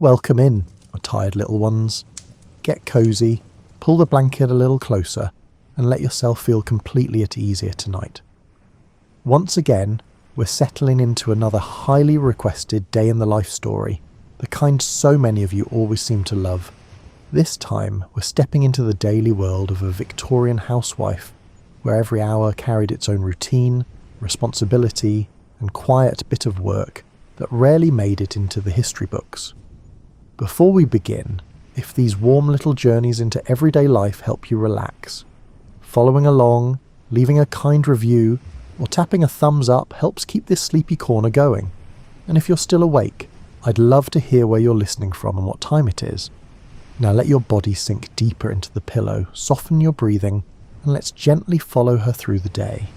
Welcome in, my tired little ones. Get cosy, pull the blanket a little closer, and let yourself feel completely at ease here tonight. Once again, we're settling into another highly requested day in the life story, the kind so many of you always seem to love. This time, we're stepping into the daily world of a Victorian housewife, where every hour carried its own routine, responsibility, and quiet bit of work that rarely made it into the history books. Before we begin, if these warm little journeys into everyday life help you relax, following along, leaving a kind review, or tapping a thumbs up helps keep this sleepy corner going. And if you're still awake, I'd love to hear where you're listening from and what time it is. Now let your body sink deeper into the pillow, soften your breathing, and let's gently follow her through the day.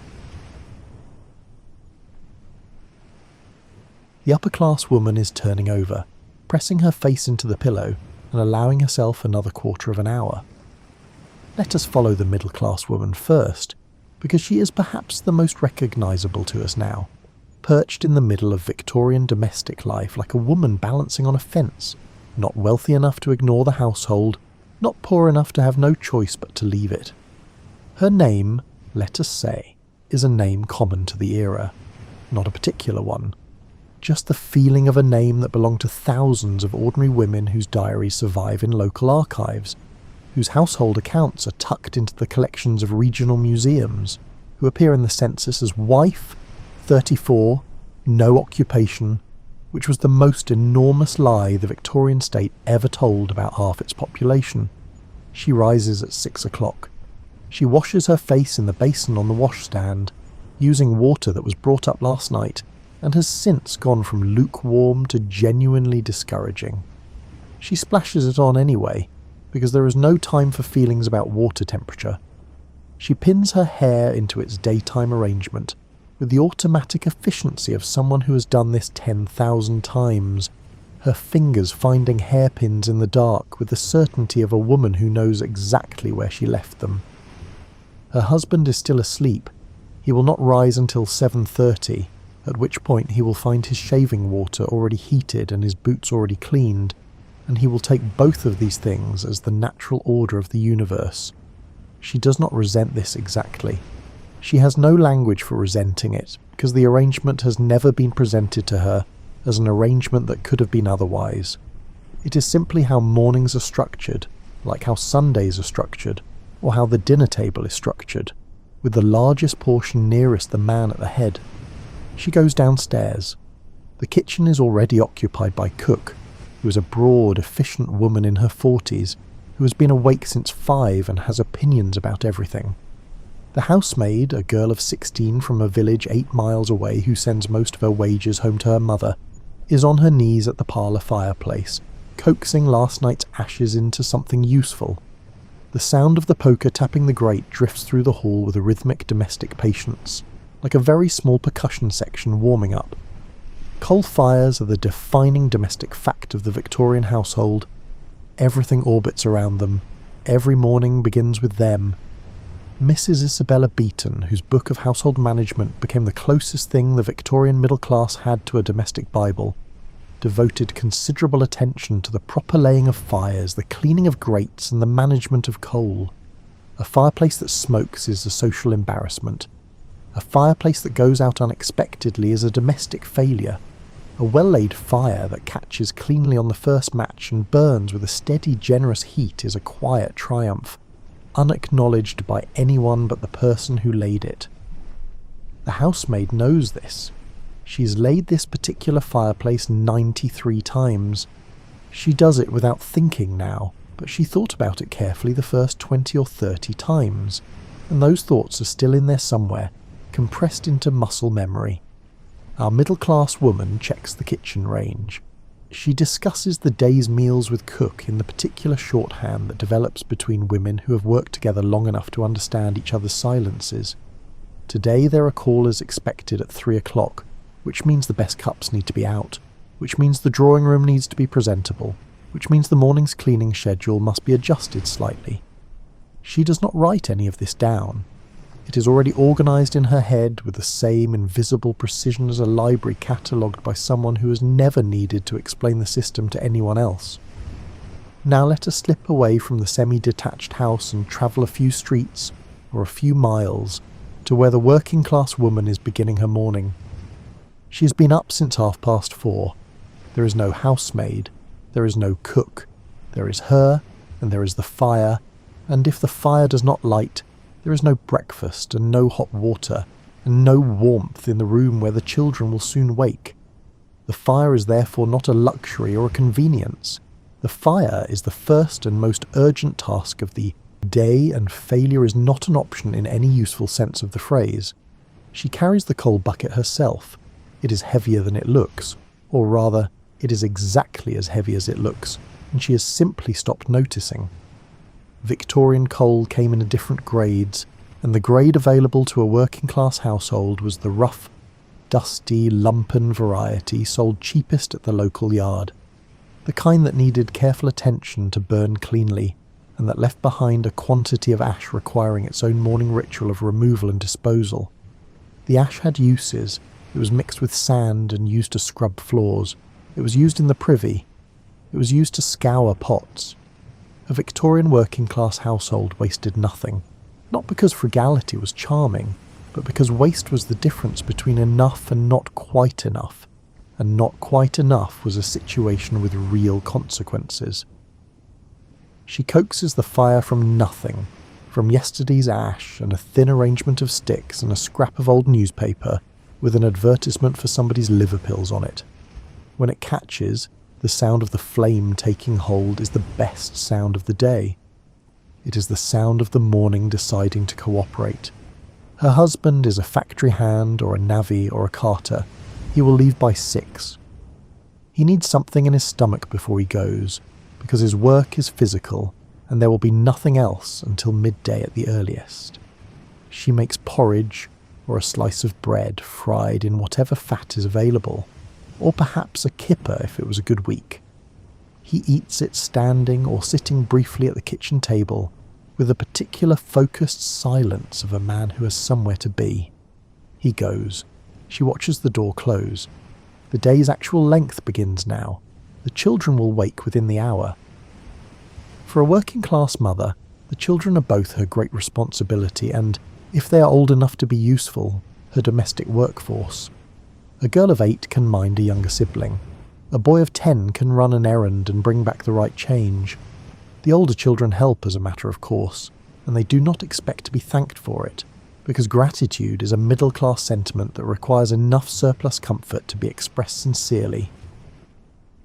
The upper-class woman is turning over, pressing her face into the pillow and allowing herself another quarter of an hour. Let us follow the middle-class woman first, because she is perhaps the most recognisable to us now, perched in the middle of Victorian domestic life like a woman balancing on a fence, not wealthy enough to ignore the household, not poor enough to have no choice but to leave it. Her name, let us say, is a name common to the era, not a particular one. Just the feeling of a name that belonged to thousands of ordinary women whose diaries survive in local archives, whose household accounts are tucked into the collections of regional museums, who appear in the census as wife, 34, no occupation, which was the most enormous lie the Victorian state ever told about half its population. She rises at 6 o'clock. She washes her face in the basin on the washstand, using water that was brought up last night, and has since gone from lukewarm to genuinely discouraging. She splashes it on anyway, because there is no time for feelings about water temperature. She pins her hair into its daytime arrangement with the automatic efficiency of someone who has done this 10,000 times, her fingers finding hairpins in the dark with the certainty of a woman who knows exactly where she left them. Her husband is still asleep. He will not rise until 7:30, at which point he will find his shaving water already heated and his boots already cleaned, and he will take both of these things as the natural order of the universe. She does not resent this exactly. She has no language for resenting it, because the arrangement has never been presented to her as an arrangement that could have been otherwise. It is simply how mornings are structured, like how Sundays are structured, or how the dinner table is structured, with the largest portion nearest the man at the head. She goes downstairs. The kitchen is already occupied by cook, who is a broad, efficient woman in her 40s, who has been awake since 5 and has opinions about everything. The housemaid, a girl of 16 from a village 8 miles away who sends most of her wages home to her mother, is on her knees at the parlour fireplace, coaxing last night's ashes into something useful. The sound of the poker tapping the grate drifts through the hall with a rhythmic domestic patience, like a very small percussion section warming up. Coal fires are the defining domestic fact of the Victorian household. Everything orbits around them. Every morning begins with them. Mrs. Isabella Beeton, whose book of household management became the closest thing the Victorian middle class had to a domestic Bible, devoted considerable attention to the proper laying of fires, the cleaning of grates, and the management of coal. A fireplace that smokes is a social embarrassment. A fireplace that goes out unexpectedly is a domestic failure. A well-laid fire that catches cleanly on the first match and burns with a steady, generous heat is a quiet triumph, unacknowledged by anyone but the person who laid it. The housemaid knows this. She's laid this particular fireplace 93 times. She does it without thinking now, but she thought about it carefully the first 20 or 30 times, and those thoughts are still in there somewhere, compressed into muscle memory. Our middle-class woman checks the kitchen range. She discusses the day's meals with cook in the particular shorthand that develops between women who have worked together long enough to understand each other's silences. Today there are callers expected at 3 o'clock, which means the best cups need to be out, which means the drawing room needs to be presentable, which means the morning's cleaning schedule must be adjusted slightly. She does not write any of this down. It is already organised in her head with the same invisible precision as a library catalogued by someone who has never needed to explain the system to anyone else. Now let us slip away from the semi-detached house and travel a few streets, or a few miles, to where the working-class woman is beginning her morning. She has been up since 4:30. There is no housemaid, there is no cook, there is her, and there is the fire, and if the fire does not light, there is no breakfast and no hot water, and no warmth in the room where the children will soon wake. The fire is therefore not a luxury or a convenience. The fire is the first and most urgent task of the day, and failure is not an option in any useful sense of the phrase. She carries the coal bucket herself. It is heavier than it looks, or rather, it is exactly as heavy as it looks, and she has simply stopped noticing. Victorian coal came in different grades, and the grade available to a working-class household was the rough, dusty, lumpen variety sold cheapest at the local yard. The kind that needed careful attention to burn cleanly, and that left behind a quantity of ash requiring its own morning ritual of removal and disposal. The ash had uses. It was mixed with sand and used to scrub floors. It was used in the privy. It was used to scour pots. A Victorian working-class household wasted nothing, not because frugality was charming, but because waste was the difference between enough and not quite enough, and not quite enough was a situation with real consequences. She coaxes the fire from nothing, from yesterday's ash and a thin arrangement of sticks and a scrap of old newspaper with an advertisement for somebody's liver pills on it. When it catches, the sound of the flame taking hold is the best sound of the day. It is the sound of the morning deciding to cooperate. Her husband is a factory hand or a navvy or a carter. He will leave by 6. He needs something in his stomach before he goes, because his work is physical, and there will be nothing else until midday at the earliest. She makes porridge, or a slice of bread fried in whatever fat is available, or perhaps a kipper if it was a good week. He eats it standing or sitting briefly at the kitchen table, with the particular focused silence of a man who has somewhere to be. He goes. She watches the door close. The day's actual length begins now. The children will wake within the hour. For a working-class mother, the children are both her great responsibility and, if they are old enough to be useful, her domestic workforce. A girl of 8 can mind a younger sibling. A boy of 10 can run an errand and bring back the right change. The older children help as a matter of course, and they do not expect to be thanked for it, because gratitude is a middle-class sentiment that requires enough surplus comfort to be expressed sincerely.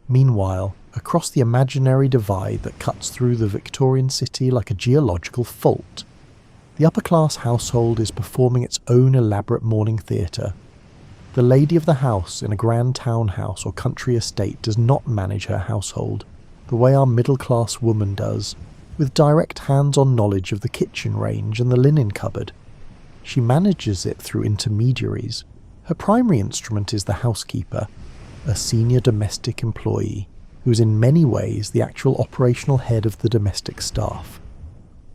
Meanwhile, across the imaginary divide that cuts through the Victorian city like a geological fault, the upper-class household is performing its own elaborate morning theatre. The lady of the house in a grand townhouse or country estate does not manage her household the way our middle-class woman does, with direct hands-on knowledge of the kitchen range and the linen cupboard. She manages it through intermediaries. Her primary instrument is the housekeeper, a senior domestic employee, who is in many ways the actual operational head of the domestic staff.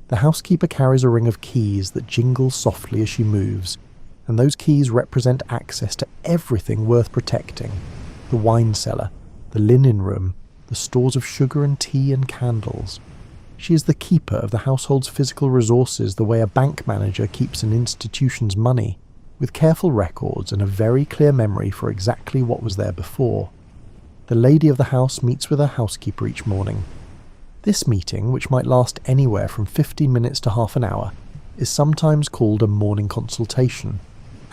The housekeeper carries a ring of keys that jingles softly as she moves, and those keys represent access to everything worth protecting: the wine cellar, the linen room, the stores of sugar and tea and candles. She is the keeper of the household's physical resources the way a bank manager keeps an institution's money, with careful records and a very clear memory for exactly what was there before. The lady of the house meets with her housekeeper each morning. This meeting, which might last anywhere from 15 minutes to half an hour, is sometimes called a morning consultation,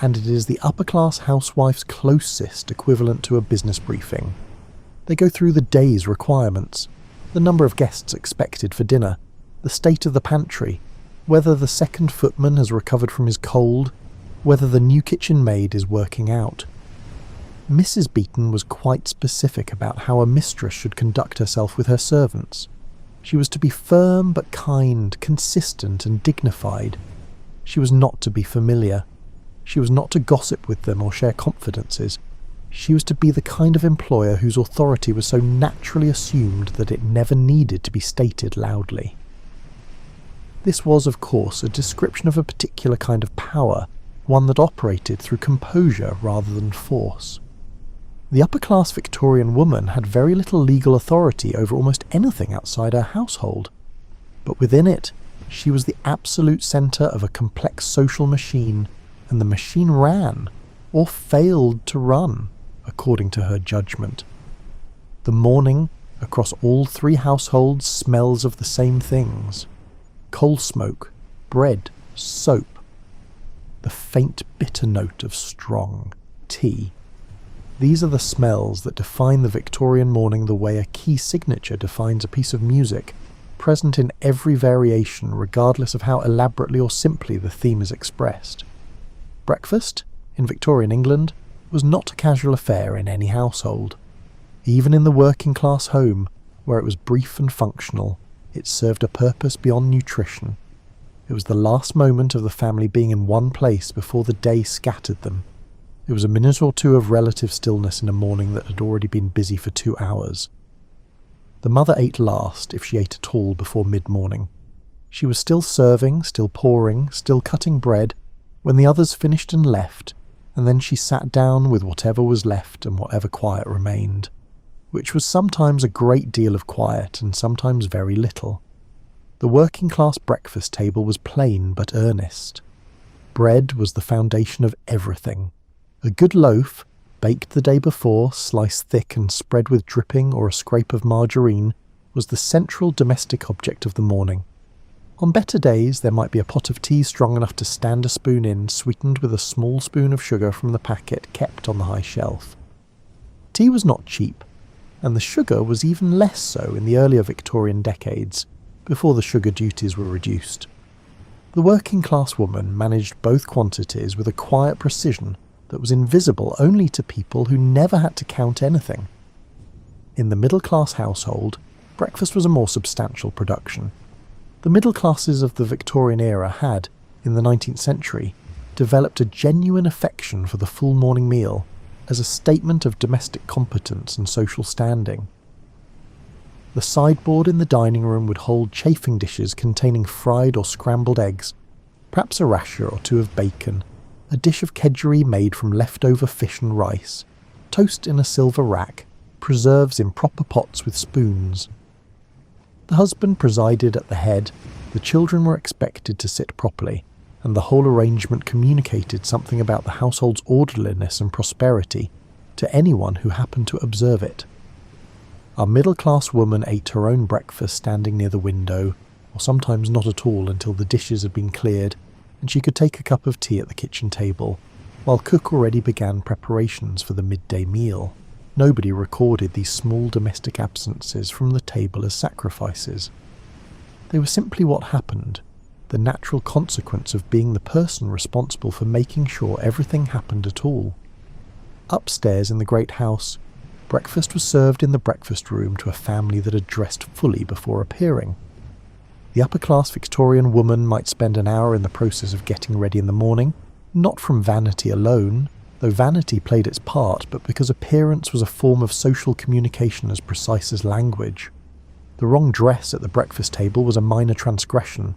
and it is the upper-class housewife's closest equivalent to a business briefing. They go through the day's requirements, the number of guests expected for dinner, the state of the pantry, whether the second footman has recovered from his cold, whether the new kitchen maid is working out. Mrs. Beeton was quite specific about how a mistress should conduct herself with her servants. She was to be firm but kind, consistent and dignified. She was not to be familiar. She was not to gossip with them or share confidences. She was to be the kind of employer whose authority was so naturally assumed that it never needed to be stated loudly. This was, of course, a description of a particular kind of power, one that operated through composure rather than force. The upper-class Victorian woman had very little legal authority over almost anything outside her household, but within it, she was the absolute centre of a complex social machine, and the machine ran, or failed to run, according to her judgment. The morning, across all three households, smells of the same things: coal smoke, bread, soap, the faint bitter note of strong tea. These are the smells that define the Victorian morning the way a key signature defines a piece of music, present in every variation regardless of how elaborately or simply the theme is expressed. Breakfast, in Victorian England, was not a casual affair in any household. Even in the working-class home, where it was brief and functional, it served a purpose beyond nutrition. It was the last moment of the family being in one place before the day scattered them. It was a minute or two of relative stillness in a morning that had already been busy for 2 hours. The mother ate last, if she ate at all, before mid-morning. She was still serving, still pouring, still cutting bread, when the others finished and left, and then she sat down with whatever was left and whatever quiet remained, which was sometimes a great deal of quiet and sometimes very little. The working-class breakfast table was plain but earnest. Bread was the foundation of everything. A good loaf, baked the day before, sliced thick and spread with dripping or a scrape of margarine, was the central domestic object of the morning. On better days there might be a pot of tea strong enough to stand a spoon in, sweetened with a small spoon of sugar from the packet kept on the high shelf. Tea was not cheap, and the sugar was even less so in the earlier Victorian decades, before the sugar duties were reduced. The working-class woman managed both quantities with a quiet precision that was invisible only to people who never had to count anything. In the middle-class household, breakfast was a more substantial production. The middle classes of the Victorian era had, in the 19th century, developed a genuine affection for the full morning meal as a statement of domestic competence and social standing. The sideboard in the dining room would hold chafing dishes containing fried or scrambled eggs, perhaps a rasher or two of bacon, a dish of kedgeree made from leftover fish and rice, toast in a silver rack, preserves in proper pots with spoons. The husband presided at the head, the children were expected to sit properly, and the whole arrangement communicated something about the household's orderliness and prosperity to anyone who happened to observe it. Our middle-class woman ate her own breakfast standing near the window, or sometimes not at all until the dishes had been cleared, and she could take a cup of tea at the kitchen table, while cook already began preparations for the midday meal. Nobody recorded these small domestic absences from the table as sacrifices. They were simply what happened, the natural consequence of being the person responsible for making sure everything happened at all. Upstairs in the great house, breakfast was served in the breakfast room to a family that had dressed fully before appearing. The upper-class Victorian woman might spend an hour in the process of getting ready in the morning, not from vanity alone, though vanity played its part, but because appearance was a form of social communication as precise as language. The wrong dress at the breakfast table was a minor transgression.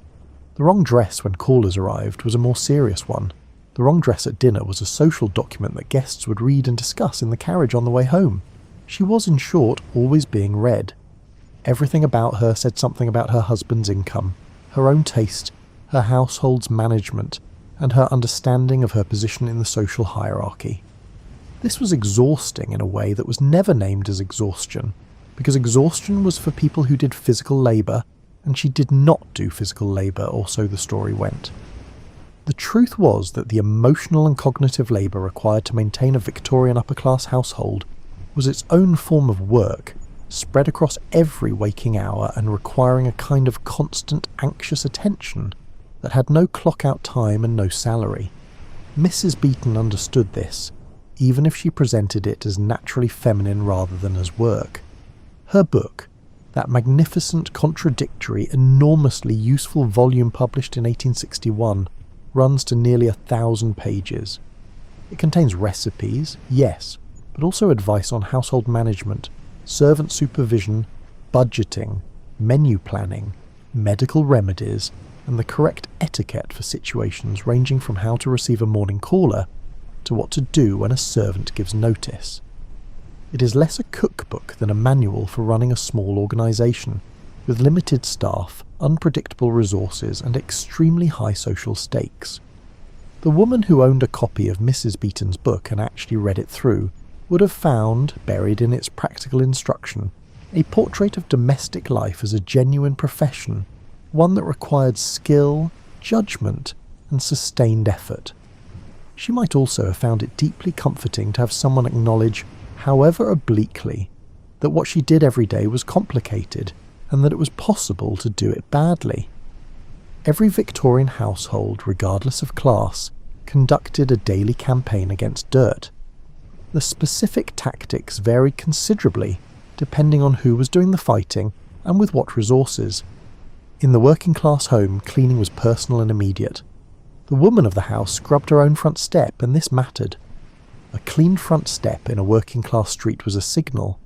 The wrong dress when callers arrived was a more serious one. The wrong dress at dinner was a social document that guests would read and discuss in the carriage on the way home. She was, in short, always being read. Everything about her said something about her husband's income, her own taste, her household's management, and her understanding of her position in the social hierarchy. This was exhausting in a way that was never named as exhaustion, because exhaustion was for people who did physical labour, and she did not do physical labour, or so the story went. The truth was that the emotional and cognitive labour required to maintain a Victorian upper-class household was its own form of work, spread across every waking hour and requiring a kind of constant anxious attention that had no clock-out time and no salary. Mrs. Beeton understood this, even if she presented it as naturally feminine rather than as work. Her book, that magnificent, contradictory, enormously useful volume published in 1861, runs to nearly 1,000 pages. It contains recipes, yes, but also advice on household management, servant supervision, budgeting, menu planning, medical remedies, and the correct etiquette for situations ranging from how to receive a morning caller to what to do when a servant gives notice. It is less a cookbook than a manual for running a small organisation, with limited staff, unpredictable resources and extremely high social stakes. The woman who owned a copy of Mrs. Beeton's book and actually read it through would have found, buried in its practical instruction, a portrait of domestic life as a genuine profession, one that required skill, judgment and sustained effort. She might also have found it deeply comforting to have someone acknowledge, however obliquely, that what she did every day was complicated and that it was possible to do it badly. Every Victorian household, regardless of class, conducted a daily campaign against dirt. The specific tactics varied considerably depending on who was doing the fighting and with what resources. In the working class home, cleaning was personal and immediate. The woman of the house scrubbed her own front step, and this mattered. A clean front step in a working class street was a signal,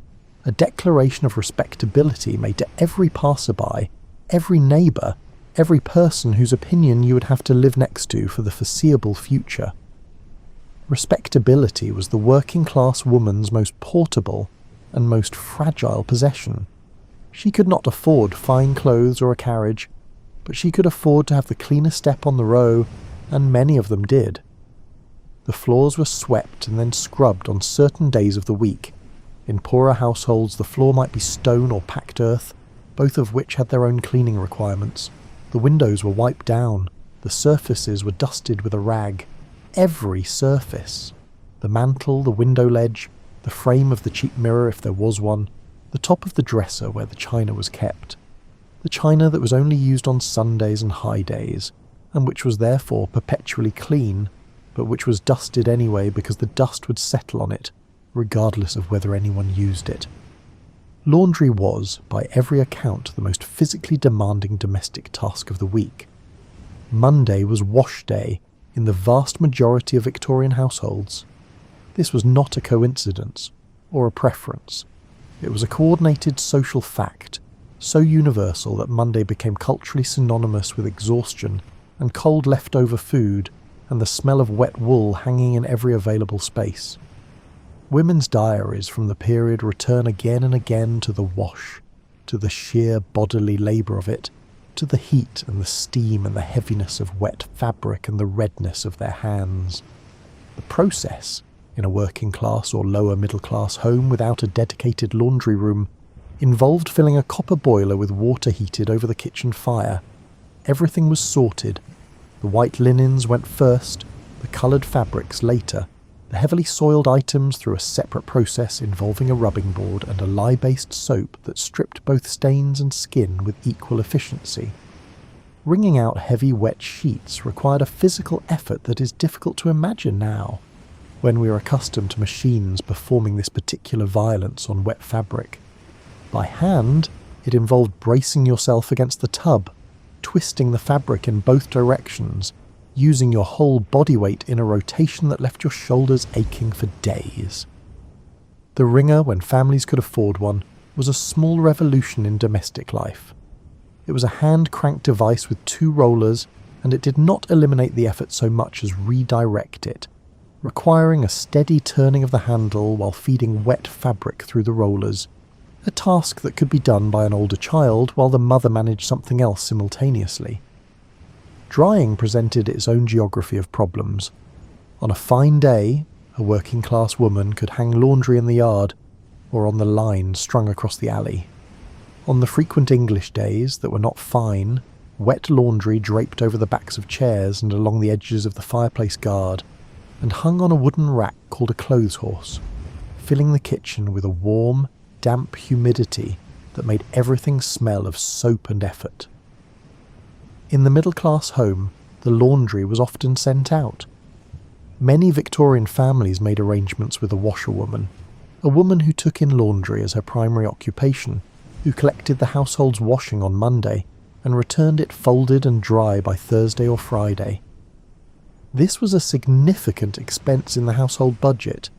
a declaration of respectability made to every passerby, every neighbour, every person whose opinion you would have to live next to for the foreseeable future. Respectability was the working class woman's most portable and most fragile possession. She could not afford fine clothes or a carriage, but she could afford to have the cleanest step on the row, and many of them did. The floors were swept and then scrubbed on certain days of the week. In poorer households, the floor might be stone or packed earth, both of which had their own cleaning requirements. The windows were wiped down, the surfaces were dusted with a rag. Every surface. The mantel, the window ledge, the frame of the cheap mirror if there was one, the top of the dresser where the china was kept. The china that was only used on Sundays and high days, and which was therefore perpetually clean, but which was dusted anyway because the dust would settle on it, regardless of whether anyone used it. Laundry was, by every account, the most physically demanding domestic task of the week. Monday was wash day in the vast majority of Victorian households. This was not a coincidence, or a preference. It was a coordinated social fact, so universal that Monday became culturally synonymous with exhaustion and cold leftover food and the smell of wet wool hanging in every available space. Women's diaries from the period return again and again to the wash, to the sheer bodily labour of it, to the heat and the steam and the heaviness of wet fabric and the redness of their hands. The process, in a working class or lower middle class home without a dedicated laundry room, involved filling a copper boiler with water heated over the kitchen fire. Everything was sorted. The white linens went first, the coloured fabrics later, the heavily soiled items through a separate process involving a rubbing board and a lye-based soap that stripped both stains and skin with equal efficiency. Wringing out heavy wet sheets required a physical effort that is difficult to imagine now, when we are accustomed to machines performing this particular violence on wet fabric. By hand, it involved bracing yourself against the tub, twisting the fabric in both directions, using your whole body weight in a rotation that left your shoulders aching for days. The wringer, when families could afford one, was a small revolution in domestic life. It was a hand-cranked device with 2 rollers, and it did not eliminate the effort so much as redirect it, requiring a steady turning of the handle while feeding wet fabric through the rollers, a task that could be done by an older child while the mother managed something else simultaneously. Drying presented its own geography of problems. On a fine day, a working class woman could hang laundry in the yard, or on the line strung across the alley. On the frequent English days that were not fine, wet laundry draped over the backs of chairs and along the edges of the fireplace guard, and hung on a wooden rack called a clothes horse, filling the kitchen with a warm, damp humidity that made everything smell of soap and effort. In the middle-class home, the laundry was often sent out. Many Victorian families made arrangements with a washerwoman, a woman who took in laundry as her primary occupation, who collected the household's washing on Monday and returned it folded and dry by Thursday or Friday. This was a significant expense in the household budget,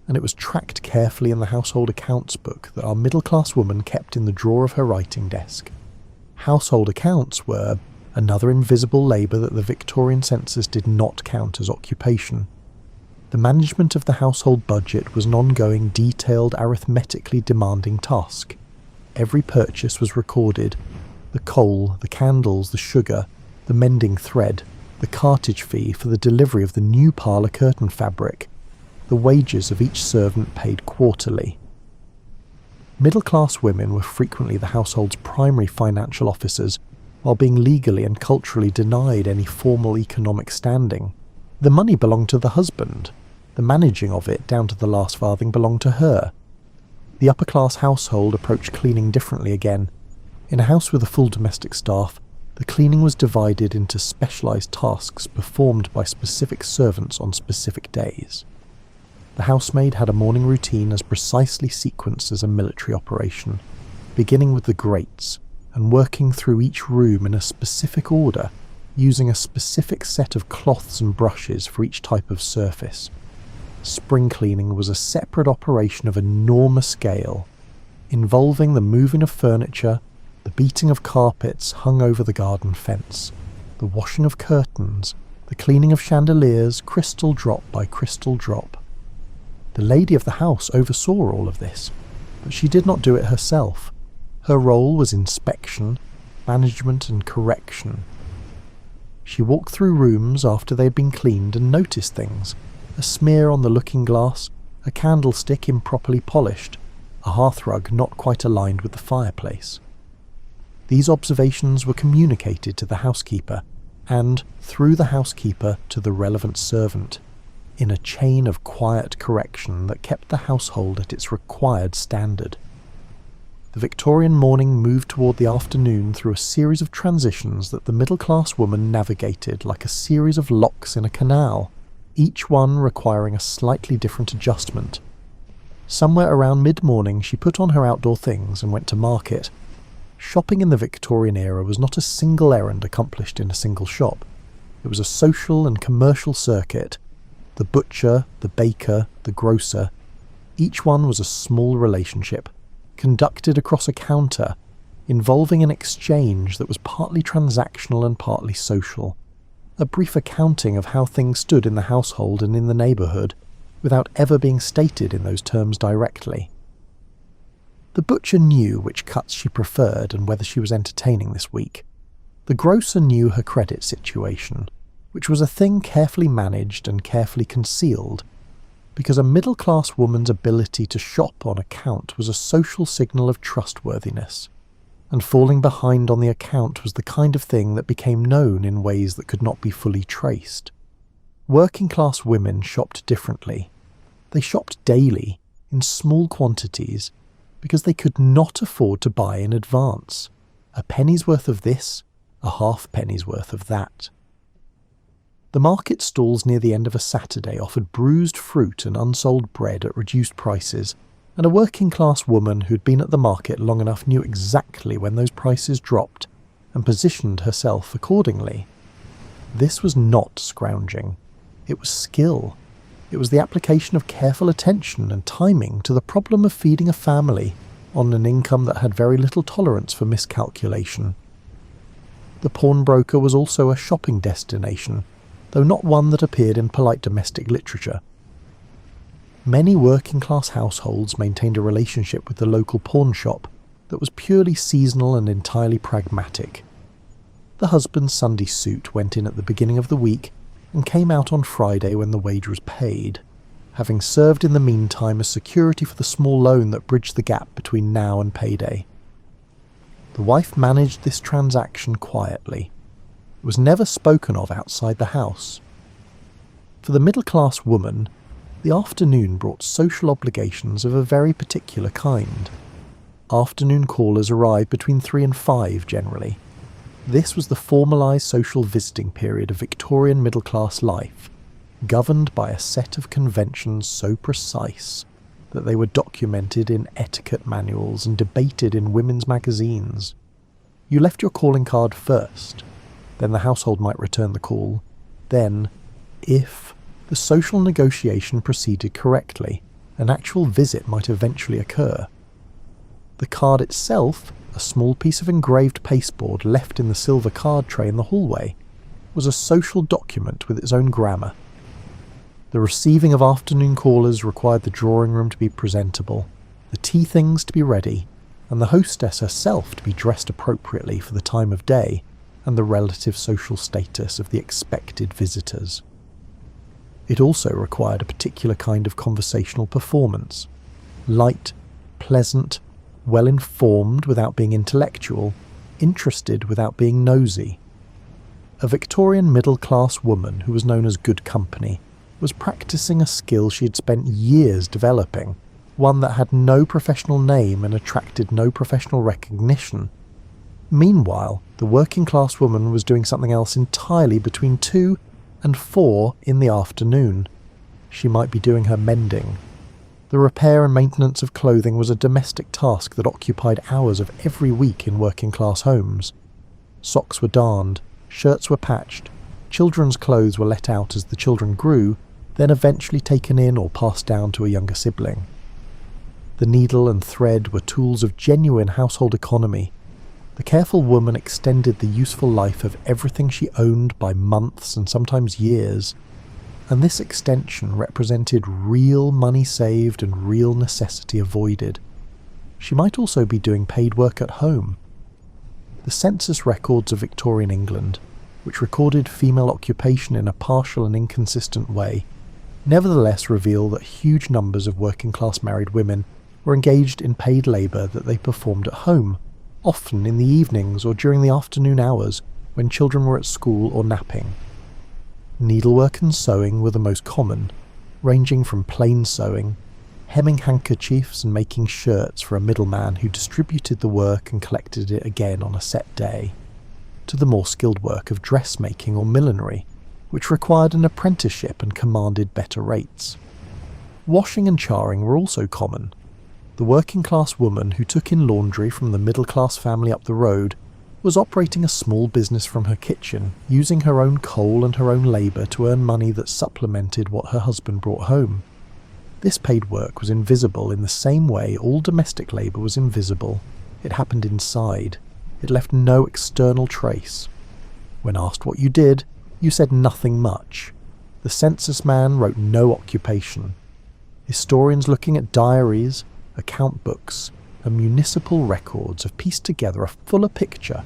and it was tracked carefully in the household accounts book that our middle-class woman kept in the drawer of her writing desk. Household accounts were, another invisible labour that the Victorian census did not count as occupation. The management of the household budget was an ongoing, detailed, arithmetically demanding task. Every purchase was recorded: the coal, the candles, the sugar, the mending thread, the cartage fee for the delivery of the new parlour curtain fabric, the wages of each servant paid quarterly. Middle-class women were frequently the household's primary financial officers, while being legally and culturally denied any formal economic standing. The money belonged to the husband. The managing of it, down to the last farthing, belonged to her. The upper-class household approached cleaning differently again. In a house with a full domestic staff, the cleaning was divided into specialised tasks performed by specific servants on specific days. The housemaid had a morning routine as precisely sequenced as a military operation, beginning with the grates and working through each room in a specific order, using a specific set of cloths and brushes for each type of surface. Spring cleaning was a separate operation of enormous scale, involving the moving of furniture, the beating of carpets hung over the garden fence, the washing of curtains, the cleaning of chandeliers, crystal drop by crystal drop. The lady of the house oversaw all of this, but she did not do it herself. Her role was inspection, management and correction. She walked through rooms after they had been cleaned and noticed things: a smear on the looking glass, a candlestick improperly polished, a hearthrug not quite aligned with the fireplace. These observations were communicated to the housekeeper, and, through the housekeeper, to the relevant servant, in a chain of quiet correction that kept the household at its required standard. The Victorian morning moved toward the afternoon through a series of transitions that the middle-class woman navigated like a series of locks in a canal, each one requiring a slightly different adjustment. Somewhere around mid-morning she put on her outdoor things and went to market. Shopping in the Victorian era was not a single errand accomplished in a single shop. It was a social and commercial circuit. The butcher, the baker, the grocer, each one was a small relationship, conducted across a counter, involving an exchange that was partly transactional and partly social. A brief accounting of how things stood in the household and in the neighbourhood, without ever being stated in those terms directly. The butcher knew which cuts she preferred and whether she was entertaining this week. The grocer knew her credit situation, which was a thing carefully managed and carefully concealed, because a middle-class woman's ability to shop on account was a social signal of trustworthiness, and falling behind on the account was the kind of thing that became known in ways that could not be fully traced. Working-class women shopped differently. They shopped daily, in small quantities, because they could not afford to buy in advance. A penny's worth of this, a half-penny's worth of that. The market stalls near the end of a Saturday offered bruised fruit and unsold bread at reduced prices, and a working-class woman who'd been at the market long enough knew exactly when those prices dropped, and positioned herself accordingly. This was not scrounging. It was skill. It was the application of careful attention and timing to the problem of feeding a family on an income that had very little tolerance for miscalculation. The pawnbroker was also a shopping destination, though not one that appeared in polite domestic literature. Many working-class households maintained a relationship with the local pawn shop that was purely seasonal and entirely pragmatic. The husband's Sunday suit went in at the beginning of the week and came out on Friday when the wage was paid, having served in the meantime as security for the small loan that bridged the gap between now and payday. The wife managed this transaction quietly. It was never spoken of outside the house. For the middle-class woman, the afternoon brought social obligations of a very particular kind. Afternoon callers arrived between 3 and 5 generally. This was the formalised social visiting period of Victorian middle-class life, governed by a set of conventions so precise that they were documented in etiquette manuals and debated in women's magazines. You left your calling card first, then the household might return the call, then, if the social negotiation proceeded correctly, an actual visit might eventually occur. The card itself, a small piece of engraved pasteboard left in the silver card tray in the hallway, was a social document with its own grammar. The receiving of afternoon callers required the drawing room to be presentable, the tea things to be ready, and the hostess herself to be dressed appropriately for the time of day and the relative social status of the expected visitors. It also required a particular kind of conversational performance, light, pleasant, well-informed without being intellectual, interested without being nosy. A Victorian middle-class woman who was known as good company was practicing a skill she had spent years developing, one that had no professional name and attracted no professional recognition. Meanwhile, the working-class woman was doing something else entirely between 2 and 4 in the afternoon. She might be doing her mending. The repair and maintenance of clothing was a domestic task that occupied hours of every week in working-class homes. Socks were darned, shirts were patched, children's clothes were let out as the children grew, then eventually taken in or passed down to a younger sibling. The needle and thread were tools of genuine household economy. The careful woman extended the useful life of everything she owned by months and sometimes years, and this extension represented real money saved and real necessity avoided. She might also be doing paid work at home. The census records of Victorian England, which recorded female occupation in a partial and inconsistent way, nevertheless reveal that huge numbers of working-class married women were engaged in paid labour that they performed at home, often in the evenings or during the afternoon hours when children were at school or napping. Needlework and sewing were the most common, ranging from plain sewing, hemming handkerchiefs and making shirts for a middleman who distributed the work and collected it again on a set day, to the more skilled work of dressmaking or millinery, which required an apprenticeship and commanded better rates. Washing and charring were also common. The working-class woman who took in laundry from the middle-class family up the road was operating a small business from her kitchen, using her own coal and her own labour to earn money that supplemented what her husband brought home. This paid work was invisible in the same way all domestic labour was invisible. It happened inside. It left no external trace. When asked what you did, you said nothing much. The census man wrote no occupation. Historians looking at diaries, account books, and municipal records have pieced together a fuller picture,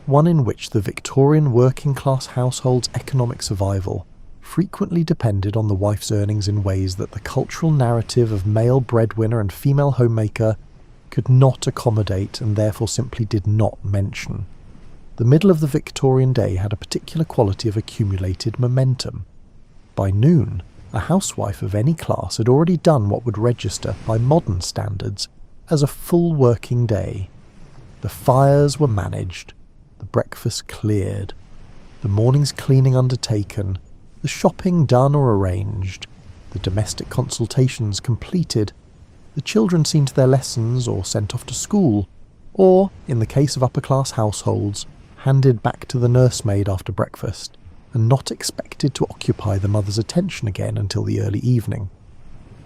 one in which the Victorian working-class household's economic survival frequently depended on the wife's earnings in ways that the cultural narrative of male breadwinner and female homemaker could not accommodate and therefore simply did not mention. The middle of the Victorian day had a particular quality of accumulated momentum. By noon, a housewife of any class had already done what would register, by modern standards, as a full working day. The fires were managed, the breakfast cleared, the morning's cleaning undertaken, the shopping done or arranged, the domestic consultations completed, the children seen to their lessons or sent off to school, or, in the case of upper-class households, handed back to the nursemaid after breakfast, and not expected to occupy the mother's attention again until the early evening.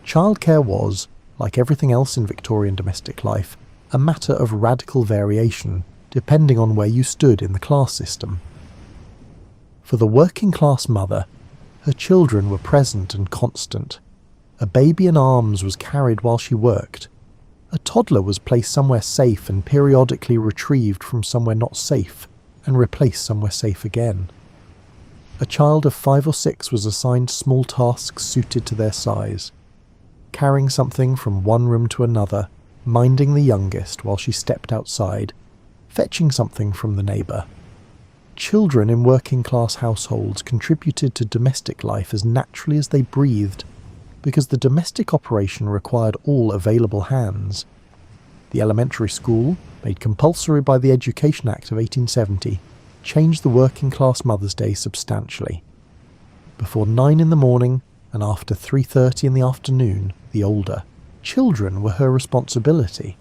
Childcare was, like everything else in Victorian domestic life, a matter of radical variation, depending on where you stood in the class system. For the working-class mother, her children were present and constant. A baby in arms was carried while she worked. A toddler was placed somewhere safe and periodically retrieved from somewhere not safe, and replaced somewhere safe again. A child of 5 or 6 was assigned small tasks suited to their size, carrying something from one room to another, minding the youngest while she stepped outside, fetching something from the neighbour. Children in working-class households contributed to domestic life as naturally as they breathed, because the domestic operation required all available hands. The elementary school, made compulsory by the Education Act of 1870, changed the working-class Mother's Day substantially. Before 9 in the morning and after 3:30 in the afternoon, the older, children were her responsibility.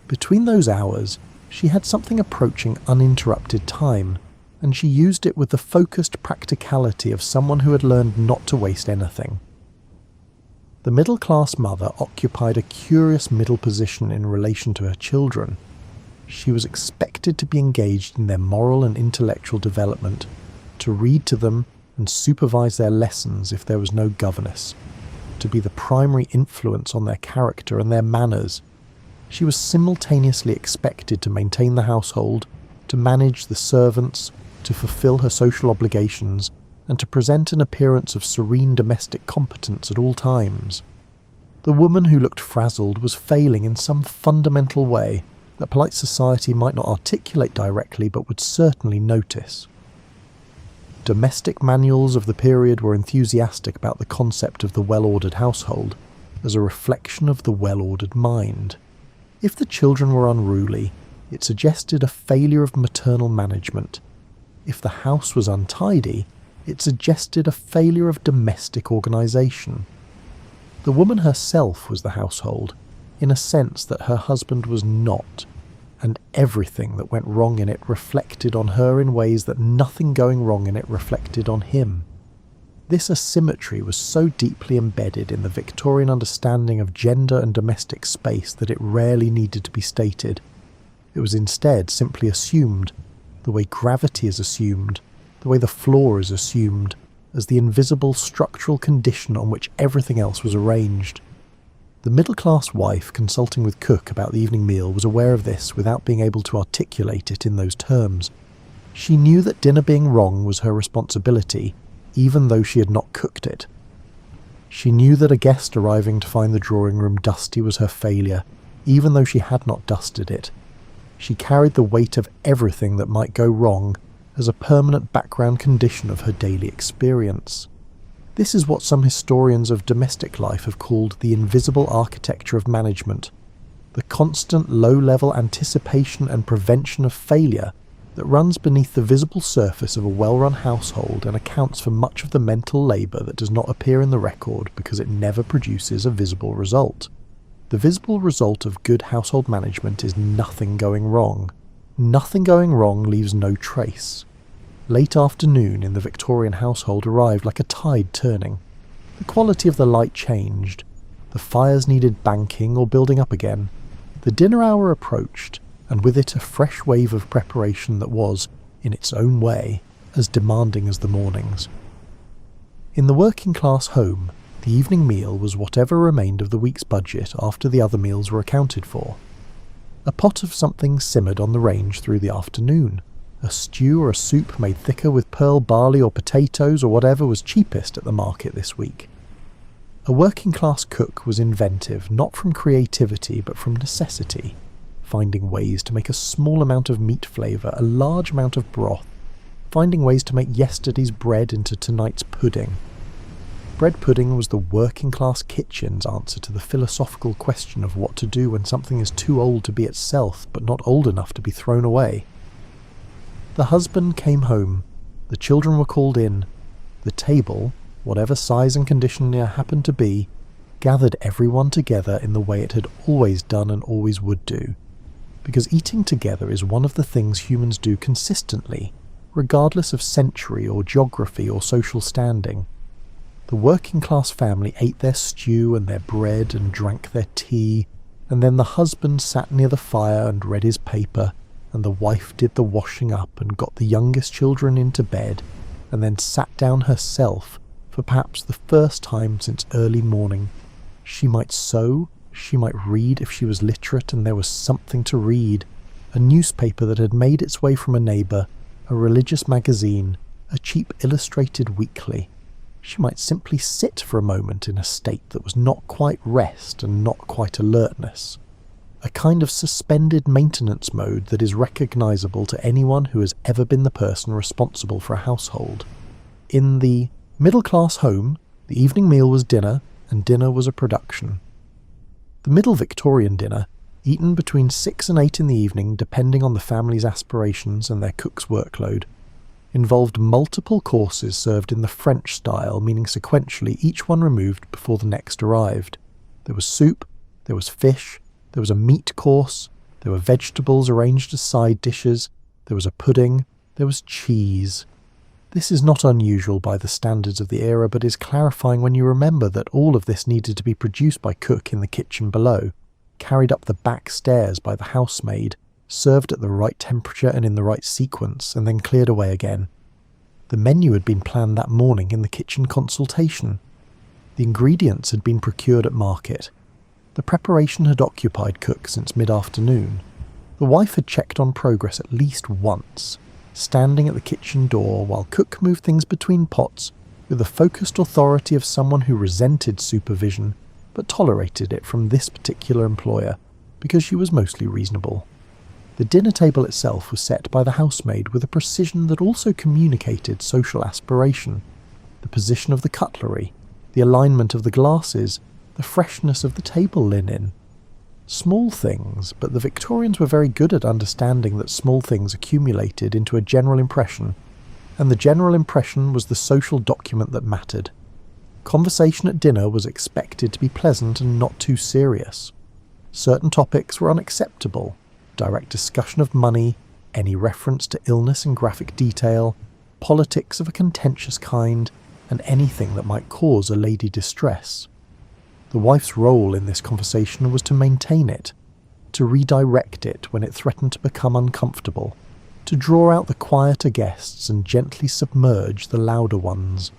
Between those hours, she had something approaching uninterrupted time, and she used it with the focused practicality of someone who had learned not to waste anything. The middle-class mother occupied a curious middle position in relation to her children. She was expected to be engaged in their moral and intellectual development, to read to them and supervise their lessons if there was no governess, to be the primary influence on their character and their manners. She was simultaneously expected to maintain the household, to manage the servants, to fulfill her social obligations, and to present an appearance of serene domestic competence at all times. The woman who looked frazzled was failing in some fundamental way that polite society might not articulate directly but would certainly notice. Domestic manuals of the period were enthusiastic about the concept of the well-ordered household as a reflection of the well-ordered mind. If the children were unruly, it suggested a failure of maternal management. If the house was untidy, it suggested a failure of domestic organisation. The woman herself was the household, in a sense that her husband was not, and everything that went wrong in it reflected on her in ways that nothing going wrong in it reflected on him. This asymmetry was so deeply embedded in the Victorian understanding of gender and domestic space that it rarely needed to be stated. It was instead simply assumed, the way gravity is assumed, the way the floor is assumed, as the invisible structural condition on which everything else was arranged. The middle-class wife consulting with cook about the evening meal was aware of this without being able to articulate it in those terms. She knew that dinner being wrong was her responsibility, even though she had not cooked it. She knew that a guest arriving to find the drawing room dusty was her failure, even though she had not dusted it. She carried the weight of everything that might go wrong as a permanent background condition of her daily experience. This is what some historians of domestic life have called the invisible architecture of management, the constant low-level anticipation and prevention of failure that runs beneath the visible surface of a well-run household and accounts for much of the mental labour that does not appear in the record because it never produces a visible result. The visible result of good household management is nothing going wrong. Nothing going wrong leaves no trace. Late afternoon in the Victorian household arrived like a tide turning. The quality of the light changed. The fires needed banking or building up again. The dinner hour approached, and with it a fresh wave of preparation that was, in its own way, as demanding as the mornings. In the working-class home, the evening meal was whatever remained of the week's budget after the other meals were accounted for. A pot of something simmered on the range through the afternoon. A stew or a soup made thicker with pearl barley or potatoes or whatever was cheapest at the market this week. A working-class cook was inventive, not from creativity but from necessity, finding ways to make a small amount of meat flavour, a large amount of broth, finding ways to make yesterday's bread into tonight's pudding. Bread pudding was the working-class kitchen's answer to the philosophical question of what to do when something is too old to be itself but not old enough to be thrown away. The husband came home, the children were called in, the table, whatever size and condition it happened to be, gathered everyone together in the way it had always done and always would do, because eating together is one of the things humans do consistently, regardless of century or geography or social standing. The working-class family ate their stew and their bread and drank their tea, and then the husband sat near the fire and read his paper, and the wife did the washing up and got the youngest children into bed, and then sat down herself for perhaps the first time since early morning. She might sew, she might read if she was literate and there was something to read, a newspaper that had made its way from a neighbour, a religious magazine, a cheap illustrated weekly. She might simply sit for a moment in a state that was not quite rest and not quite alertness. A kind of suspended maintenance mode that is recognisable to anyone who has ever been the person responsible for a household. In the middle-class home, the evening meal was dinner, and dinner was a production. The middle Victorian dinner, eaten between 6 and 8 in the evening depending on the family's aspirations and their cook's workload, involved multiple courses served in the French style, meaning sequentially each one removed before the next arrived. There was soup, there was fish, there was a meat course, there were vegetables arranged as side dishes, there was a pudding, there was cheese. This is not unusual by the standards of the era, but is clarifying when you remember that all of this needed to be produced by cook in the kitchen below, carried up the back stairs by the housemaid, served at the right temperature and in the right sequence, and then cleared away again. The menu had been planned that morning in the kitchen consultation. The ingredients had been procured at market. The preparation had occupied cook since mid-afternoon. The wife had checked on progress at least once, standing at the kitchen door while cook moved things between pots with the focused authority of someone who resented supervision but tolerated it from this particular employer because she was mostly reasonable. The dinner table itself was set by the housemaid with a precision that also communicated social aspiration. The position of the cutlery, the alignment of the glasses, the freshness of the table linen. Small things, but the Victorians were very good at understanding that small things accumulated into a general impression, and the general impression was the social document that mattered. Conversation at dinner was expected to be pleasant and not too serious. Certain topics were unacceptable: direct discussion of money, any reference to illness in graphic detail, politics of a contentious kind, and anything that might cause a lady distress. The wife's role in this conversation was to maintain it, to redirect it when it threatened to become uncomfortable, to draw out the quieter guests and gently submerge the louder ones.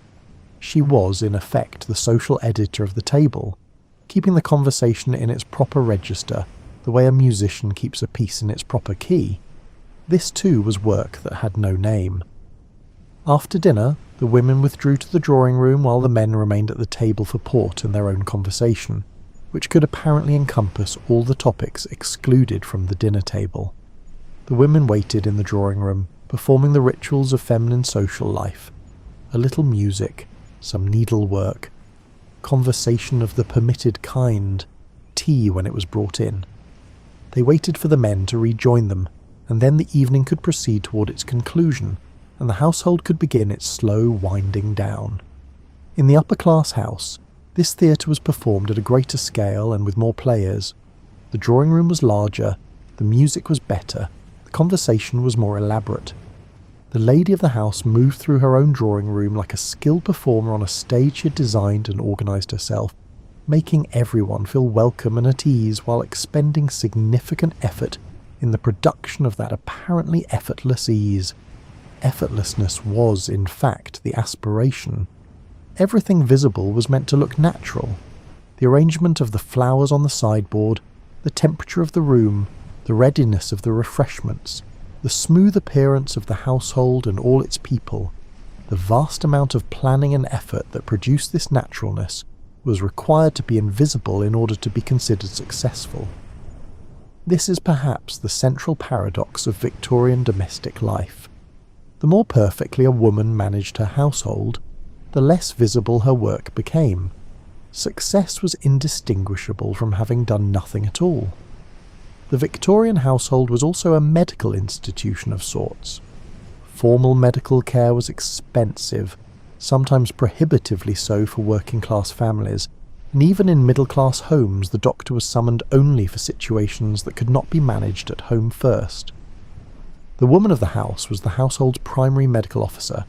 She was, in effect, the social editor of the table, keeping the conversation in its proper register, the way a musician keeps a piece in its proper key. This too was work that had no name. After dinner, the women withdrew to the drawing room while the men remained at the table for port and their own conversation, which could apparently encompass all the topics excluded from the dinner table. The women waited in the drawing room, performing the rituals of feminine social life. A little music, some needlework, conversation of the permitted kind, tea when it was brought in. They waited for the men to rejoin them, and then the evening could proceed toward its conclusion, and the household could begin its slow winding down. In the upper-class house, this theatre was performed at a greater scale and with more players. The drawing room was larger, the music was better, the conversation was more elaborate. The lady of the house moved through her own drawing room like a skilled performer on a stage she had designed and organised herself, making everyone feel welcome and at ease while expending significant effort in the production of that apparently effortless ease. Effortlessness was, in fact, the aspiration. Everything visible was meant to look natural. The arrangement of the flowers on the sideboard, the temperature of the room, the readiness of the refreshments, the smooth appearance of the household and all its people, the vast amount of planning and effort that produced this naturalness was required to be invisible in order to be considered successful. This is perhaps the central paradox of Victorian domestic life. The more perfectly a woman managed her household, the less visible her work became. Success was indistinguishable from having done nothing at all. The Victorian household was also a medical institution of sorts. Formal medical care was expensive, sometimes prohibitively so for working-class families, and even in middle-class homes the doctor was summoned only for situations that could not be managed at home first. The woman of the house was the household's primary medical officer,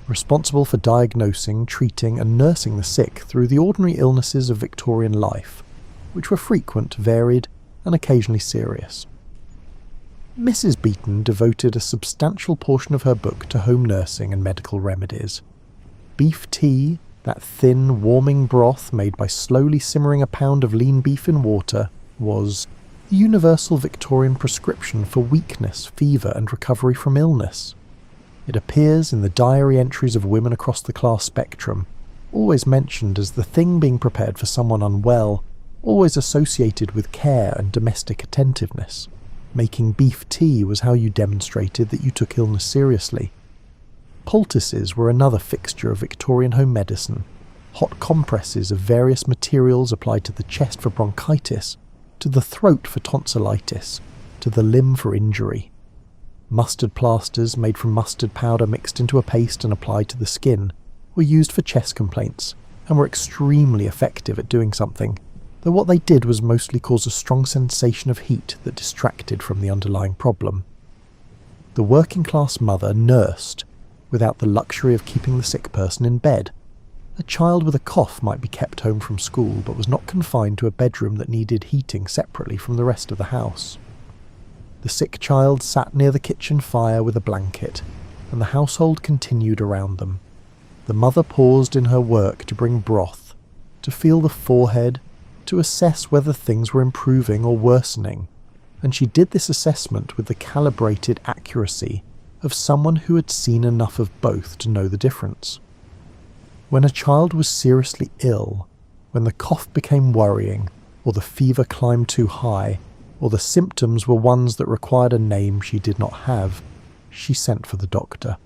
responsible for diagnosing, treating and nursing the sick through the ordinary illnesses of Victorian life, which were frequent, varied and occasionally serious. Mrs. Beeton devoted a substantial portion of her book to home nursing and medical remedies. Beef tea, that thin, warming broth made by slowly simmering a pound of lean beef in water, was the universal Victorian prescription for weakness, fever and recovery from illness. It appears in the diary entries of women across the class spectrum, always mentioned as the thing being prepared for someone unwell, always associated with care and domestic attentiveness. Making beef tea was how you demonstrated that you took illness seriously. Poultices were another fixture of Victorian home medicine. Hot compresses of various materials applied to the chest for bronchitis, to the throat for tonsillitis, to the limb for injury. Mustard plasters made from mustard powder mixed into a paste and applied to the skin were used for chest complaints and were extremely effective at doing something, though what they did was mostly cause a strong sensation of heat that distracted from the underlying problem. The working-class mother nursed, without the luxury of keeping the sick person in bed. A child with a cough might be kept home from school, but was not confined to a bedroom that needed heating separately from the rest of the house. The sick child sat near the kitchen fire with a blanket, and the household continued around them. The mother paused in her work to bring broth, to feel the forehead, to assess whether things were improving or worsening, and she did this assessment with the calibrated accuracy of someone who had seen enough of both to know the difference. When a child was seriously ill, when the cough became worrying, or the fever climbed too high, or the symptoms were ones that required a name she did not have, she sent for the doctor.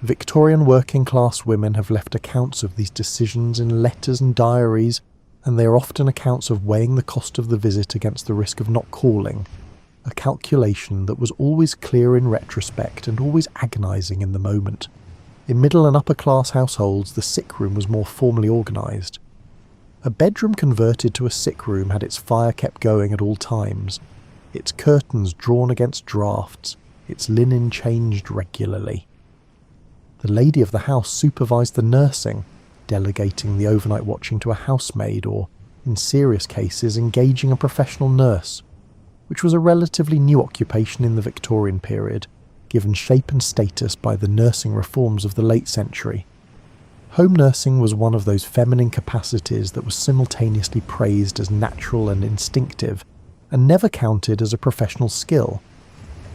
Victorian working-class women have left accounts of these decisions in letters and diaries, and they are often accounts of weighing the cost of the visit against the risk of not calling, a calculation that was always clear in retrospect and always agonising in the moment. In middle and upper-class households, the sick room was more formally organised. A bedroom converted to a sick room had its fire kept going at all times, its curtains drawn against drafts, its linen changed regularly. The lady of the house supervised the nursing, delegating the overnight watching to a housemaid or, in serious cases, engaging a professional nurse, which was a relatively new occupation in the Victorian period, given shape and status by the nursing reforms of the late century. Home nursing was one of those feminine capacities that was simultaneously praised as natural and instinctive, and never counted as a professional skill.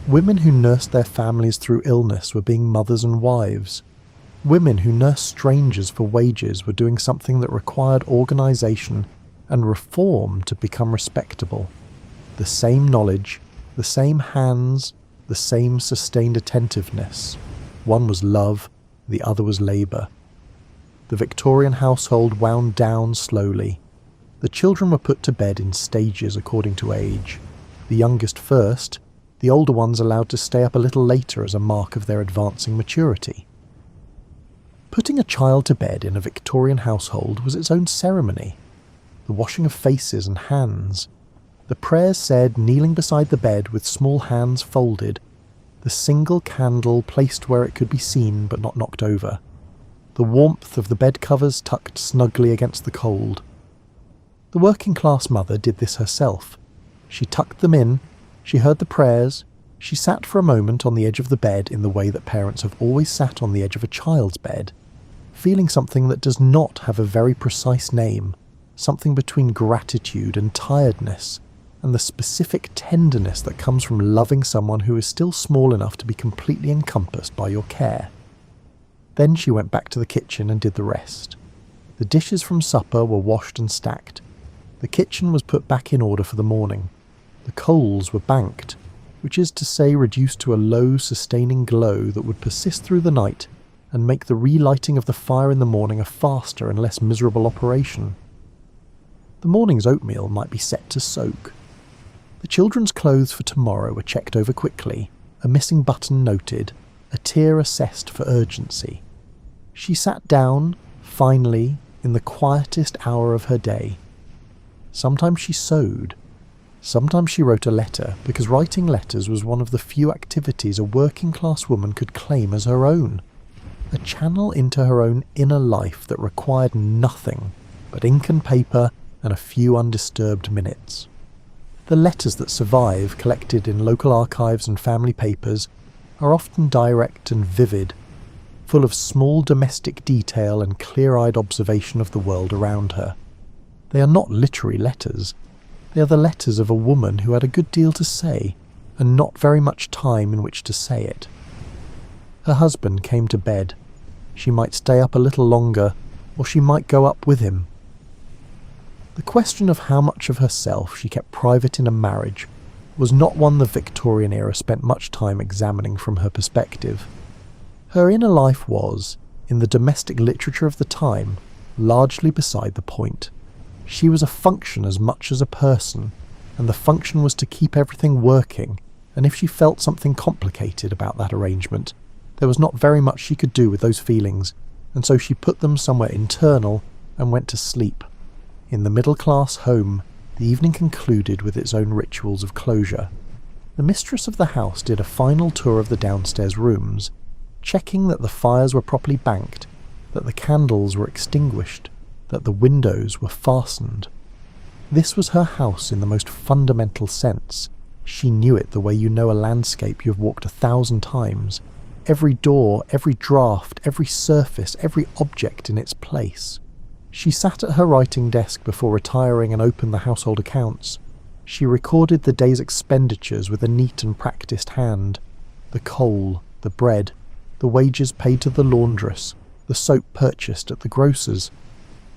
Women who nursed their families through illness were being mothers and wives. Women who nursed strangers for wages were doing something that required organisation and reform to become respectable. The same knowledge, the same hands, the same sustained attentiveness. One was love, the other was labour. The Victorian household wound down slowly. The children were put to bed in stages according to age. The youngest first, the older ones allowed to stay up a little later as a mark of their advancing maturity. Putting a child to bed in a Victorian household was its own ceremony. The washing of faces and hands, the prayers said kneeling beside the bed with small hands folded, the single candle placed where it could be seen but not knocked over, the warmth of the bed covers tucked snugly against the cold. The working-class mother did this herself. She tucked them in, she heard the prayers, she sat for a moment on the edge of the bed in the way that parents have always sat on the edge of a child's bed, feeling something that does not have a very precise name, something between gratitude and tiredness, and the specific tenderness that comes from loving someone who is still small enough to be completely encompassed by your care. Then she went back to the kitchen and did the rest. The dishes from supper were washed and stacked. The kitchen was put back in order for the morning. The coals were banked, which is to say reduced to a low, sustaining glow that would persist through the night and make the relighting of the fire in the morning a faster and less miserable operation. The morning's oatmeal might be set to soak. The children's clothes for tomorrow were checked over quickly, a missing button noted, a tier assessed for urgency. She sat down, finally, in the quietest hour of her day. Sometimes she sewed. Sometimes she wrote a letter, because writing letters was one of the few activities a working-class woman could claim as her own. A channel into her own inner life that required nothing but ink and paper and a few undisturbed minutes. The letters that survive, collected in local archives and family papers, are often direct and vivid, full of small domestic detail and clear-eyed observation of the world around her. They are not literary letters. They are the letters of a woman who had a good deal to say, and not very much time in which to say it. Her husband came to bed. She might stay up a little longer, or she might go up with him. The question of how much of herself she kept private in a marriage was not one the Victorian era spent much time examining from her perspective. Her inner life was, in the domestic literature of the time, largely beside the point. She was a function as much as a person, and the function was to keep everything working, and if she felt something complicated about that arrangement, there was not very much she could do with those feelings, and so she put them somewhere internal and went to sleep. In the middle-class home, the evening concluded with its own rituals of closure. The mistress of the house did a final tour of the downstairs rooms. checking that the fires were properly banked, that the candles were extinguished, that the windows were fastened. This was her house in the most fundamental sense. She knew it the way you know a landscape you've walked 1,000 times. Every door, every draught, every surface, every object in its place. She sat at her writing desk before retiring and opened the household accounts. She recorded the day's expenditures with a neat and practised hand. The coal, the bread, the wages paid to the laundress, the soap purchased at the grocer's.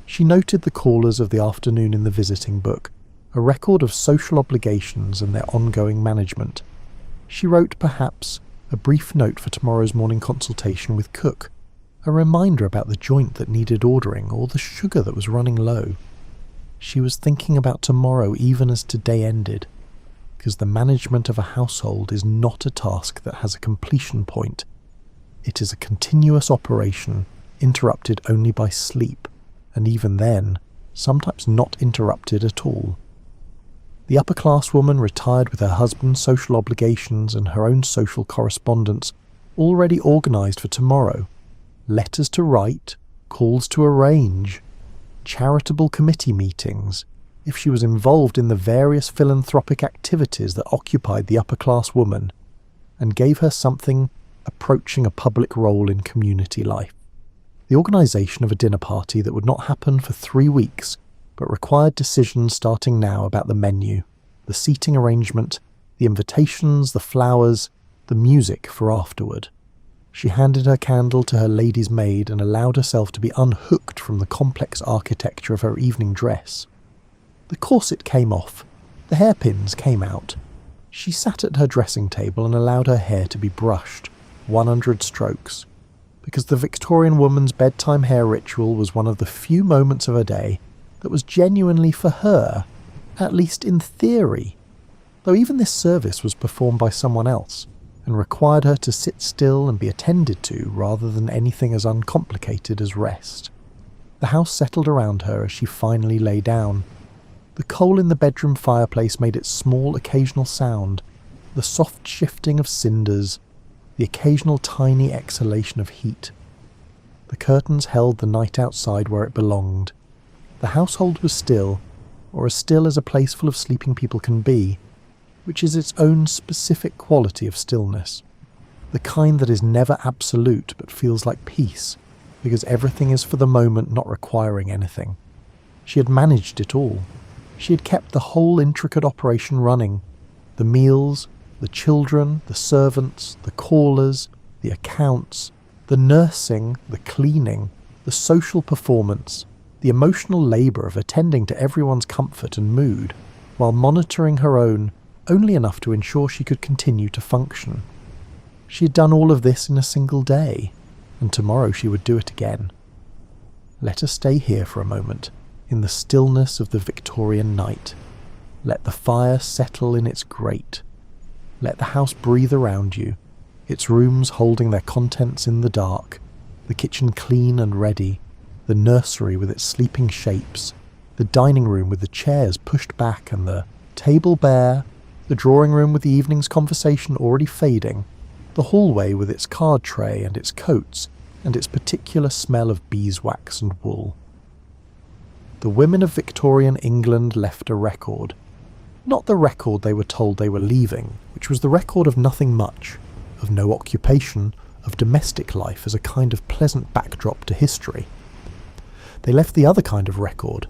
She noted the callers of the afternoon in the visiting book, a record of social obligations and their ongoing management. She wrote, perhaps, a brief note for tomorrow's morning consultation with cook, a reminder about the joint that needed ordering or the sugar that was running low. She was thinking about tomorrow even as today ended, because the management of a household is not a task that has a completion point. It is a continuous operation, interrupted only by sleep, and even then, sometimes not interrupted at all. The upper-class woman retired with her husband's social obligations and her own social correspondence already organised for tomorrow. Letters to write, calls to arrange, charitable committee meetings, if she was involved in the various philanthropic activities that occupied the upper-class woman and gave her something approaching a public role in community life. The organisation of a dinner party that would not happen for 3 weeks, but required decisions starting now about the menu, the seating arrangement, the invitations, the flowers, the music for afterward. She handed her candle to her lady's maid and allowed herself to be unhooked from the complex architecture of her evening dress. The corset came off, the hairpins came out. She sat at her dressing table and allowed her hair to be brushed, 100 strokes, because the Victorian woman's bedtime hair ritual was one of the few moments of her day that was genuinely for her, at least in theory, though even this service was performed by someone else and required her to sit still and be attended to rather than anything as uncomplicated as rest. The house settled around her as she finally lay down. The coal in the bedroom fireplace made its small occasional sound, the soft shifting of cinders, the occasional tiny exhalation of heat. The curtains held the night outside where it belonged. The household was still, or as still as a place full of sleeping people can be, which is its own specific quality of stillness, the kind that is never absolute but feels like peace, because everything is for the moment not requiring anything. She had managed it all. She had kept the whole intricate operation running, the meals, the children, the servants, the callers, the accounts, the nursing, the cleaning, the social performance, the emotional labour of attending to everyone's comfort and mood, while monitoring her own only enough to ensure she could continue to function. She had done all of this in a single day, and tomorrow she would do it again. Let us stay here for a moment, in the stillness of the Victorian night. Let the fire settle in its grate. Let the house breathe around you, its rooms holding their contents in the dark, the kitchen clean and ready, the nursery with its sleeping shapes, the dining room with the chairs pushed back and the table bare, the drawing room with the evening's conversation already fading, the hallway with its card tray and its coats and its particular smell of beeswax and wool. The women of Victorian England left a record. Not the record they were told they were leaving, which was the record of nothing much, of no occupation, of domestic life as a kind of pleasant backdrop to history. They left the other kind of record,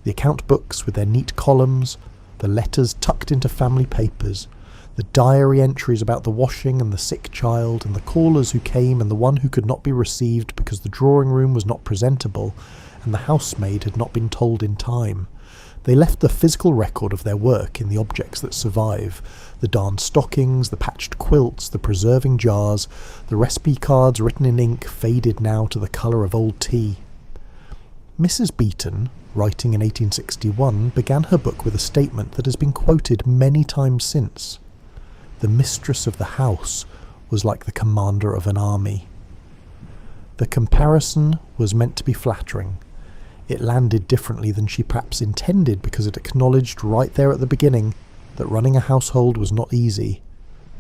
the account books with their neat columns, the letters tucked into family papers, the diary entries about the washing and the sick child and the callers who came and the one who could not be received because the drawing room was not presentable and the housemaid had not been told in time. They left the physical record of their work in the objects that survive, the darned stockings, the patched quilts, the preserving jars, the recipe cards written in ink faded now to the colour of old tea. Mrs. Beeton, writing in 1861, began her book with a statement that has been quoted many times since. The mistress of the house was like the commander of an army. The comparison was meant to be flattering. It landed differently than she perhaps intended because it acknowledged right there at the beginning that running a household was not easy,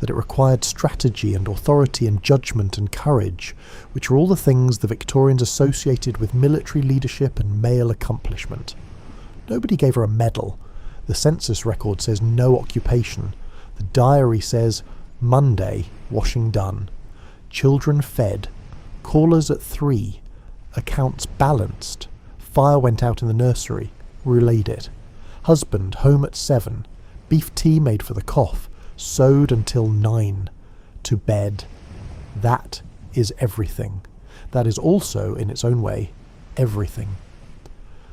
that it required strategy and authority and judgment and courage, which are all the things the Victorians associated with military leadership and male accomplishment. Nobody gave her a medal. The census record says no occupation. The diary says Monday, washing done. Children fed. Callers at 3. Accounts balanced. Fire went out in the nursery. Relayed it. Husband home at 7. Beef tea made for the cough. Sewed until 9. To bed. That is everything. That is also, in its own way, everything.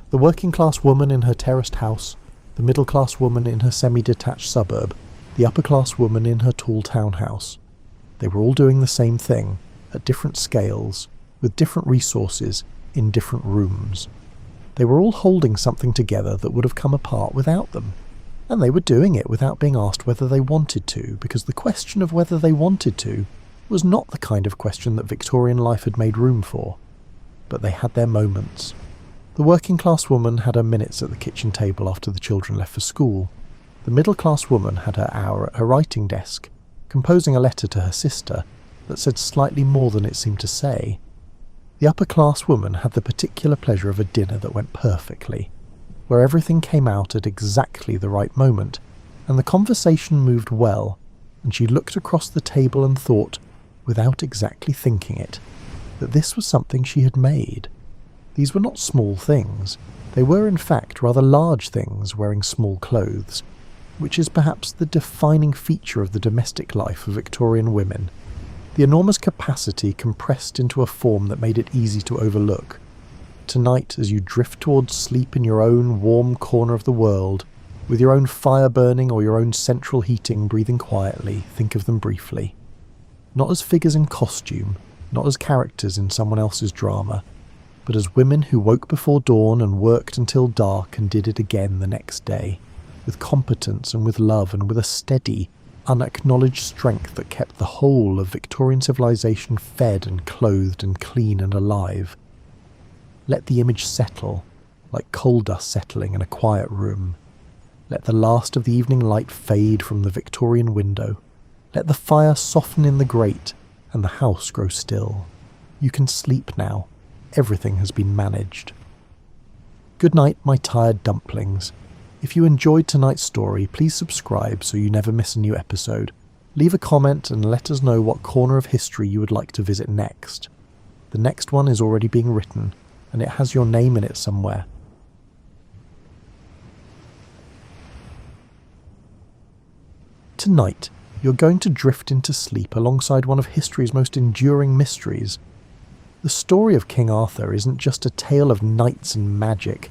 The working-class woman in her terraced house, the middle-class woman in her semi-detached suburb, the upper-class woman in her tall townhouse. They were all doing the same thing, at different scales, with different resources, in different rooms. They were all holding something together that would have come apart without them. And they were doing it without being asked whether they wanted to, because the question of whether they wanted to was not the kind of question that Victorian life had made room for. But they had their moments. The working-class woman had her minutes at the kitchen table after the children left for school. The middle-class woman had her hour at her writing desk, composing a letter to her sister that said slightly more than it seemed to say. The upper-class woman had the particular pleasure of a dinner that went perfectly, where everything came out at exactly the right moment, and the conversation moved well, and she looked across the table and thought, without exactly thinking it, that this was something she had made. These were not small things. They were in fact rather large things wearing small clothes, which is perhaps the defining feature of the domestic life of Victorian women. The enormous capacity compressed into a form that made it easy to overlook. Tonight, as you drift towards sleep in your own warm corner of the world, with your own fire burning or your own central heating breathing quietly, think of them briefly. Not as figures in costume, not as characters in someone else's drama, but as women who woke before dawn and worked until dark and did it again the next day, with competence and with love and with a steady, unacknowledged strength that kept the whole of Victorian civilization fed and clothed and clean and alive. Let the image settle, like coal dust settling in a quiet room. Let the last of the evening light fade from the Victorian window. Let the fire soften in the grate, and the house grow still. You can sleep now. Everything has been managed. Good night, my tired dumplings. If you enjoyed tonight's story, please subscribe so you never miss a new episode. Leave a comment and let us know what corner of history you would like to visit next. The next one is already being written, and it has your name in it somewhere. Tonight, you're going to drift into sleep alongside one of history's most enduring mysteries. The story of King Arthur isn't just a tale of knights and magic.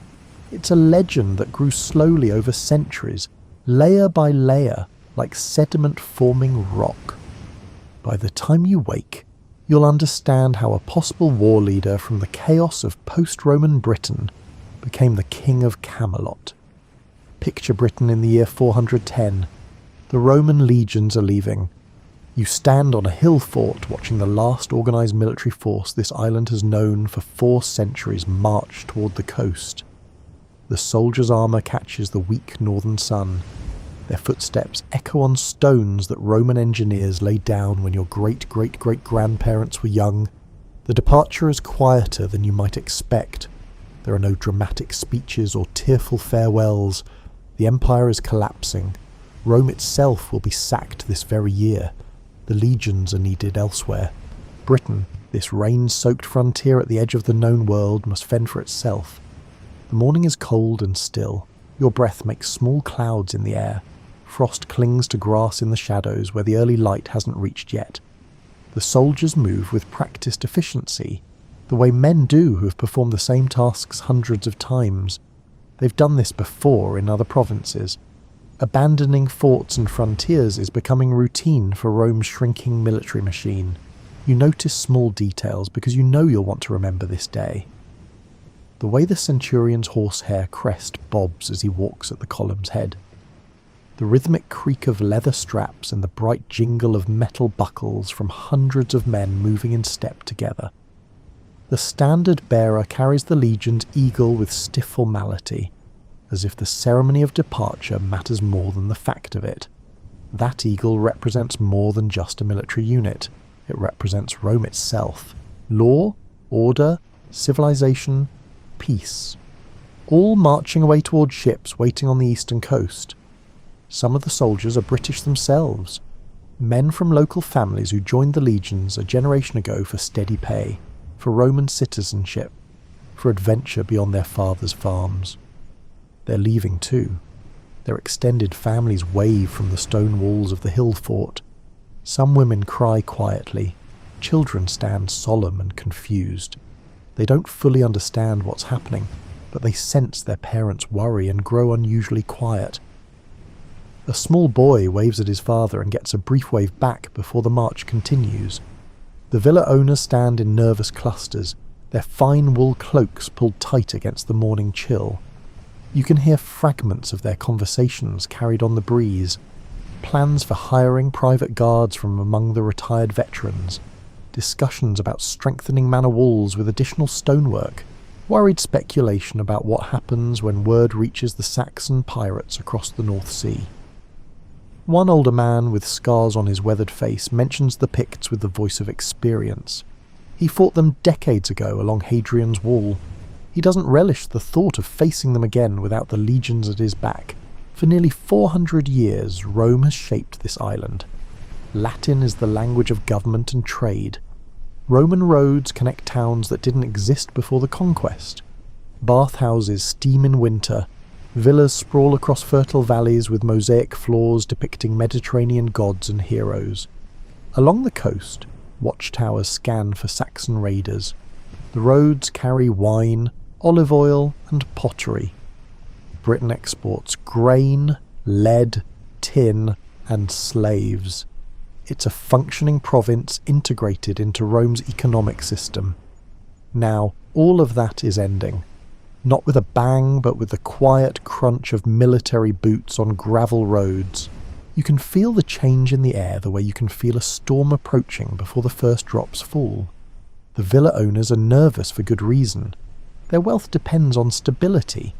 It's a legend that grew slowly over centuries, layer by layer, like sediment-forming rock. By the time you wake, you'll understand how a possible war leader from the chaos of post-Roman Britain became the King of Camelot. Picture Britain in the year 410. The Roman legions are leaving. You stand on a hill fort watching the last organised military force this island has known for 4 centuries march toward the coast. The soldiers' armour catches the weak northern sun. Their footsteps echo on stones that Roman engineers laid down when your great-great-great-grandparents were young. The departure is quieter than you might expect. There are no dramatic speeches or tearful farewells. The empire is collapsing. Rome itself will be sacked this very year. The legions are needed elsewhere. Britain, this rain-soaked frontier at the edge of the known world, must fend for itself. The morning is cold and still. Your breath makes small clouds in the air. Frost clings to grass in the shadows where the early light hasn't reached yet. The soldiers move with practiced efficiency, the way men do who have performed the same tasks hundreds of times. They've done this before in other provinces. Abandoning forts and frontiers is becoming routine for Rome's shrinking military machine. You notice small details because you know you'll want to remember this day. The way the centurion's horsehair crest bobs as he walks at the column's head. The rhythmic creak of leather straps and the bright jingle of metal buckles from hundreds of men moving in step together. The standard bearer carries the legion's eagle with stiff formality, as if the ceremony of departure matters more than the fact of it. That eagle represents more than just a military unit. It represents Rome itself. Law, order, civilization, peace. All marching away towards ships waiting on the eastern coast. Some of the soldiers are British themselves. Men from local families who joined the legions a generation ago for steady pay, for Roman citizenship, for adventure beyond their fathers' farms. They're leaving too. Their extended families wave from the stone walls of the hill fort. Some women cry quietly. Children stand solemn and confused. They don't fully understand what's happening, but they sense their parents worry and grow unusually quiet. A small boy waves at his father and gets a brief wave back before the march continues. The villa owners stand in nervous clusters, their fine wool cloaks pulled tight against the morning chill. You can hear fragments of their conversations carried on the breeze, plans for hiring private guards from among the retired veterans, discussions about strengthening manor walls with additional stonework, worried speculation about what happens when word reaches the Saxon pirates across the North Sea. One older man with scars on his weathered face mentions the Picts with the voice of experience. He fought them decades ago along Hadrian's Wall. He doesn't relish the thought of facing them again without the legions at his back. For nearly 400 years, Rome has shaped this island. Latin is the language of government and trade. Roman roads connect towns that didn't exist before the conquest. Bathhouses steam in winter. Villas sprawl across fertile valleys with mosaic floors depicting Mediterranean gods and heroes. Along the coast, watchtowers scan for Saxon raiders. The roads carry wine, olive oil, and pottery. Britain exports grain, lead, tin, and slaves. It's a functioning province integrated into Rome's economic system. Now, all of that is ending. Not with a bang, but with the quiet crunch of military boots on gravel roads. You can feel the change in the air the way you can feel a storm approaching before the first drops fall. The villa owners are nervous for good reason. Their wealth depends on stability,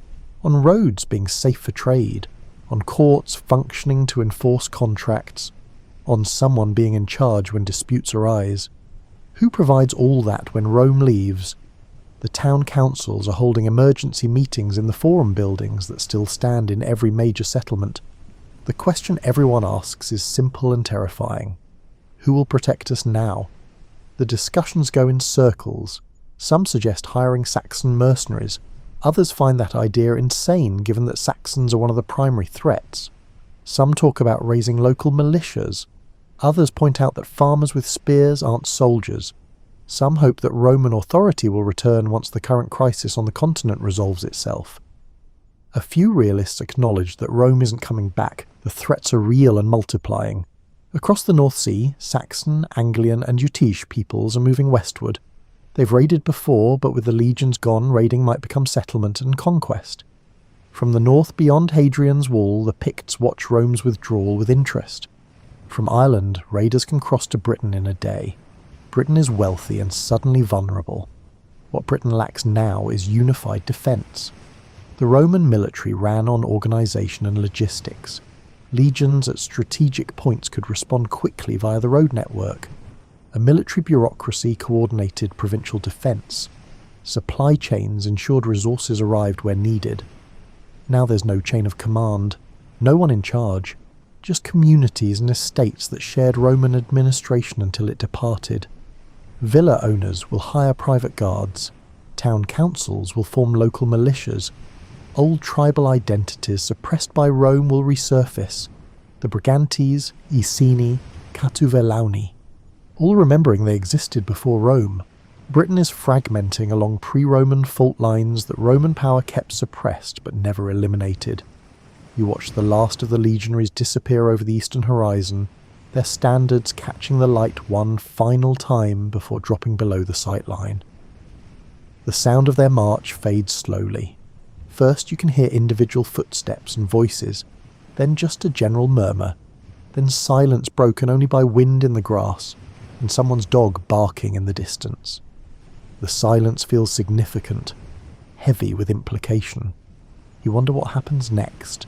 on roads being safe for trade, on courts functioning to enforce contracts, on someone being in charge when disputes arise. Who provides all that when Rome leaves? The town councils are holding emergency meetings in the forum buildings that still stand in every major settlement. The question everyone asks is simple and terrifying. Who will protect us now? The discussions go in circles. Some suggest hiring Saxon mercenaries. Others find that idea insane given that Saxons are one of the primary threats. Some talk about raising local militias. Others point out that farmers with spears aren't soldiers. Some hope that Roman authority will return once the current crisis on the continent resolves itself. A few realists acknowledge that Rome isn't coming back, the threats are real and multiplying. Across the North Sea, Saxon, Anglian and Utish peoples are moving westward. They've raided before, but with the legions gone, raiding might become settlement and conquest. From the north beyond Hadrian's Wall, the Picts watch Rome's withdrawal with interest. From Ireland, raiders can cross to Britain in a day. Britain is wealthy and suddenly vulnerable. What Britain lacks now is unified defence. The Roman military ran on organisation and logistics. Legions at strategic points could respond quickly via the road network. A military bureaucracy coordinated provincial defence. Supply chains ensured resources arrived where needed. Now there's no chain of command, no one in charge, just communities and estates that shared Roman administration until it departed. Villa owners will hire private guards. Town councils will form local militias. Old tribal identities suppressed by Rome will resurface. The Brigantes, Iceni, Catuvelauni. All remembering they existed before Rome. Britain is fragmenting along pre-Roman fault lines that Roman power kept suppressed but never eliminated. You watch the last of the legionaries disappear over the eastern horizon, their standards catching the light one final time before dropping below the sight line. The sound of their march fades slowly. First you can hear individual footsteps and voices, then just a general murmur, then silence broken only by wind in the grass, and someone's dog barking in the distance. The silence feels significant, heavy with implication. You wonder what happens next.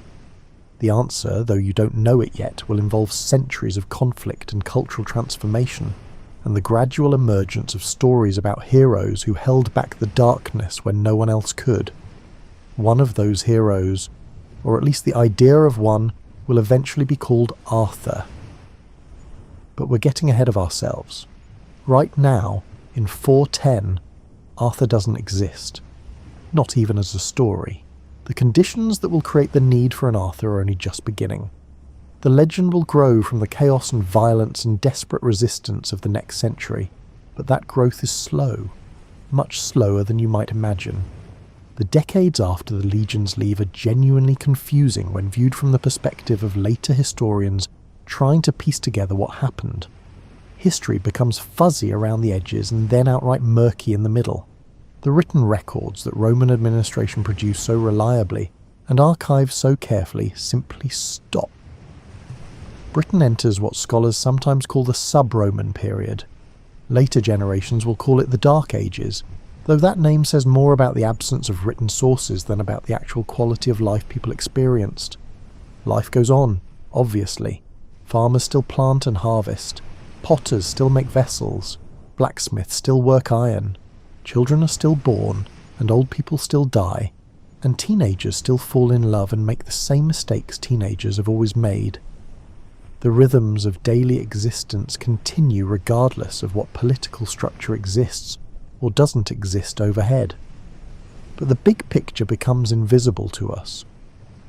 The answer, though you don't know it yet, will involve centuries of conflict and cultural transformation, and the gradual emergence of stories about heroes who held back the darkness when no one else could. One of those heroes, or at least the idea of one, will eventually be called Arthur. But we're getting ahead of ourselves. Right now, in 410, Arthur doesn't exist. Not even as a story. The conditions that will create the need for an Arthur are only just beginning. The legend will grow from the chaos and violence and desperate resistance of the next century, but that growth is slow, much slower than you might imagine. The decades after the legions leave are genuinely confusing when viewed from the perspective of later historians trying to piece together what happened. History becomes fuzzy around the edges and then outright murky in the middle. The written records that Roman administration produced so reliably and archived so carefully simply stop. Britain enters what scholars sometimes call the sub-Roman period. Later generations will call it the Dark Ages, though that name says more about the absence of written sources than about the actual quality of life people experienced. Life goes on, obviously. Farmers still plant and harvest. Potters still make vessels. Blacksmiths still work iron. Children are still born, and old people still die, and teenagers still fall in love and make the same mistakes teenagers have always made. The rhythms of daily existence continue regardless of what political structure exists or doesn't exist overhead. But the big picture becomes invisible to us.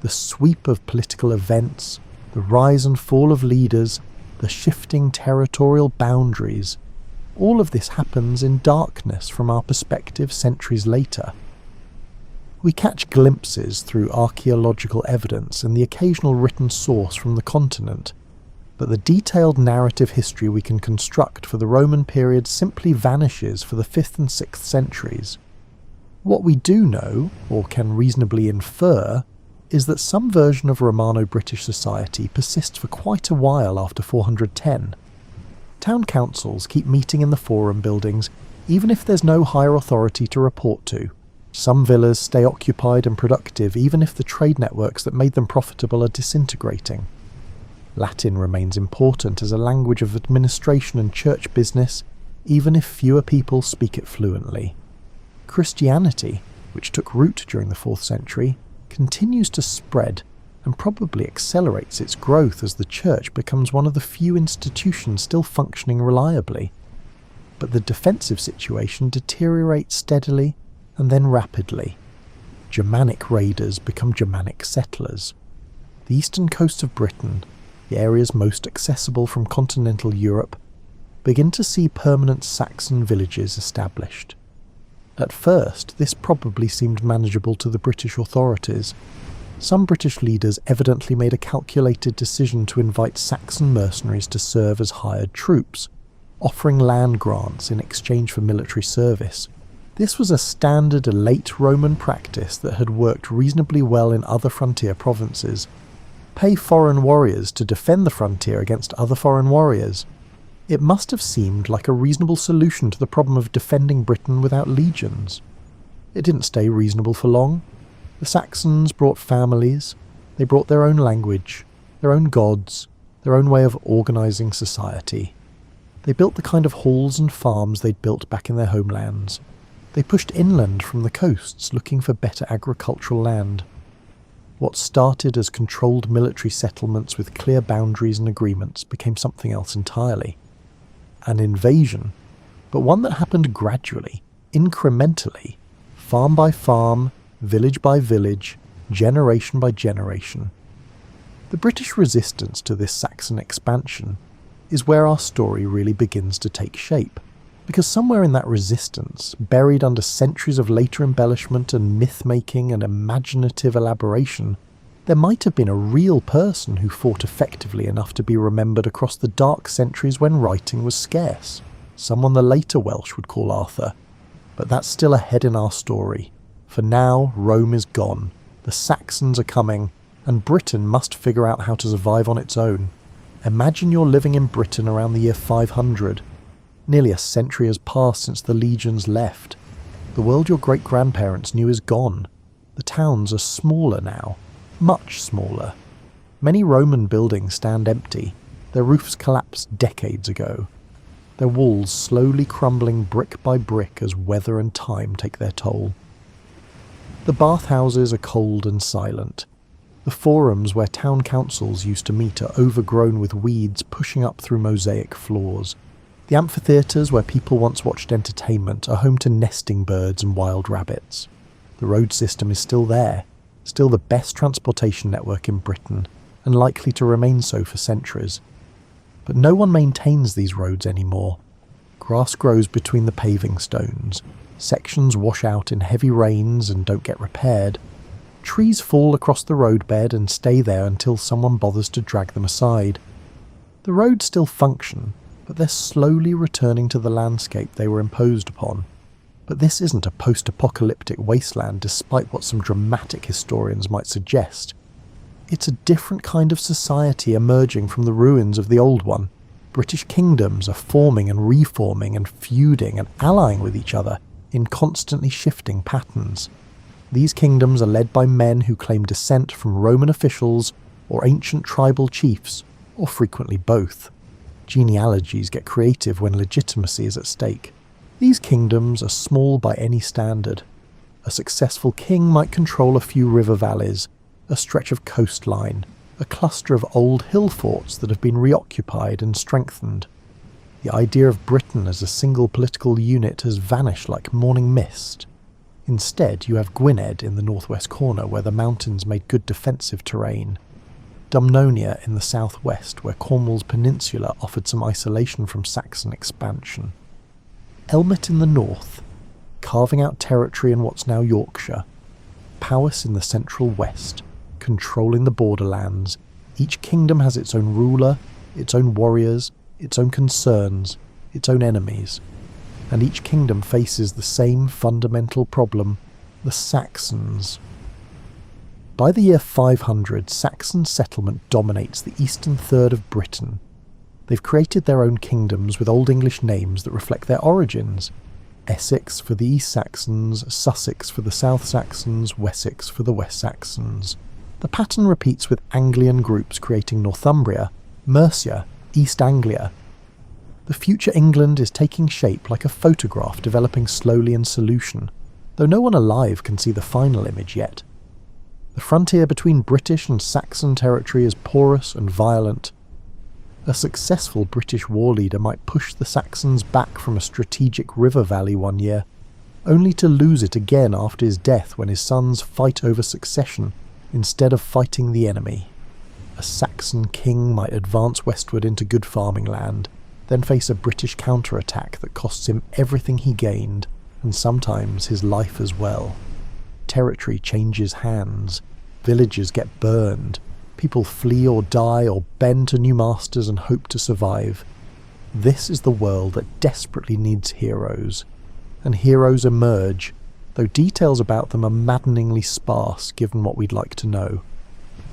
The sweep of political events, the rise and fall of leaders, the shifting territorial boundaries, all of this happens in darkness from our perspective centuries later. We catch glimpses through archaeological evidence and the occasional written source from the continent, but the detailed narrative history we can construct for the Roman period simply vanishes for the 5th and 6th centuries. What we do know, or can reasonably infer, is that some version of Romano-British society persists for quite a while after 410. Town councils keep meeting in the forum buildings even if there's no higher authority to report to. Some villas stay occupied and productive even if the trade networks that made them profitable are disintegrating. Latin remains important as a language of administration and church business even if fewer people speak it fluently. Christianity, which took root during the 4th century, continues to spread and probably accelerates its growth as the church becomes one of the few institutions still functioning reliably. But the defensive situation deteriorates steadily and then rapidly. Germanic raiders become Germanic settlers. The eastern coast of Britain, the areas most accessible from continental Europe, begin to see permanent Saxon villages established. At first, this probably seemed manageable to the British authorities. Some British leaders evidently made a calculated decision to invite Saxon mercenaries to serve as hired troops, offering land grants in exchange for military service. This was a standard late Roman practice that had worked reasonably well in other frontier provinces. Pay foreign warriors to defend the frontier against other foreign warriors. It must have seemed like a reasonable solution to the problem of defending Britain without legions. It didn't stay reasonable for long. The Saxons brought families, they brought their own language, their own gods, their own way of organising society. They built the kind of halls and farms they'd built back in their homelands. They pushed inland from the coasts looking for better agricultural land. What started as controlled military settlements with clear boundaries and agreements became something else entirely. An invasion, but one that happened gradually, incrementally, farm by farm, village by village, generation by generation. The British resistance to this Saxon expansion is where our story really begins to take shape, because somewhere in that resistance, buried under centuries of later embellishment and myth-making and imaginative elaboration, there might have been a real person who fought effectively enough to be remembered across the dark centuries when writing was scarce, someone the later Welsh would call Arthur. But that's still ahead in our story. For now, Rome is gone, the Saxons are coming, and Britain must figure out how to survive on its own. Imagine you're living in Britain around the year 500. Nearly a century has passed since the legions left. The world your great-grandparents knew is gone. The towns are smaller now, much smaller. Many Roman buildings stand empty, their roofs collapsed decades ago, their walls slowly crumbling brick by brick as weather and time take their toll. The bathhouses are cold and silent. The forums where town councils used to meet are overgrown with weeds pushing up through mosaic floors. The amphitheatres where people once watched entertainment are home to nesting birds and wild rabbits. The road system is still there, still the best transportation network in Britain, and likely to remain so for centuries. But no one maintains these roads anymore. Grass grows between the paving stones, sections wash out in heavy rains and don't get repaired. Trees fall across the roadbed and stay there until someone bothers to drag them aside. The roads still function, but they're slowly returning to the landscape they were imposed upon. But this isn't a post-apocalyptic wasteland despite what some dramatic historians might suggest. It's a different kind of society emerging from the ruins of the old one. British kingdoms are forming and reforming and feuding and allying with each other in constantly shifting patterns. These kingdoms are led by men who claim descent from Roman officials or ancient tribal chiefs, or frequently both. Genealogies get creative when legitimacy is at stake. These kingdoms are small by any standard. A successful king might control a few river valleys, a stretch of coastline, a cluster of old hill forts that have been reoccupied and strengthened. The idea of Britain as a single political unit has vanished like morning mist. Instead, you have Gwynedd in the northwest corner where the mountains made good defensive terrain, Dumnonia in the southwest where Cornwall's peninsula offered some isolation from Saxon expansion, Elmet in the north, carving out territory in what's now Yorkshire, Powys in the central west, controlling the borderlands. Each kingdom has its own ruler, its own warriors, its own concerns, its own enemies. And each kingdom faces the same fundamental problem, the Saxons. By the year 500, Saxon settlement dominates the eastern third of Britain. They've created their own kingdoms with Old English names that reflect their origins. Essex for the East Saxons, Sussex for the South Saxons, Wessex for the West Saxons. The pattern repeats with Anglian groups creating Northumbria, Mercia, East Anglia. The future England is taking shape like a photograph developing slowly in solution, though no one alive can see the final image yet. The frontier between British and Saxon territory is porous and violent. A successful British war leader might push the Saxons back from a strategic river valley one year, only to lose it again after his death when his sons fight over succession instead of fighting the enemy. A Saxon king might advance westward into good farming land, then face a British counterattack that costs him everything he gained, and sometimes his life as well. Territory changes hands, villages get burned, people flee or die or bend to new masters and hope to survive. This is the world that desperately needs heroes, and heroes emerge, though details about them are maddeningly sparse given what we'd like to know.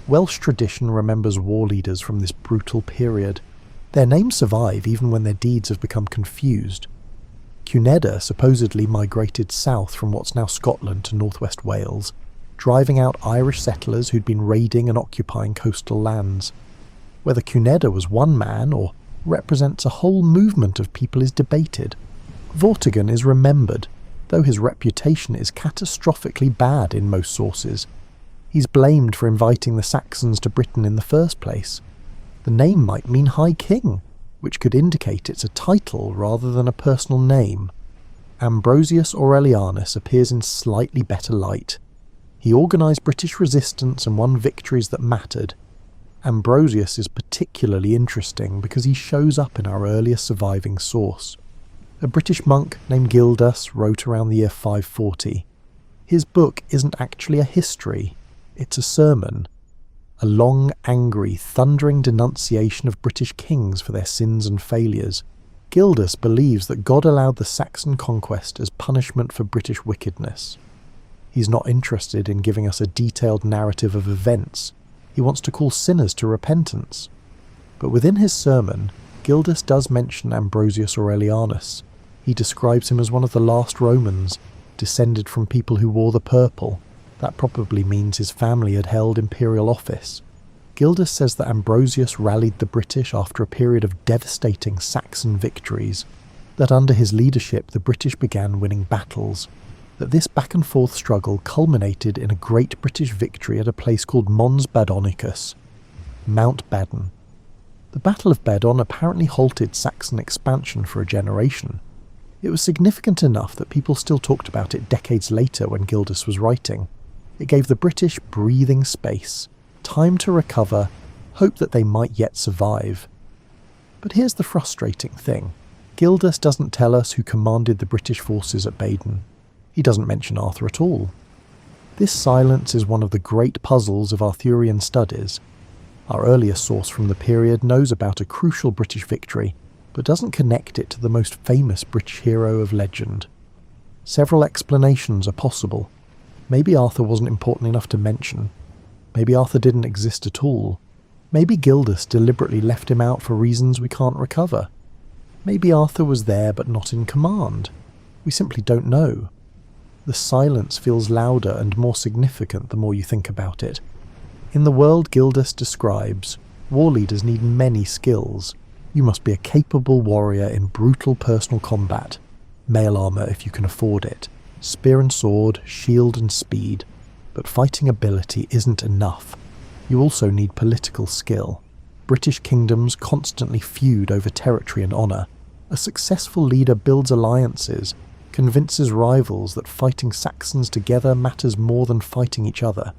Welsh tradition remembers war leaders from this brutal period. Their names survive even when their deeds have become confused. Cunedda supposedly migrated south from what's now Scotland to northwest Wales, driving out Irish settlers who'd been raiding and occupying coastal lands. Whether Cunedda was one man or represents a whole movement of people is debated. Vortigern is remembered, though his reputation is catastrophically bad in most sources. He's blamed for inviting the Saxons to Britain in the first place. The name might mean High King, which could indicate it's a title rather than a personal name. Ambrosius Aurelianus appears in slightly better light. He organised British resistance and won victories that mattered. Ambrosius is particularly interesting because he shows up in our earliest surviving source. A British monk named Gildas wrote around the year 540. His book isn't actually a history, it's a sermon. A long, angry, thundering denunciation of British kings for their sins and failures. Gildas believes that God allowed the Saxon conquest as punishment for British wickedness. He's not interested in giving us a detailed narrative of events. He wants to call sinners to repentance. But within his sermon, Gildas does mention Ambrosius Aurelianus. He describes him as one of the last Romans, descended from people who wore the purple. That probably means his family had held imperial office. Gildas says that Ambrosius rallied the British after a period of devastating Saxon victories, that under his leadership the British began winning battles, that this back-and-forth struggle culminated in a great British victory at a place called Mons Badonicus, Mount Badon. The Battle of Badon apparently halted Saxon expansion for a generation. It was significant enough that people still talked about it decades later when Gildas was writing. It gave the British breathing space, time to recover, hope that they might yet survive. But here's the frustrating thing. Gildas doesn't tell us who commanded the British forces at Badon. He doesn't mention Arthur at all. This silence is one of the great puzzles of Arthurian studies. Our earliest source from the period knows about a crucial British victory, but doesn't connect it to the most famous British hero of legend. Several explanations are possible. Maybe Arthur wasn't important enough to mention. Maybe Arthur didn't exist at all. Maybe Gildas deliberately left him out for reasons we can't recover. Maybe Arthur was there but not in command. We simply don't know. The silence feels louder and more significant the more you think about it. In the world Gildas describes, war leaders need many skills. You must be a capable warrior in brutal personal combat, mail armour if you can afford it, spear and sword, shield and speed. But fighting ability isn't enough. You also need political skill. British kingdoms constantly feud over territory and honour. A successful leader builds alliances, convinces rivals that fighting Saxons together matters more than fighting each other.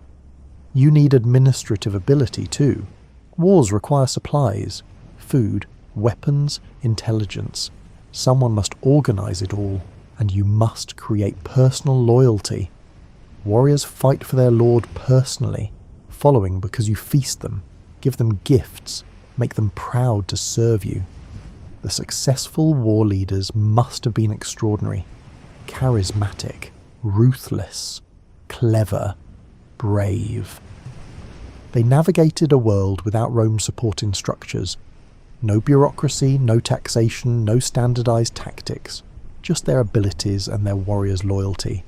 You need administrative ability too. Wars require supplies, food, weapons, intelligence. Someone must organise it all, and you must create personal loyalty. Warriors fight for their lord personally, following because you feast them, give them gifts, make them proud to serve you. The successful war leaders must have been extraordinary, charismatic, ruthless, clever, brave. They navigated a world without Rome's supporting structures. No bureaucracy, no taxation, no standardized tactics, just their abilities and their warriors' loyalty.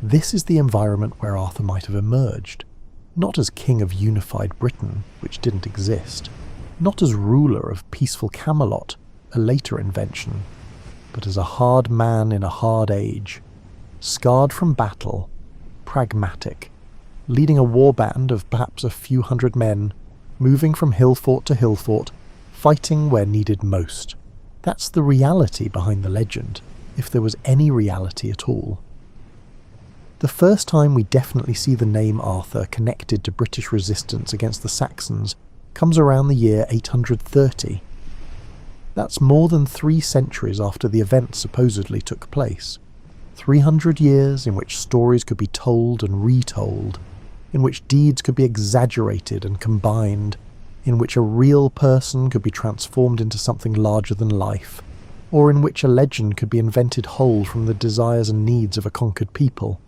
This is the environment where Arthur might have emerged, not as king of unified Britain, which didn't exist, not as ruler of peaceful Camelot, a later invention, but as a hard man in a hard age, scarred from battle, pragmatic, leading a war band of perhaps a few hundred men, moving from hill fort to hill fort, fighting where needed most. That's the reality behind the legend, if there was any reality at all. The first time we definitely see the name Arthur connected to British resistance against the Saxons comes around the year 830. That's more than 3 centuries after the event supposedly took place. 300 years in which stories could be told and retold, in which deeds could be exaggerated and combined, in which a real person could be transformed into something larger than life, or in which a legend could be invented whole from the desires and needs of a conquered people.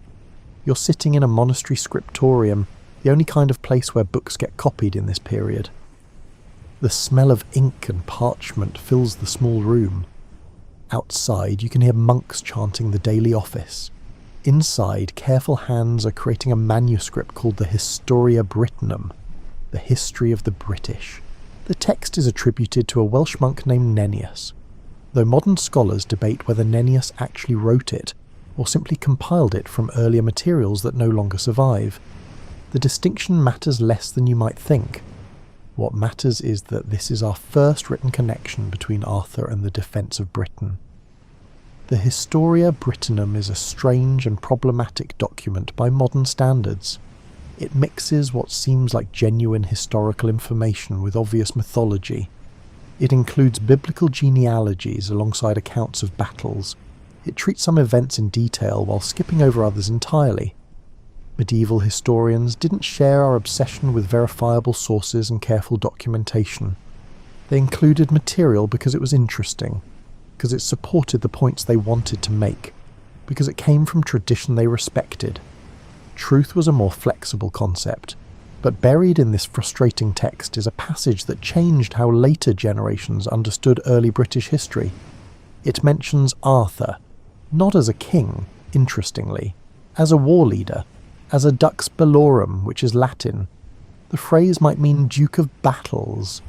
You're sitting in a monastery scriptorium, the only kind of place where books get copied in this period. The smell of ink and parchment fills the small room. Outside, you can hear monks chanting the daily office. Inside, careful hands are creating a manuscript called the Historia Brittonum, the history of the British. The text is attributed to a Welsh monk named Nennius, though modern scholars debate whether Nennius actually wrote it, or simply compiled it from earlier materials that no longer survive. The distinction matters less than you might think. What matters is that this is our first written connection between Arthur and the defence of Britain. The Historia Brittonum is a strange and problematic document by modern standards. It mixes what seems like genuine historical information with obvious mythology. It includes biblical genealogies alongside accounts of battles. It treats some events in detail while skipping over others entirely. Medieval historians didn't share our obsession with verifiable sources and careful documentation. They included material because it was interesting, because it supported the points they wanted to make, because it came from tradition they respected. Truth was a more flexible concept, but buried in this frustrating text is a passage that changed how later generations understood early British history. It mentions Arthur, not as a king, interestingly, as a war leader, as a dux bellorum, which is Latin. The phrase might mean Duke of Battles.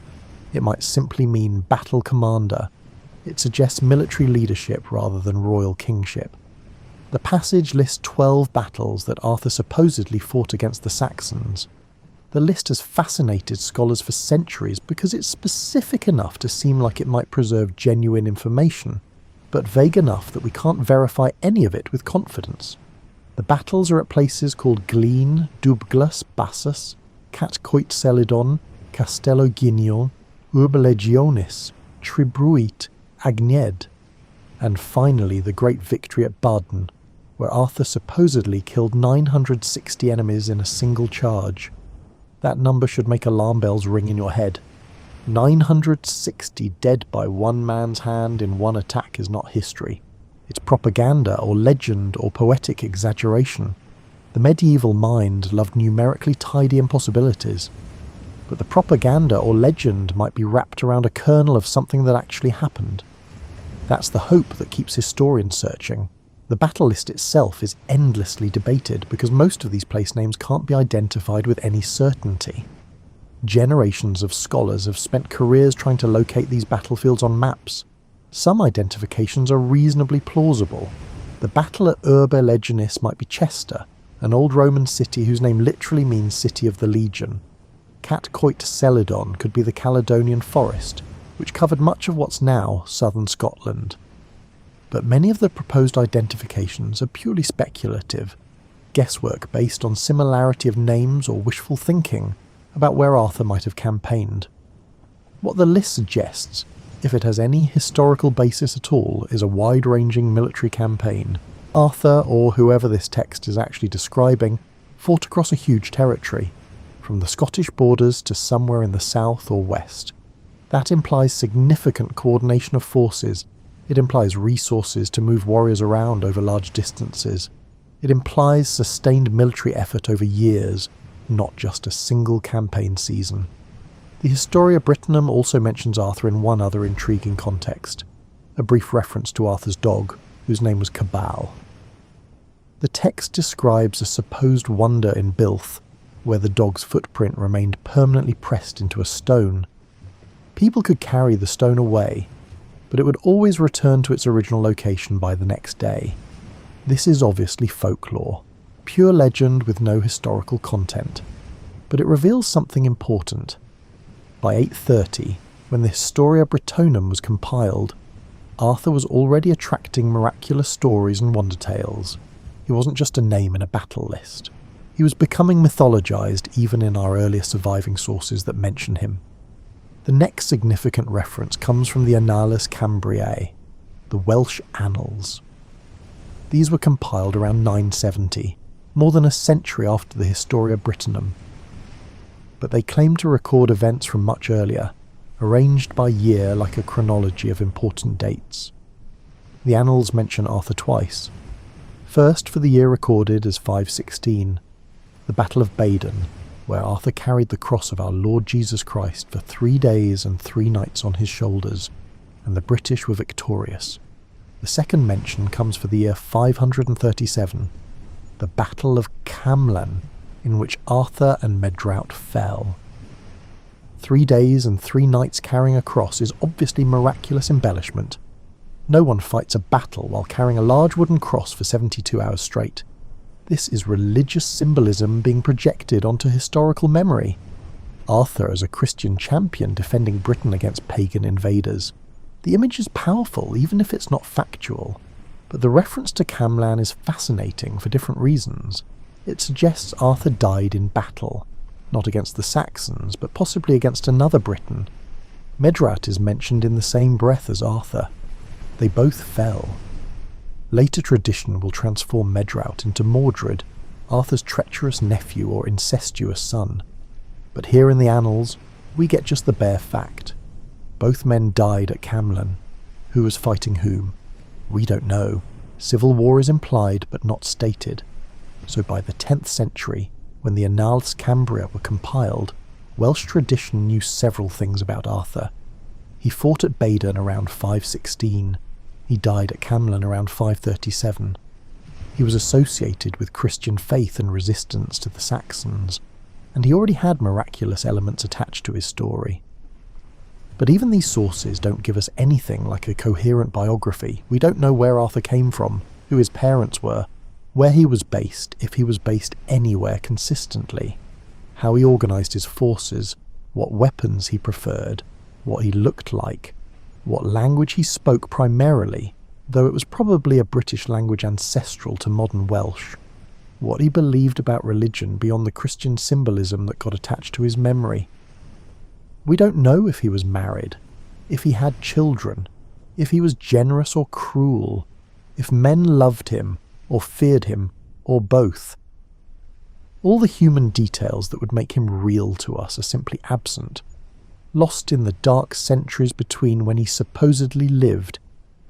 It might simply mean battle commander. It suggests military leadership rather than royal kingship. The passage lists 12 battles that Arthur supposedly fought against the Saxons. The list has fascinated scholars for centuries because it's specific enough to seem like it might preserve genuine information, but vague enough that we can't verify any of it with confidence. The battles are at places called Glien, Dubglas, Bassus, Cat Coit Celidon, Castello Ginion, Urbe Legionis, Tribruit, Agned, and finally the great victory at Baden, where Arthur supposedly killed 960 enemies in a single charge. That number should make alarm bells ring in your head. 960 dead by one man's hand in one attack is not history. It's propaganda or legend or poetic exaggeration. The medieval mind loved numerically tidy impossibilities. But the propaganda or legend might be wrapped around a kernel of something that actually happened. That's the hope that keeps historians searching. The battle list itself is endlessly debated because most of these place names can't be identified with any certainty. Generations of scholars have spent careers trying to locate these battlefields on maps. Some identifications are reasonably plausible. The battle at Urbe Legionis might be Chester, an old Roman city whose name literally means City of the Legion. Cat Coit Celidon could be the Caledonian Forest, which covered much of what's now southern Scotland. But many of the proposed identifications are purely speculative, guesswork based on similarity of names or wishful thinking about where Arthur might have campaigned. What the list suggests, if it has any historical basis at all, is a wide-ranging military campaign. Arthur, or whoever this text is actually describing, fought across a huge territory, from the Scottish borders to somewhere in the south or west. That implies significant coordination of forces. It implies resources to move warriors around over large distances. It implies sustained military effort over years, not just a single campaign season. The Historia Brittonum also mentions Arthur in one other intriguing context, a brief reference to Arthur's dog, whose name was Cabal. The text describes a supposed wonder in Bilth, where the dog's footprint remained permanently pressed into a stone. People could carry the stone away, but it would always return to its original location by the next day. This is obviously folklore, pure legend with no historical content, but it reveals something important. By 830, when the Historia Brittonum was compiled, Arthur was already attracting miraculous stories and wonder tales. He wasn't just a name in a battle list. He was becoming mythologized even in our earlier surviving sources that mention him. The next significant reference comes from the Annales Cambriae, the Welsh Annals. These were compiled around 970, more than a century after the Historia Brittonum. But they claim to record events from much earlier, arranged by year like a chronology of important dates. The Annals mention Arthur twice. First for the year recorded as 516, the Battle of Baden, where Arthur carried the cross of our Lord Jesus Christ for 3 days and 3 nights on his shoulders, and the British were victorious. The second mention comes for the year 537, the Battle of Camlan, in which Arthur and Medrawt fell. 3 days and 3 nights carrying a cross is obviously miraculous embellishment. No one fights a battle while carrying a large wooden cross for 72 hours straight. This is religious symbolism being projected onto historical memory. Arthur as a Christian champion defending Britain against pagan invaders. The image is powerful, even if it's not factual. But the reference to Camlan is fascinating for different reasons. It suggests Arthur died in battle, not against the Saxons, but possibly against another Briton. Medrawt is mentioned in the same breath as Arthur. They both fell. Later tradition will transform Medrawt into Mordred, Arthur's treacherous nephew or incestuous son. But here in the annals, we get just the bare fact. Both men died at Camlan. Who was fighting whom? We don't know. Civil war is implied but not stated. So by the 10th century, when the Annales Cambria were compiled, Welsh tradition knew several things about Arthur. He fought at Baden around 516. He died at Camlan around 537. He was associated with Christian faith and resistance to the Saxons, and he already had miraculous elements attached to his story. But even these sources don't give us anything like a coherent biography. We don't know where Arthur came from, who his parents were, where he was based, if he was based anywhere consistently, how he organised his forces, what weapons he preferred, what he looked like, what language he spoke primarily, though it was probably a British language ancestral to modern Welsh, what he believed about religion beyond the Christian symbolism that got attached to his memory. We don't know if he was married, if he had children, if he was generous or cruel, if men loved him or feared him, or both. All the human details that would make him real to us are simply absent, lost in the dark centuries between when he supposedly lived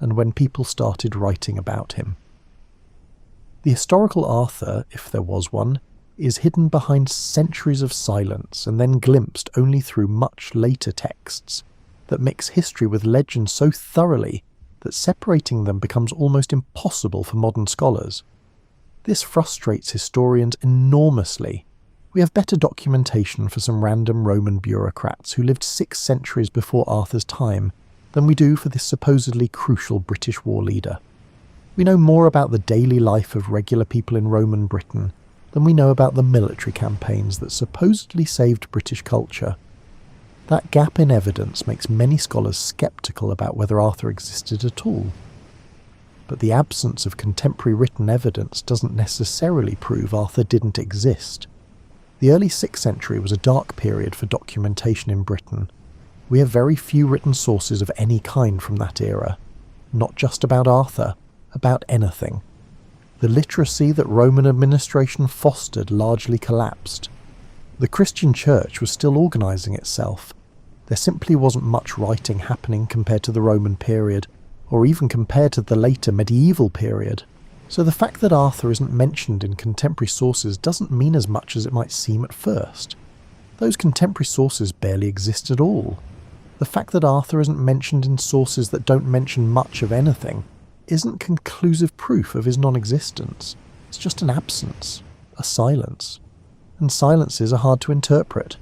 and when people started writing about him. The historical Arthur, if there was one, is hidden behind centuries of silence and then glimpsed only through much later texts that mix history with legend so thoroughly that separating them becomes almost impossible for modern scholars. This frustrates historians enormously. We have better documentation for some random Roman bureaucrats who lived 6 centuries before Arthur's time than we do for this supposedly crucial British war leader. We know more about the daily life of regular people in Roman Britain than we know about the military campaigns that supposedly saved British culture. That gap in evidence makes many scholars sceptical about whether Arthur existed at all. But the absence of contemporary written evidence doesn't necessarily prove Arthur didn't exist. The early 6th century was a dark period for documentation in Britain. We have very few written sources of any kind from that era, not just about Arthur, about anything. The literacy that Roman administration fostered largely collapsed. The Christian church was still organising itself. There simply wasn't much writing happening compared to the Roman period, or even compared to the later medieval period. So the fact that Arthur isn't mentioned in contemporary sources doesn't mean as much as it might seem at first. Those contemporary sources barely exist at all. The fact that Arthur isn't mentioned in sources that don't mention much of anything isn't conclusive proof of his non-existence. It's just an absence, a silence. And silences are hard to interpret.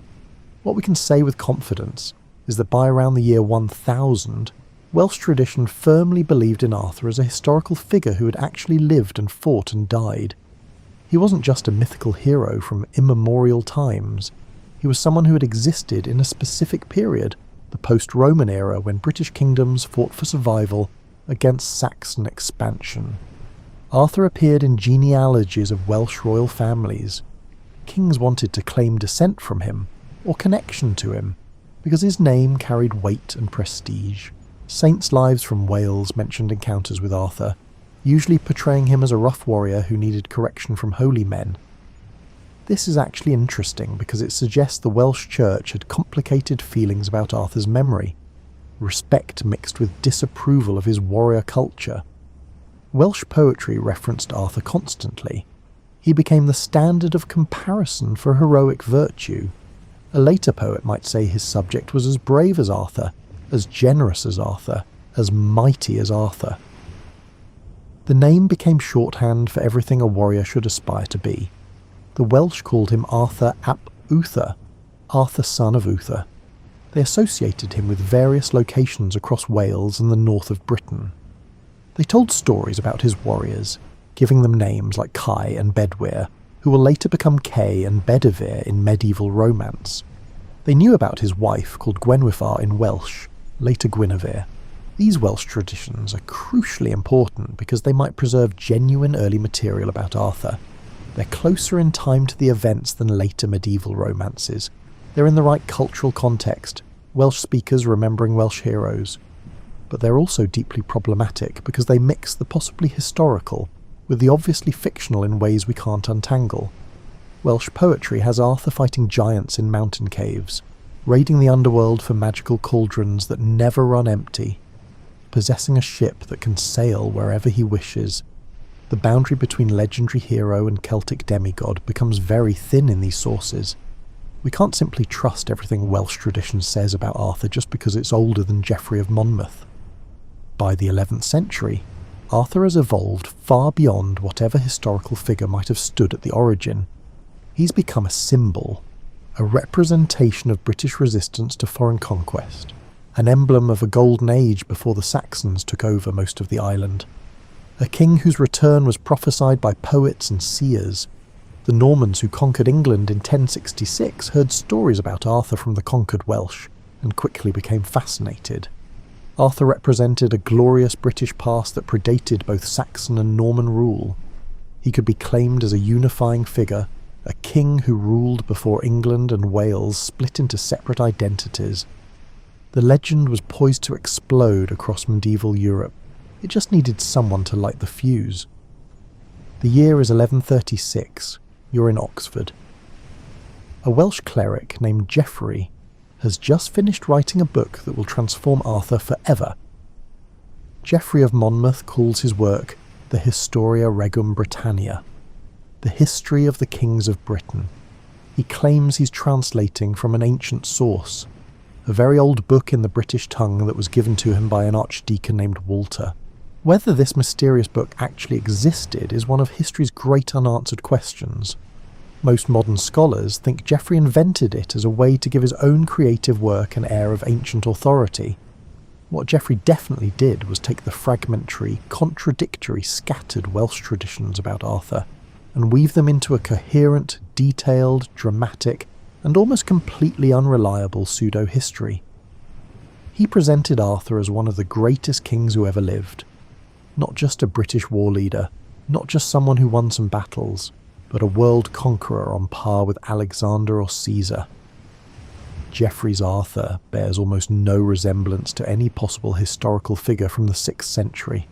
What we can say with confidence is that by around the year 1000, Welsh tradition firmly believed in Arthur as a historical figure who had actually lived and fought and died. He wasn't just a mythical hero from immemorial times. He was someone who had existed in a specific period, the post-Roman era, when British kingdoms fought for survival against Saxon expansion. Arthur appeared in genealogies of Welsh royal families. Kings wanted to claim descent from him, or connection to him, because his name carried weight and prestige. Saints' lives from Wales mentioned encounters with Arthur, usually portraying him as a rough warrior who needed correction from holy men. This is actually interesting because it suggests the Welsh church had complicated feelings about Arthur's memory, respect mixed with disapproval of his warrior culture. Welsh poetry referenced Arthur constantly. He became the standard of comparison for heroic virtue. A later poet might say his subject was as brave as Arthur, as generous as Arthur, as mighty as Arthur. The name became shorthand for everything a warrior should aspire to be. The Welsh called him Arthur ap Uther, Arthur son of Uther. They associated him with various locations across Wales and the north of Britain. They told stories about his warriors, giving them names like Kai and Bedwyr, who will later become Kay and Bedivere in medieval romance. They knew about his wife, called Gwenwyfar in Welsh, later Guinevere. These Welsh traditions are crucially important because they might preserve genuine early material about Arthur. They're closer in time to the events than later medieval romances. They're in the right cultural context, Welsh speakers remembering Welsh heroes. But they're also deeply problematic because they mix the possibly historical with the obviously fictional in ways we can't untangle. Welsh poetry has Arthur fighting giants in mountain caves, raiding the underworld for magical cauldrons that never run empty, possessing a ship that can sail wherever he wishes. The boundary between legendary hero and Celtic demigod becomes very thin in these sources. We can't simply trust everything Welsh tradition says about Arthur just because it's older than Geoffrey of Monmouth. By the 11th century, Arthur has evolved far beyond whatever historical figure might have stood at the origin. He's become a symbol, a representation of British resistance to foreign conquest, an emblem of a golden age before the Saxons took over most of the island. A king whose return was prophesied by poets and seers. The Normans who conquered England in 1066 heard stories about Arthur from the conquered Welsh and quickly became fascinated. Arthur represented a glorious British past that predated both Saxon and Norman rule. He could be claimed as a unifying figure, a king who ruled before England and Wales split into separate identities. The legend was poised to explode across medieval Europe. It just needed someone to light the fuse. The year is 1136. You're in Oxford. A Welsh cleric named Geoffrey has just finished writing a book that will transform Arthur forever. Geoffrey of Monmouth calls his work the Historia Regum Britannia, the history of the kings of Britain. He claims he's translating from an ancient source, a very old book in the British tongue that was given to him by an archdeacon named Walter. Whether this mysterious book actually existed is one of history's great unanswered questions. Most modern scholars think Geoffrey invented it as a way to give his own creative work an air of ancient authority. What Geoffrey definitely did was take the fragmentary, contradictory, scattered Welsh traditions about Arthur and weave them into a coherent, detailed, dramatic, and almost completely unreliable pseudo-history. He presented Arthur as one of the greatest kings who ever lived. Not just a British war leader, not just someone who won some battles, but a world conqueror on par with Alexander or Caesar. Geoffrey's Arthur bears almost no resemblance to any possible historical figure from the 6th century.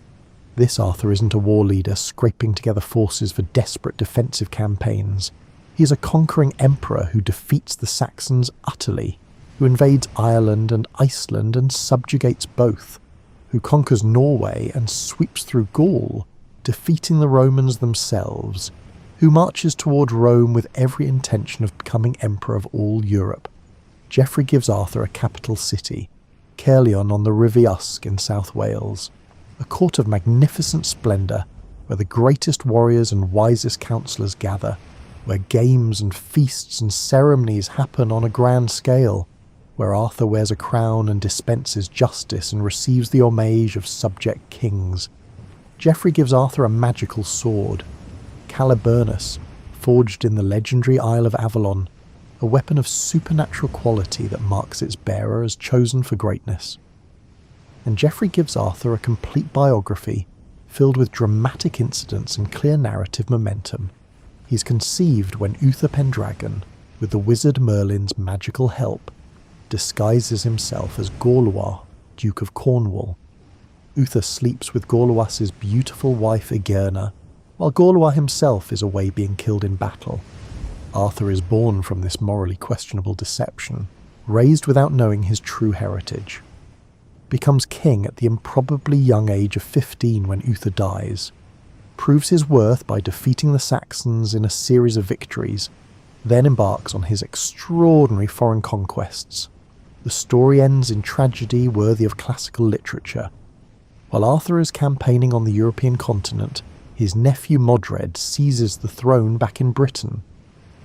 This Arthur isn't a war leader scraping together forces for desperate defensive campaigns. He is a conquering emperor who defeats the Saxons utterly, who invades Ireland and Iceland and subjugates both, who conquers Norway and sweeps through Gaul, defeating the Romans themselves, who marches toward Rome with every intention of becoming emperor of all Europe. Geoffrey gives Arthur a capital city, Caerleon on the River Usk in South Wales, a court of magnificent splendour where the greatest warriors and wisest counsellors gather, where games and feasts and ceremonies happen on a grand scale, where Arthur wears a crown and dispenses justice and receives the homage of subject kings. Geoffrey gives Arthur a magical sword, Caliburnus, forged in the legendary Isle of Avalon, a weapon of supernatural quality that marks its bearer as chosen for greatness. And Geoffrey gives Arthur a complete biography filled with dramatic incidents and clear narrative momentum. He's conceived when Uther Pendragon, with the wizard Merlin's magical help, disguises himself as Gorlois, Duke of Cornwall. Uther sleeps with Gorlois's beautiful wife Igerna, while Gorlois himself is away being killed in battle. Arthur is born from this morally questionable deception, raised without knowing his true heritage. Becomes king at the improbably young age of 15 when Uther dies. Proves his worth by defeating the Saxons in a series of victories, then embarks on his extraordinary foreign conquests. The story ends in tragedy worthy of classical literature. While Arthur is campaigning on the European continent, his nephew Modred seizes the throne back in Britain.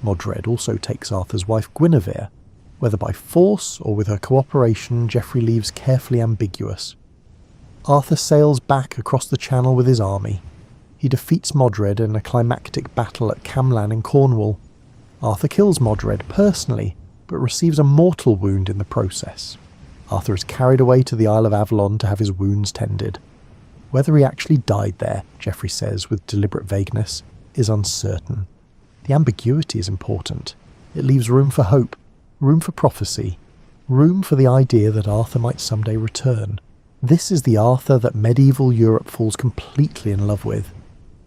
Modred also takes Arthur's wife Guinevere. Whether by force or with her cooperation, Geoffrey leaves carefully ambiguous. Arthur sails back across the Channel with his army. He defeats Modred in a climactic battle at Camlan in Cornwall. Arthur kills Modred personally, but receives a mortal wound in the process. Arthur is carried away to the Isle of Avalon to have his wounds tended. Whether he actually died there, Geoffrey says with deliberate vagueness, is uncertain. The ambiguity is important. It leaves room for hope, room for prophecy, room for the idea that Arthur might someday return. This is the Arthur that medieval Europe falls completely in love with.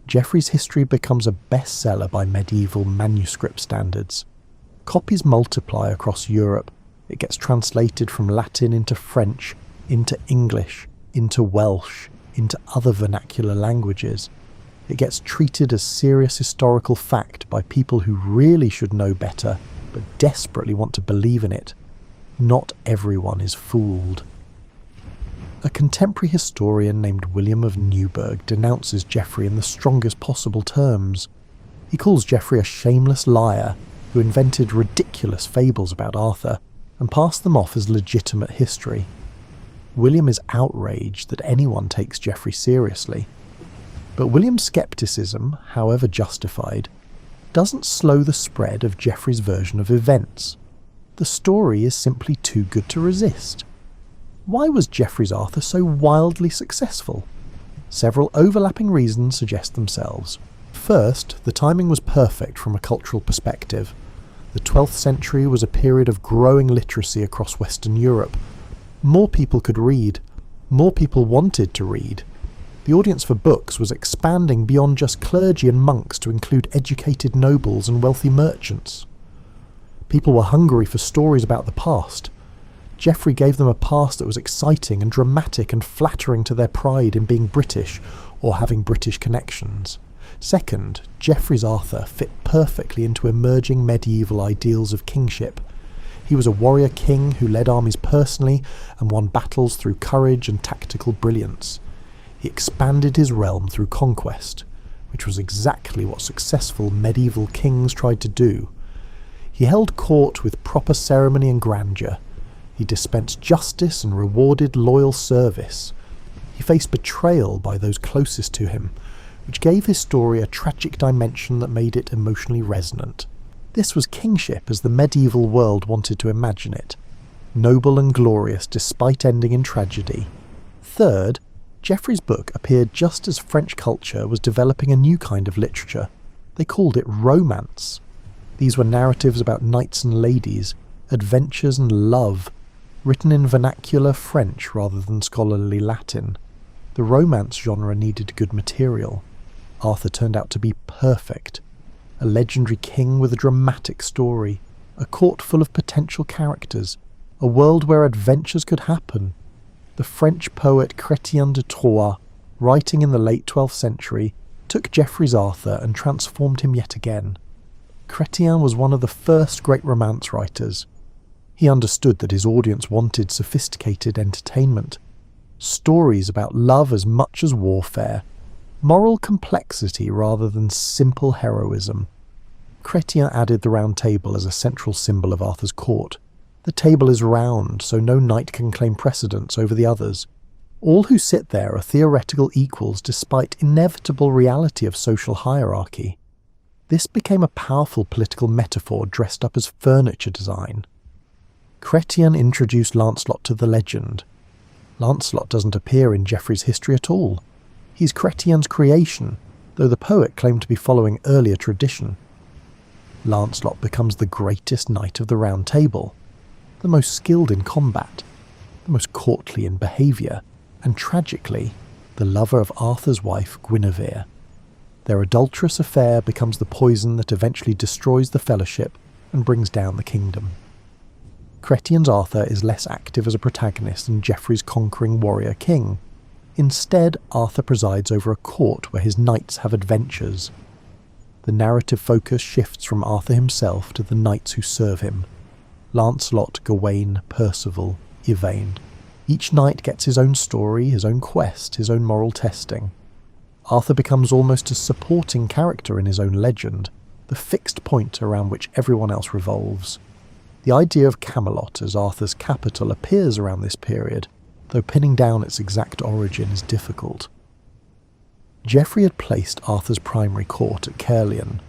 Geoffrey's history becomes a bestseller by medieval manuscript standards. Copies multiply across Europe. It gets translated from Latin into French, into English, into Welsh, into other vernacular languages. It gets treated as serious historical fact by people who really should know better, but desperately want to believe in it. Not everyone is fooled. A contemporary historian named William of Newburgh denounces Geoffrey in the strongest possible terms. He calls Geoffrey a shameless liar, who invented ridiculous fables about Arthur and passed them off as legitimate history. William is outraged that anyone takes Geoffrey seriously. But William's scepticism, however justified, doesn't slow the spread of Geoffrey's version of events. The story is simply too good to resist. Why was Geoffrey's Arthur so wildly successful? Several overlapping reasons suggest themselves. First, the timing was perfect from a cultural perspective. The 12th century was a period of growing literacy across Western Europe. More people could read. More people wanted to read. The audience for books was expanding beyond just clergy and monks to include educated nobles and wealthy merchants. People were hungry for stories about the past. Geoffrey gave them a past that was exciting and dramatic and flattering to their pride in being British or having British connections. Second, Geoffrey's Arthur fit perfectly into emerging medieval ideals of kingship. He was a warrior king who led armies personally and won battles through courage and tactical brilliance. He expanded his realm through conquest, which was exactly what successful medieval kings tried to do. He held court with proper ceremony and grandeur. He dispensed justice and rewarded loyal service. He faced betrayal by those closest to him, which gave his story a tragic dimension that made it emotionally resonant. This was kingship as the medieval world wanted to imagine it, noble and glorious despite ending in tragedy. Third, Geoffrey's book appeared just as French culture was developing a new kind of literature. They called it romance. These were narratives about knights and ladies, adventures and love, written in vernacular French rather than scholarly Latin. The romance genre needed good material. Arthur turned out to be perfect. A legendary king with a dramatic story, a court full of potential characters, a world where adventures could happen. The French poet Chrétien de Troyes, writing in the late 12th century, took Geoffrey's Arthur and transformed him yet again. Chrétien was one of the first great romance writers. He understood that his audience wanted sophisticated entertainment, stories about love as much as warfare, moral complexity rather than simple heroism. Chrétien added the round table as a central symbol of Arthur's court. The table is round, so no knight can claim precedence over the others. All who sit there are theoretical equals despite inevitable reality of social hierarchy. This became a powerful political metaphor dressed up as furniture design. Chrétien introduced Lancelot to the legend. Lancelot doesn't appear in Geoffrey's history at all. He's Chrétien's creation, though the poet claimed to be following earlier tradition. Lancelot becomes the greatest knight of the Round Table, the most skilled in combat, the most courtly in behaviour, and tragically, the lover of Arthur's wife Guinevere. Their adulterous affair becomes the poison that eventually destroys the fellowship and brings down the kingdom. Chrétien's Arthur is less active as a protagonist than Geoffrey's conquering warrior king. Instead, Arthur presides over a court where his knights have adventures. The narrative focus shifts from Arthur himself to the knights who serve him. Lancelot, Gawain, Percival, Yvain. Each knight gets his own story, his own quest, his own moral testing. Arthur becomes almost a supporting character in his own legend, the fixed point around which everyone else revolves. The idea of Camelot as Arthur's capital appears around this period, though pinning down its exact origin is difficult. Geoffrey had placed Arthur's primary court at Caerleon.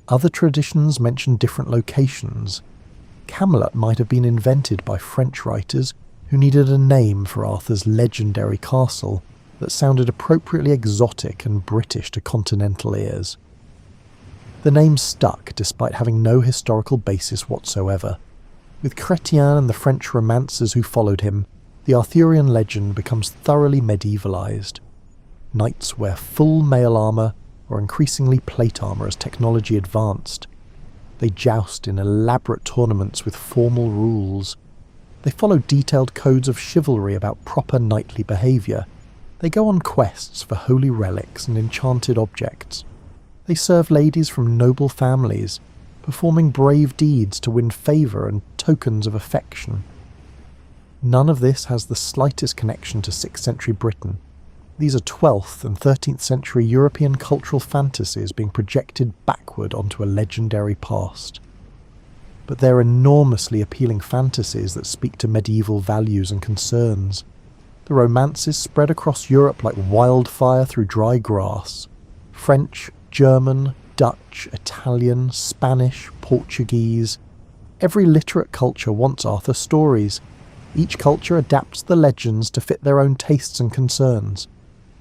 Other traditions mention different locations. Camelot might have been invented by French writers who needed a name for Arthur's legendary castle that sounded appropriately exotic and British to continental ears. The name stuck despite having no historical basis whatsoever. With Chrétien and the French romancers who followed him, the Arthurian legend becomes thoroughly medievalized. Knights wear full mail armour or increasingly plate armour as technology advanced. They joust in elaborate tournaments with formal rules. They follow detailed codes of chivalry about proper knightly behaviour. They go on quests for holy relics and enchanted objects. They serve ladies from noble families, performing brave deeds to win favour and tokens of affection. None of this has the slightest connection to 6th century Britain. These are 12th and 13th century European cultural fantasies being projected backward onto a legendary past. but they're enormously appealing fantasies that speak to medieval values and concerns. The romances spread across Europe like wildfire through dry grass. French, German, Dutch, Italian, Spanish, Portuguese. Every literate culture wants Arthur's stories. Each culture adapts the legends to fit their own tastes and concerns.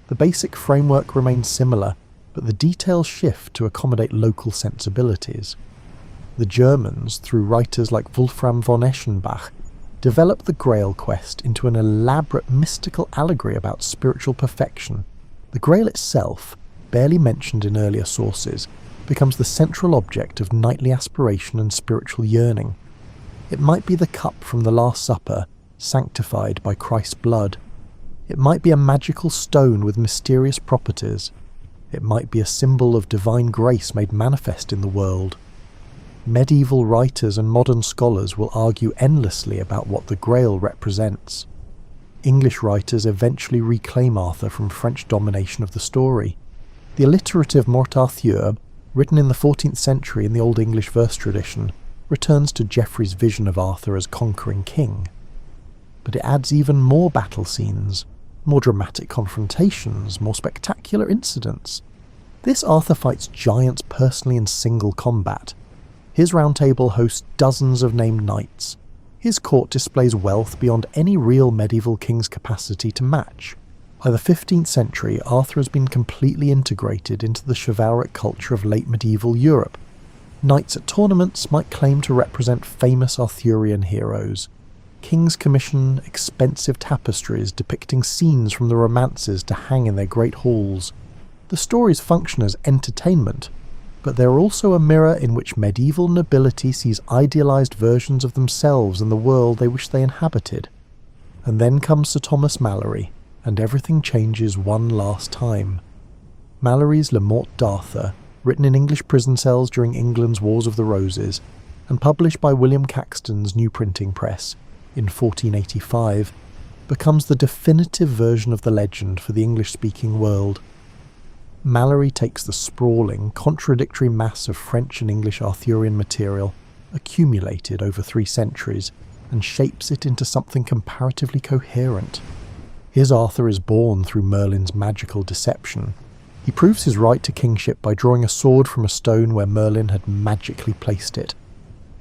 The basic framework remains similar, but the details shift to accommodate local sensibilities. The Germans, through writers like Wolfram von Eschenbach, developed the Grail quest into an elaborate mystical allegory about spiritual perfection. The Grail itself, barely mentioned in earlier sources, becomes the central object of knightly aspiration and spiritual yearning. It might be the cup from the Last Supper, sanctified by Christ's blood. It might be a magical stone with mysterious properties. It might be a symbol of divine grace made manifest in the world. Medieval writers and modern scholars will argue endlessly about what the Grail represents. English writers eventually reclaim Arthur from French domination of the story. The alliterative Morte Arthur, written in the 14th century in the Old English verse tradition, returns to Geoffrey's vision of Arthur as conquering king. But it adds even more battle scenes, more dramatic confrontations, more spectacular incidents. This Arthur fights giants personally in single combat. His round table hosts dozens of named knights. His court displays wealth beyond any real medieval king's capacity to match. By the 15th century, Arthur has been completely integrated into the chivalric culture of late medieval Europe. Knights at tournaments might claim to represent famous Arthurian heroes. Kings commission expensive tapestries depicting scenes from the romances to hang in their great halls. The stories function as entertainment, but they're also a mirror in which medieval nobility sees idealized versions of themselves and the world they wish they inhabited. And then comes Sir Thomas Malory, and everything changes one last time. Malory's Le Morte d'Arthur, written in English prison cells during England's Wars of the Roses, and published by William Caxton's new printing press in 1485, becomes the definitive version of the legend for the English-speaking world. Malory takes the sprawling, contradictory mass of French and English Arthurian material, accumulated over 3 centuries, and shapes it into something comparatively coherent. His Arthur is born through Merlin's magical deception. He proves his right to kingship by drawing a sword from a stone where Merlin had magically placed it,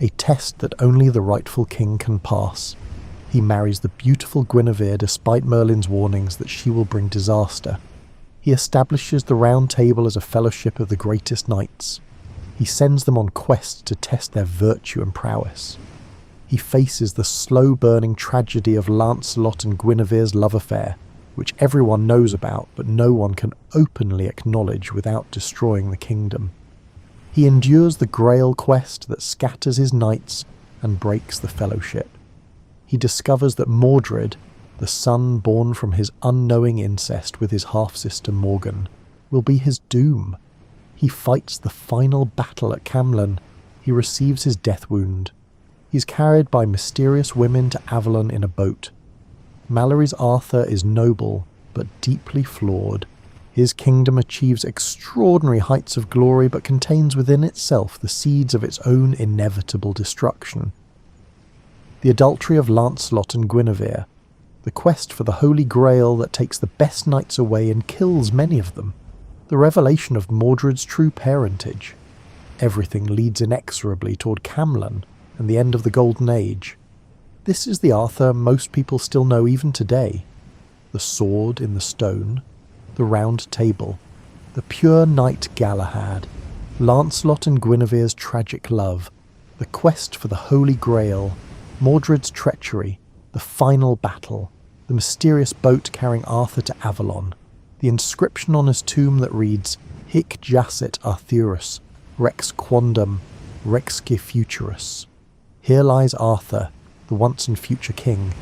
a test that only the rightful king can pass. He marries the beautiful Guinevere despite Merlin's warnings that she will bring disaster. He establishes the Round Table as a fellowship of the greatest knights. He sends them on quests to test their virtue and prowess. He faces the slow-burning tragedy of Lancelot and Guinevere's love affair, which everyone knows about but no one can openly acknowledge without destroying the kingdom. He endures the Grail quest that scatters his knights and breaks the fellowship. He discovers that Mordred, the son born from his unknowing incest with his half-sister Morgan, will be his doom. He fights the final battle at Camlan. He receives his death wound. He's carried by mysterious women to Avalon in a boat. Malory's Arthur is noble, but deeply flawed. His kingdom achieves extraordinary heights of glory, but contains within itself the seeds of its own inevitable destruction. The adultery of Lancelot and Guinevere, the quest for the Holy Grail that takes the best knights away and kills many of them, the revelation of Mordred's true parentage. Everything leads inexorably toward Camlan and the end of the Golden Age. This is the Arthur most people still know even today. The sword in the stone, the Round Table, the pure knight Galahad, Lancelot and Guinevere's tragic love, the quest for the Holy Grail, Mordred's treachery, the final battle, the mysterious boat carrying Arthur to Avalon, the inscription on his tomb that reads, Hic jacet Arthurus, rex quondam, rexque futurus. Here lies Arthur, the once and future king.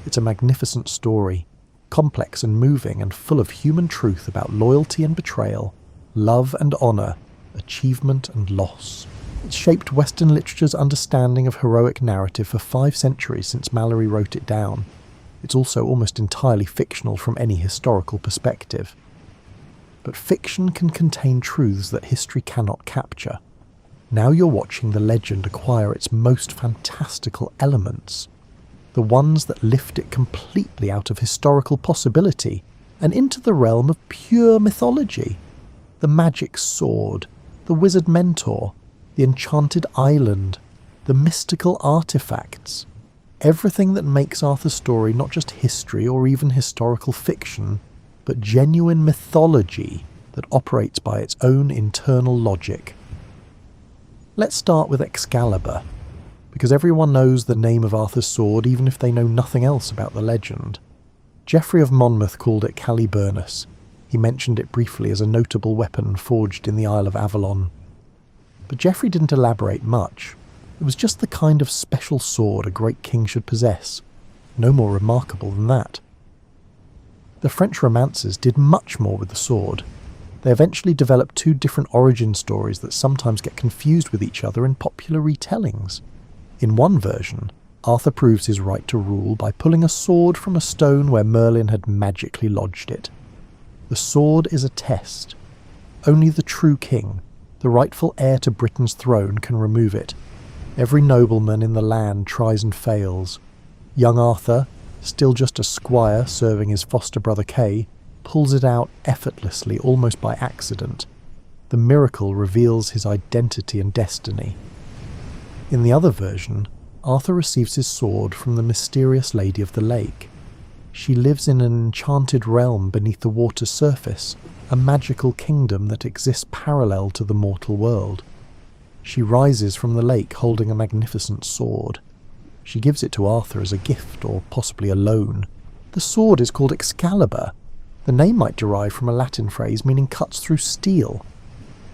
It's a magnificent story, complex and moving and full of human truth about loyalty and betrayal, love and honour, achievement and loss. It's shaped Western literature's understanding of heroic narrative for 5 centuries since Malory wrote it down. It's also almost entirely fictional from any historical perspective. But fiction can contain truths that history cannot capture. Now you're watching the legend acquire its most fantastical elements, the ones that lift it completely out of historical possibility and into the realm of pure mythology. The magic sword, the wizard mentor, the enchanted island, the mystical artifacts, everything that makes Arthur's story not just history or even historical fiction, but genuine mythology that operates by its own internal logic. Let's start with Excalibur, because everyone knows the name of Arthur's sword even if they know nothing else about the legend. Geoffrey of Monmouth called it Caliburnus. He mentioned it briefly as a notable weapon forged in the Isle of Avalon. But Geoffrey didn't elaborate much. It was just the kind of special sword a great king should possess. No more remarkable than that. The French romancers did much more with the sword. They eventually developed two different origin stories that sometimes get confused with each other in popular retellings. In one version, Arthur proves his right to rule by pulling a sword from a stone where Merlin had magically lodged it. The sword is a test. Only the true king, the rightful heir to Britain's throne, can remove it. Every nobleman in the land tries and fails. Young Arthur, still just a squire serving his foster brother Kay, pulls it out effortlessly, almost by accident. The miracle reveals his identity and destiny. In the other version, Arthur receives his sword from the mysterious Lady of the Lake. She lives in an enchanted realm beneath the water's surface, a magical kingdom that exists parallel to the mortal world. She rises from the lake holding a magnificent sword. She gives it to Arthur as a gift, or possibly a loan. The sword is called Excalibur. The name might derive from a Latin phrase meaning cuts through steel,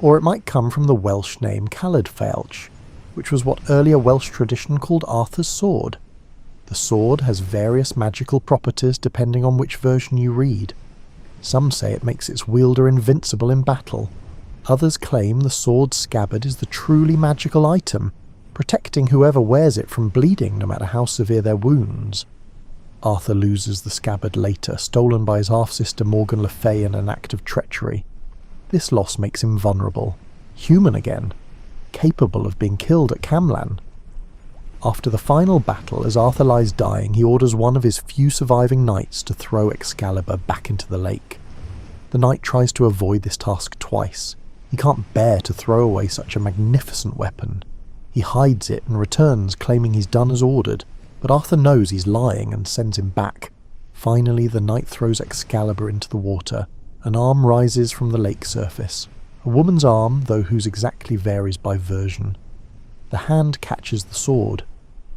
or it might come from the Welsh name Caladfeilch, which was what earlier Welsh tradition called Arthur's sword. The sword has various magical properties depending on which version you read. Some say it makes its wielder invincible in battle. Others claim the sword's scabbard is the truly magical item, protecting whoever wears it from bleeding no matter how severe their wounds. Arthur loses the scabbard later, stolen by his half-sister Morgan Le Fay in an act of treachery. This loss makes him vulnerable, human again, capable of being killed at Camlan. After the final battle, as Arthur lies dying, he orders one of his few surviving knights to throw Excalibur back into the lake. The knight tries to avoid this task twice. He can't bear to throw away such a magnificent weapon. He hides it and returns, claiming he's done as ordered, but Arthur knows he's lying and sends him back. Finally, the knight throws Excalibur into the water. An arm rises from the lake surface. A woman's arm, though whose exactly varies by version. The hand catches the sword,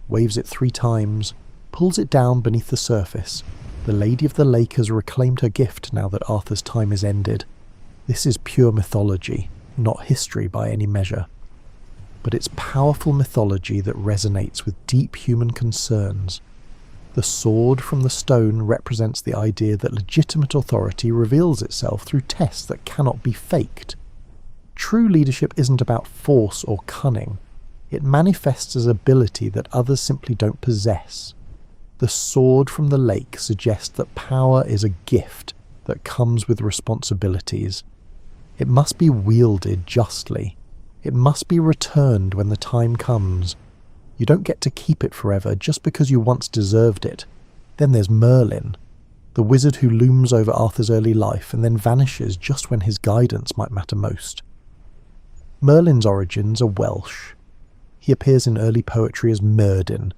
waves it 3 times, pulls it down beneath the surface. The Lady of the Lake has reclaimed her gift now that Arthur's time is ended. This is pure mythology, not history by any measure. But it's powerful mythology that resonates with deep human concerns. The sword from the stone represents the idea that legitimate authority reveals itself through tests that cannot be faked. True leadership isn't about force or cunning. It manifests as ability that others simply don't possess. The sword from the lake suggests that power is a gift that comes with responsibilities. It must be wielded justly. It must be returned when the time comes. You don't get to keep it forever just because you once deserved it. Then there's Merlin, the wizard who looms over Arthur's early life and then vanishes just when his guidance might matter most. Merlin's origins are Welsh. He appears in early poetry as Myrddin,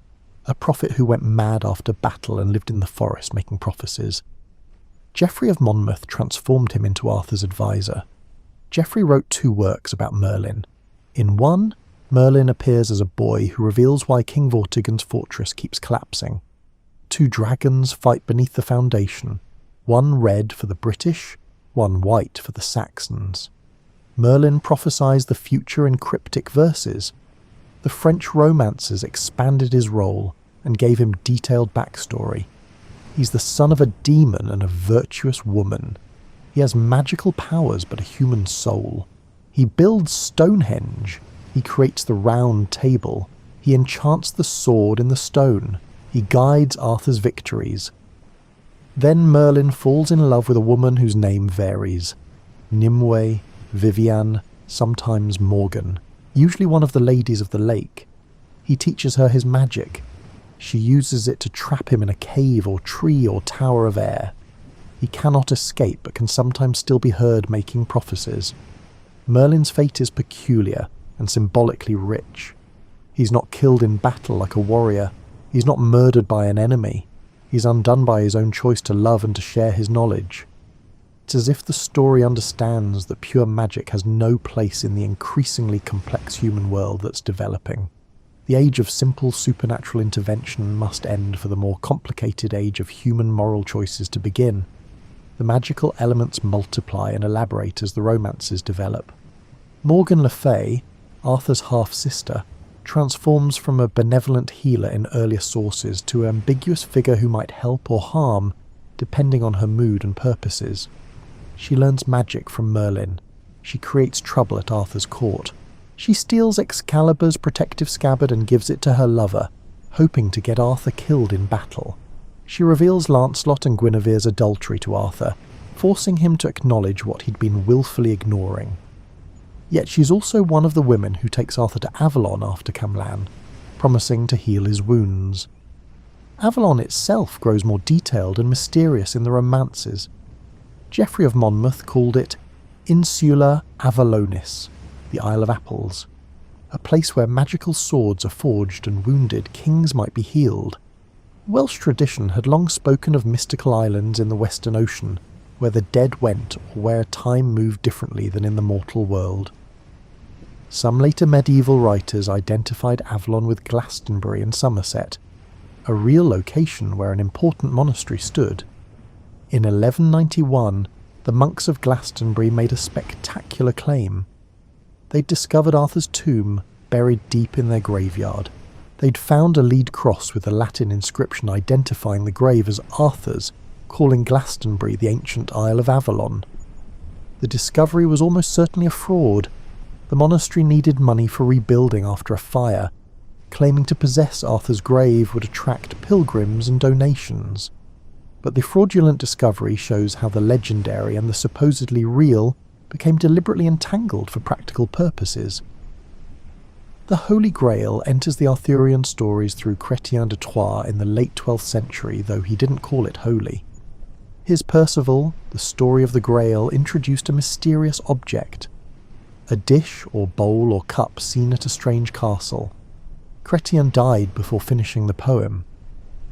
a prophet who went mad after battle and lived in the forest making prophecies. Geoffrey of Monmouth transformed him into Arthur's advisor. Geoffrey wrote 2 works about Merlin. In one, Merlin appears as a boy who reveals why King Vortigern's fortress keeps collapsing. 2 dragons fight beneath the foundation, one red for the British, one white for the Saxons. Merlin prophesies the future in cryptic verses. The French romancers expanded his role and gave him detailed backstory. He's the son of a demon and a virtuous woman. He has magical powers but a human soul. He builds Stonehenge. He creates the Round Table. He enchants the sword in the stone. He guides Arthur's victories. Then Merlin falls in love with a woman whose name varies. Nimue, Vivian, sometimes Morgan. usually one of the ladies of the lake. He teaches her his magic. She uses it to trap him in a cave or tree or tower of air. He cannot escape, but can sometimes still be heard making prophecies. Merlin's fate is peculiar and symbolically rich. He's not killed in battle like a warrior. He's not murdered by an enemy. He's undone by his own choice to love and to share his knowledge. It's as if the story understands that pure magic has no place in the increasingly complex human world that's developing. The age of simple supernatural intervention must end for the more complicated age of human moral choices to begin. The magical elements multiply and elaborate as the romances develop. Morgan Le Fay, Arthur's half-sister, transforms from a benevolent healer in earlier sources to an ambiguous figure who might help or harm, depending on her mood and purposes. She learns magic from Merlin. She creates trouble at Arthur's court. She steals Excalibur's protective scabbard and gives it to her lover, hoping to get Arthur killed in battle. She reveals Lancelot and Guinevere's adultery to Arthur, forcing him to acknowledge what he'd been willfully ignoring. Yet she's also one of the women who takes Arthur to Avalon after Camlan, promising to heal his wounds. Avalon itself grows more detailed and mysterious in the romances. Geoffrey of Monmouth called it Insula Avalonis, the Isle of Apples, a place where magical swords are forged and wounded kings might be healed. Welsh tradition had long spoken of mystical islands in the Western Ocean, where the dead went or where time moved differently than in the mortal world. Some later medieval writers identified Avalon with Glastonbury in Somerset, a real location where an important monastery stood. In 1191, the monks of Glastonbury made a spectacular claim. They'd discovered Arthur's tomb buried deep in their graveyard. They'd found a lead cross with a Latin inscription identifying the grave as Arthur's, calling Glastonbury the ancient Isle of Avalon. The discovery was almost certainly a fraud. The monastery needed money for rebuilding after a fire. Claiming to possess Arthur's grave would attract pilgrims and donations. But the fraudulent discovery shows how the legendary and the supposedly real became deliberately entangled for practical purposes. The Holy Grail enters the Arthurian stories through Chrétien de Troyes in the late 12th century, though he didn't call it holy. His Percival, the story of the Grail, introduced a mysterious object, a dish or bowl or cup seen at a strange castle. Chrétien died before finishing the poem.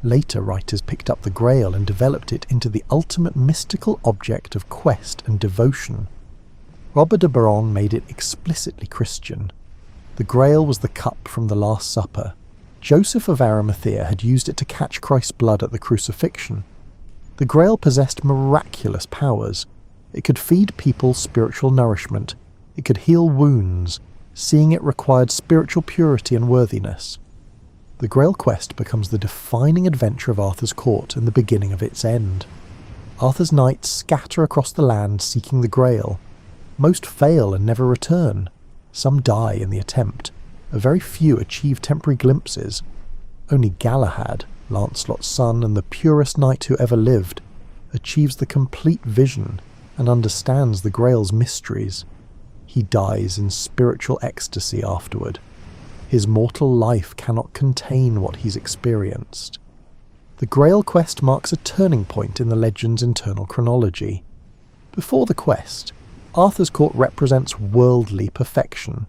Later writers picked up the Grail and developed it into the ultimate mystical object of quest and devotion. Robert de Baron made it explicitly Christian. The Grail was the cup from the Last Supper. Joseph of Arimathea had used it to catch Christ's blood at the crucifixion. The Grail possessed miraculous powers. It could feed people spiritual nourishment. It could heal wounds. Seeing it required spiritual purity and worthiness. The Grail quest becomes the defining adventure of Arthur's court and the beginning of its end. Arthur's knights scatter across the land seeking the Grail. Most fail and never return. Some die in the attempt. A very few achieve temporary glimpses. Only Galahad, Lancelot's son and the purest knight who ever lived, achieves the complete vision and understands the Grail's mysteries. He dies in spiritual ecstasy afterward. His mortal life cannot contain what he's experienced. The Grail quest marks a turning point in the legend's internal chronology. Before the quest, Arthur's court represents worldly perfection.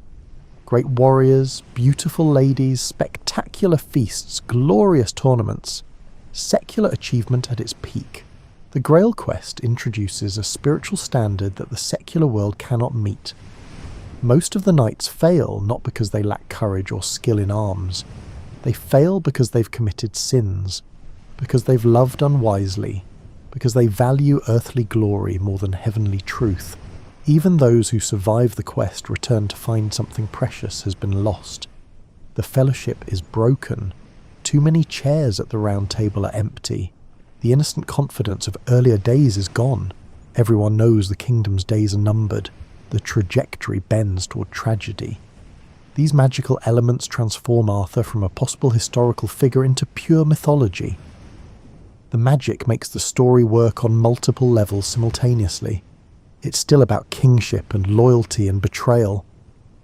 Great warriors, beautiful ladies, spectacular feasts, glorious tournaments. Secular achievement at its peak. The Grail quest introduces a spiritual standard that the secular world cannot meet. Most of the knights fail not because they lack courage or skill in arms. They fail because they've committed sins, because they've loved unwisely, because they value earthly glory more than heavenly truth. Even those who survive the quest return to find something precious has been lost. The fellowship is broken. Too many chairs at the round table are empty. The innocent confidence of earlier days is gone. Everyone knows the kingdom's days are numbered. The trajectory bends toward tragedy. These magical elements transform Arthur from a possible historical figure into pure mythology. The magic makes the story work on multiple levels simultaneously. It's still about kingship and loyalty and betrayal.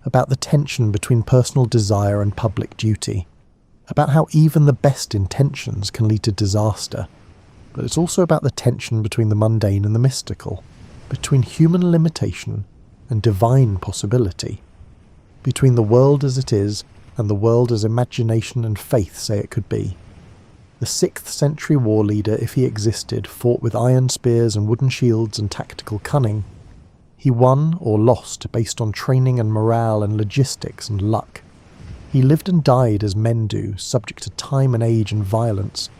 about the tension between personal desire and public duty, about how even the best intentions can lead to disaster. But it's also about the tension between the mundane and the mystical, between human limitation and divine possibility, between the world as it is and the world as imagination and faith say it could be. The 6th century war leader, if he existed, fought with iron spears and wooden shields and tactical cunning. He won or lost based on training and morale and logistics and luck. He lived and died as men do, subject to time and age and violence.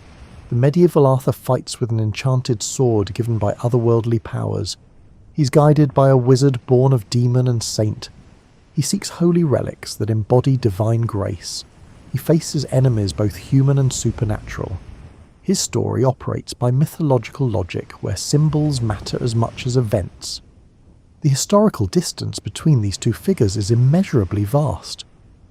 The medieval Arthur fights with an enchanted sword given by otherworldly powers. He's guided by a wizard born of demon and saint. He seeks holy relics that embody divine grace. He faces enemies both human and supernatural. His story operates by mythological logic where symbols matter as much as events. The historical distance between these two figures is immeasurably vast.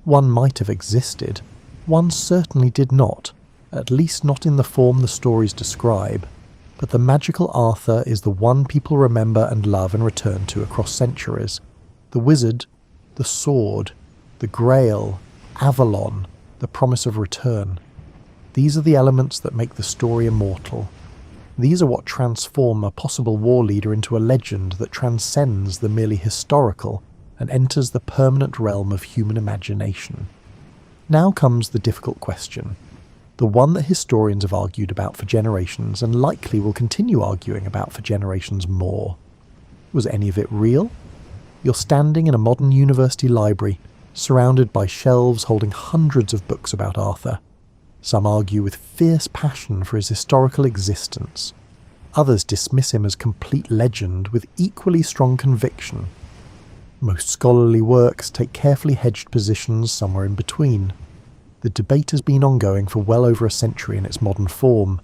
One might have existed. One certainly did not, at least not in the form the stories describe. But the magical Arthur is the one people remember and love and return to across centuries. The wizard, the sword, the Grail, Avalon, the promise of return. These are the elements that make the story immortal. These are what transform a possible war leader into a legend that transcends the merely historical and enters the permanent realm of human imagination. Now comes the difficult question, the one that historians have argued about for generations and likely will continue arguing about for generations more. Was any of it real? You're standing in a modern university library, surrounded by shelves holding hundreds of books about Arthur. Some argue with fierce passion for his historical existence. Others dismiss him as complete legend with equally strong conviction. Most scholarly works take carefully hedged positions somewhere in between. The debate has been ongoing for well over a century in its modern form.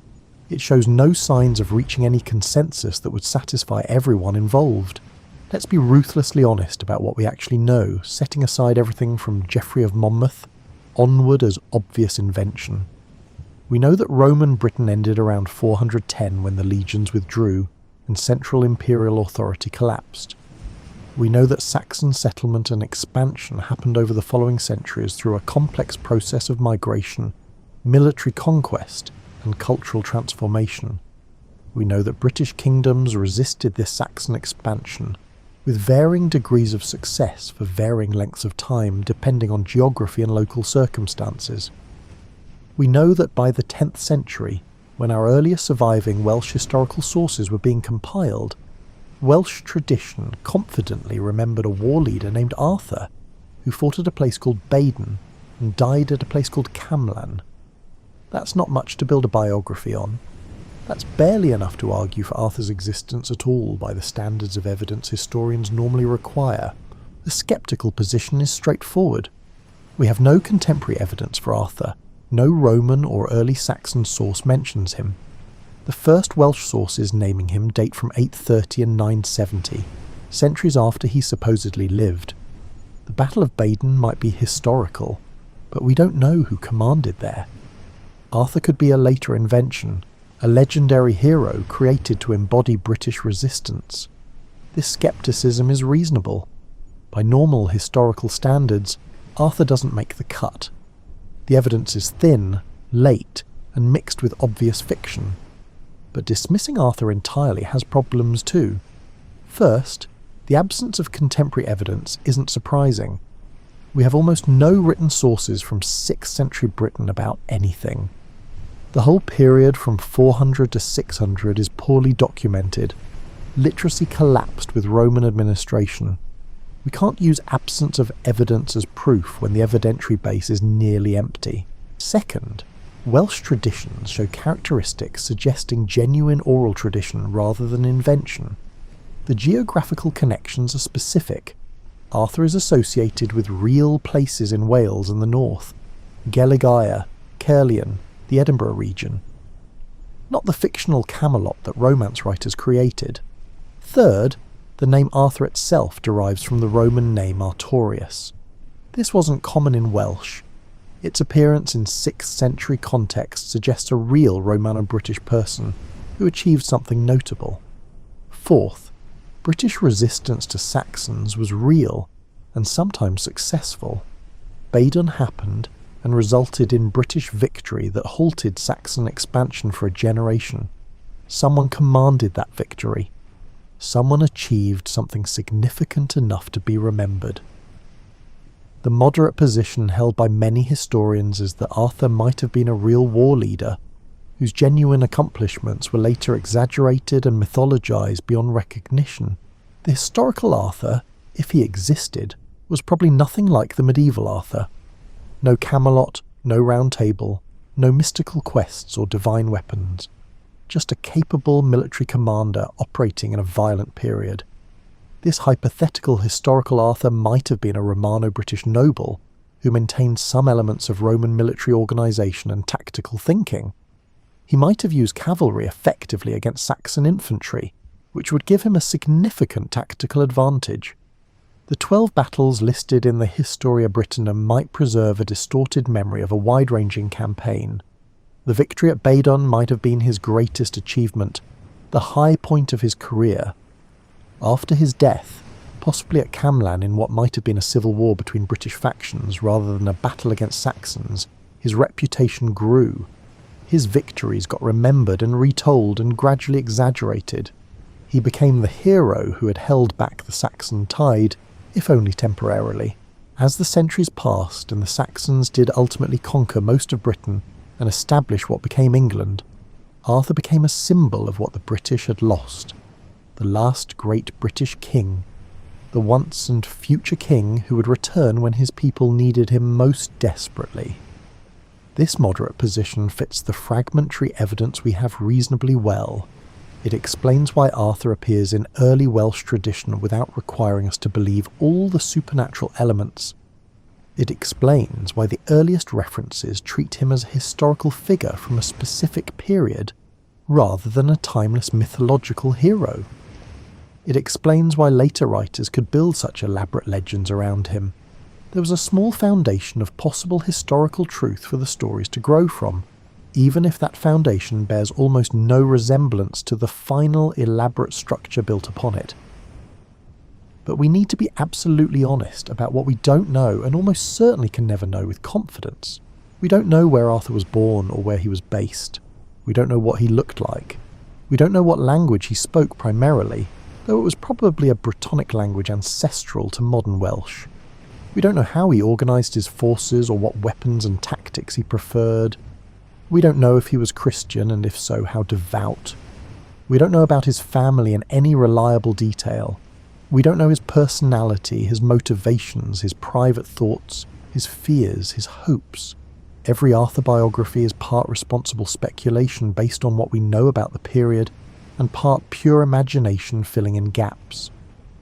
It shows no signs of reaching any consensus that would satisfy everyone involved. Let's be ruthlessly honest about what we actually know, setting aside everything from Geoffrey of Monmouth onward as obvious invention. We know that Roman Britain ended around 410 when the legions withdrew and central imperial authority collapsed. We know that Saxon settlement and expansion happened over the following centuries through a complex process of migration, military conquest, and cultural transformation. We know that British kingdoms resisted this Saxon expansion, with varying degrees of success for varying lengths of time depending on geography and local circumstances. We know that by the 10th century, when our earliest surviving Welsh historical sources were being compiled, Welsh tradition confidently remembered a war leader named Arthur, who fought at a place called Baden and died at a place called Camlan. That's not much to build a biography on. That's barely enough to argue for Arthur's existence at all by the standards of evidence historians normally require. The sceptical position is straightforward. We have no contemporary evidence for Arthur. No Roman or early Saxon source mentions him. The first Welsh sources naming him date from 830 and 970, centuries after he supposedly lived. The Battle of Baden might be historical, but we don't know who commanded there. Arthur could be a later invention, a legendary hero created to embody British resistance. This scepticism is reasonable. By normal historical standards, Arthur doesn't make the cut. The evidence is thin, late, and mixed with obvious fiction. But dismissing Arthur entirely has problems too. First, the absence of contemporary evidence isn't surprising. We have almost no written sources from 6th century Britain about anything. The whole period from 400 to 600 is poorly documented. Literacy collapsed with Roman administration. We can't use absence of evidence as proof when the evidentiary base is nearly empty. Second, Welsh traditions show characteristics suggesting genuine oral tradition rather than invention. The geographical connections are specific. Arthur is associated with real places in Wales and the north, Gelligaia, Caerleon, the Edinburgh region. Not the fictional Camelot that romance writers created. Third, the name Arthur itself derives from the Roman name Artorius. This wasn't common in Welsh. Its appearance in 6th century context suggests a real Romano-British person who achieved something notable. Fourth, British resistance to Saxons was real, and sometimes successful. Badon happened and resulted in British victory that halted Saxon expansion for a generation. Someone commanded that victory. Someone achieved something significant enough to be remembered. The moderate position held by many historians is that Arthur might have been a real war leader, whose genuine accomplishments were later exaggerated and mythologized beyond recognition. The historical Arthur, if he existed, was probably nothing like the medieval Arthur. No Camelot, no Round Table, no mystical quests or divine weapons. Just a capable military commander operating in a violent period. This hypothetical historical Arthur might have been a Romano-British noble who maintained some elements of Roman military organisation and tactical thinking. He might have used cavalry effectively against Saxon infantry, which would give him a significant tactical advantage. The 12 battles listed in the Historia Brittonum might preserve a distorted memory of a wide-ranging campaign. The victory at Badon might have been his greatest achievement, the high point of his career. After his death, possibly at Camlan in what might have been a civil war between British factions rather than a battle against Saxons, his reputation grew. His victories got remembered and retold and gradually exaggerated. He became the hero who had held back the Saxon tide, if only temporarily. As the centuries passed and the Saxons did ultimately conquer most of Britain and establish what became England, Arthur became a symbol of what the British had lost. The last great British king, the once and future king who would return when his people needed him most desperately. This moderate position fits the fragmentary evidence we have reasonably well. It explains why Arthur appears in early Welsh tradition without requiring us to believe all the supernatural elements. It explains why the earliest references treat him as a historical figure from a specific period, rather than a timeless mythological hero. It explains why later writers could build such elaborate legends around him. There was a small foundation of possible historical truth for the stories to grow from, even if that foundation bears almost no resemblance to the final elaborate structure built upon it. But we need to be absolutely honest about what we don't know and almost certainly can never know with confidence. We don't know where Arthur was born or where he was based. We don't know what he looked like. We don't know what language he spoke primarily, though it was probably a Brittonic language ancestral to modern Welsh. We don't know how he organised his forces or what weapons and tactics he preferred. We don't know if he was Christian, and if so, how devout. We don't know about his family in any reliable detail. We don't know his personality, his motivations, his private thoughts, his fears, his hopes. Every Arthur biography is part responsible speculation based on what we know about the period, and part pure imagination filling in gaps.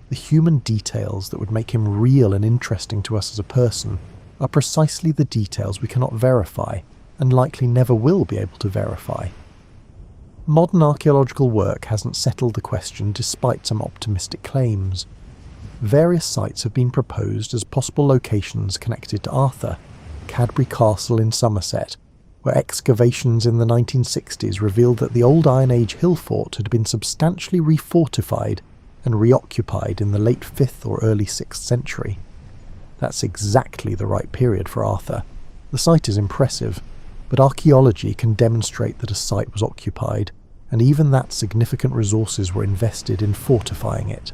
The human details that would make him real and interesting to us as a person are precisely the details we cannot verify, and likely never will be able to verify. Modern archaeological work hasn't settled the question despite some optimistic claims. Various sites have been proposed as possible locations connected to Arthur. Cadbury Castle in Somerset, where excavations in the 1960s revealed that the old Iron Age hill fort had been substantially refortified and reoccupied in the late 5th or early 6th century. That's exactly the right period for Arthur. The site is impressive, but archaeology can demonstrate that a site was occupied, and even that significant resources were invested in fortifying it.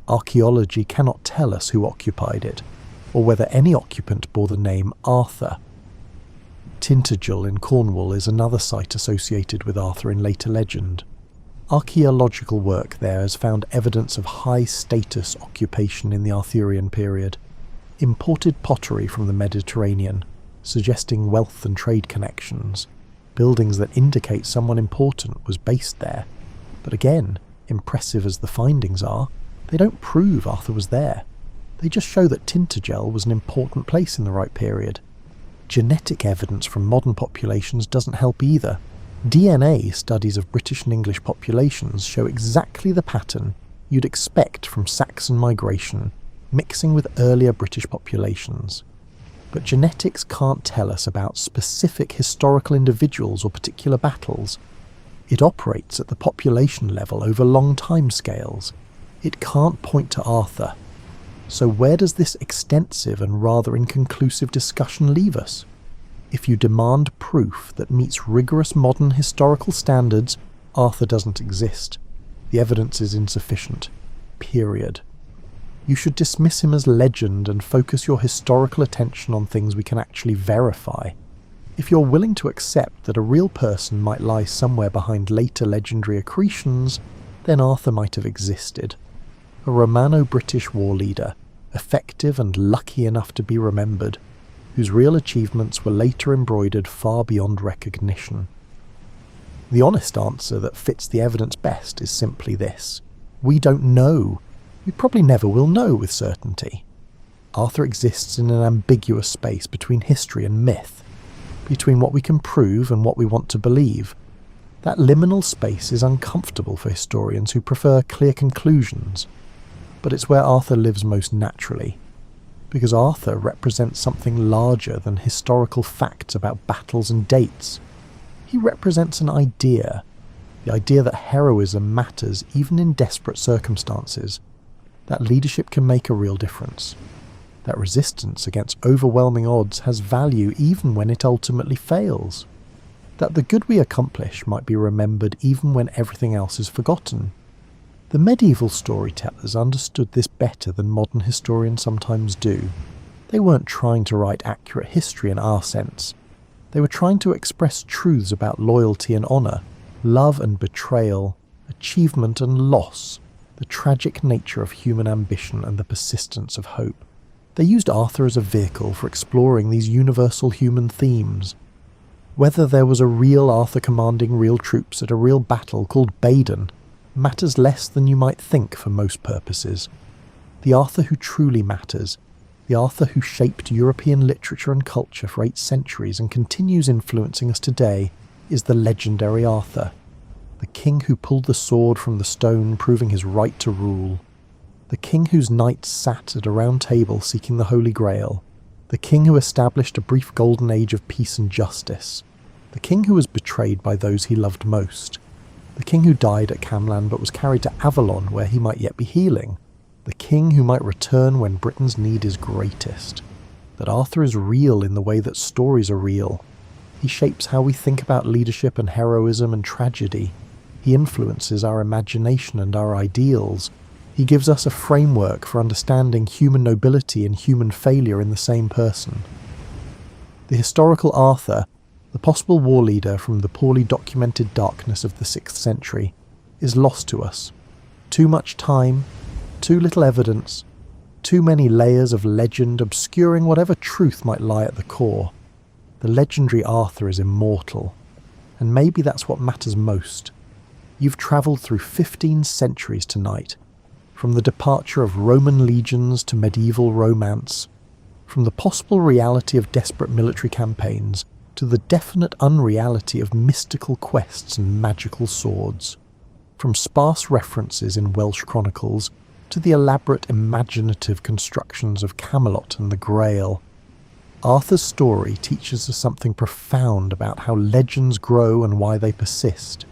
Archaeology cannot tell us who occupied it, or whether any occupant bore the name Arthur. Tintagel in Cornwall is another site associated with Arthur in later legend. Archaeological work there has found evidence of high-status occupation in the Arthurian period. Imported pottery from the Mediterranean, suggesting wealth and trade connections. Buildings that indicate someone important was based there. But again, impressive as the findings are, they don't prove Arthur was there. They just show that Tintagel was an important place in the right period. Genetic evidence from modern populations doesn't help either. DNA studies of British and English populations show exactly the pattern you'd expect from Saxon migration, mixing with earlier British populations. But genetics can't tell us about specific historical individuals or particular battles. It operates at the population level over long timescales. It can't point to Arthur. So where does this extensive and rather inconclusive discussion leave us? If you demand proof that meets rigorous modern historical standards, Arthur doesn't exist. The evidence is insufficient. Period. You should dismiss him as legend and focus your historical attention on things we can actually verify. If you're willing to accept that a real person might lie somewhere behind later legendary accretions, then Arthur might have existed. A Romano-British war leader, effective and lucky enough to be remembered, whose real achievements were later embroidered far beyond recognition. The honest answer that fits the evidence best is simply this: we don't know. We probably never will know with certainty. Arthur exists in an ambiguous space between history and myth, between what we can prove and what we want to believe. That liminal space is uncomfortable for historians who prefer clear conclusions, but it's where Arthur lives most naturally, because Arthur represents something larger than historical facts about battles and dates. He represents an idea, the idea that heroism matters even in desperate circumstances, that leadership can make a real difference, that resistance against overwhelming odds has value even when it ultimately fails, that the good we accomplish might be remembered even when everything else is forgotten. The medieval storytellers understood this better than modern historians sometimes do. They weren't trying to write accurate history in our sense. They were trying to express truths about loyalty and honour, love and betrayal, achievement and loss, the tragic nature of human ambition and the persistence of hope. They used Arthur as a vehicle for exploring these universal human themes. Whether there was a real Arthur commanding real troops at a real battle called Baden matters less than you might think for most purposes. The Arthur who truly matters, the Arthur who shaped European literature and culture for 8 centuries and continues influencing us today, is the legendary Arthur, the king who pulled the sword from the stone proving his right to rule, the king whose knights sat at a round table seeking the Holy Grail, the king who established a brief golden age of peace and justice, the king who was betrayed by those he loved most, the king who died at Camlan but was carried to Avalon where he might yet be healing, the king who might return when Britain's need is greatest. That Arthur is real in the way that stories are real. He shapes how we think about leadership and heroism and tragedy. He influences our imagination and our ideals. He gives us a framework for understanding human nobility and human failure in the same person. The historical Arthur, the possible war leader from the poorly documented darkness of the 6th century, is lost to us. Too much time, too little evidence, too many layers of legend obscuring whatever truth might lie at the core. The legendary Arthur is immortal, and maybe that's what matters most. You've travelled through 15 centuries tonight, from the departure of Roman legions to medieval romance, from the possible reality of desperate military campaigns to the definite unreality of mystical quests and magical swords, from sparse references in Welsh chronicles to the elaborate imaginative constructions of Camelot and the Grail. Arthur's story teaches us something profound about how legends grow and why they persist.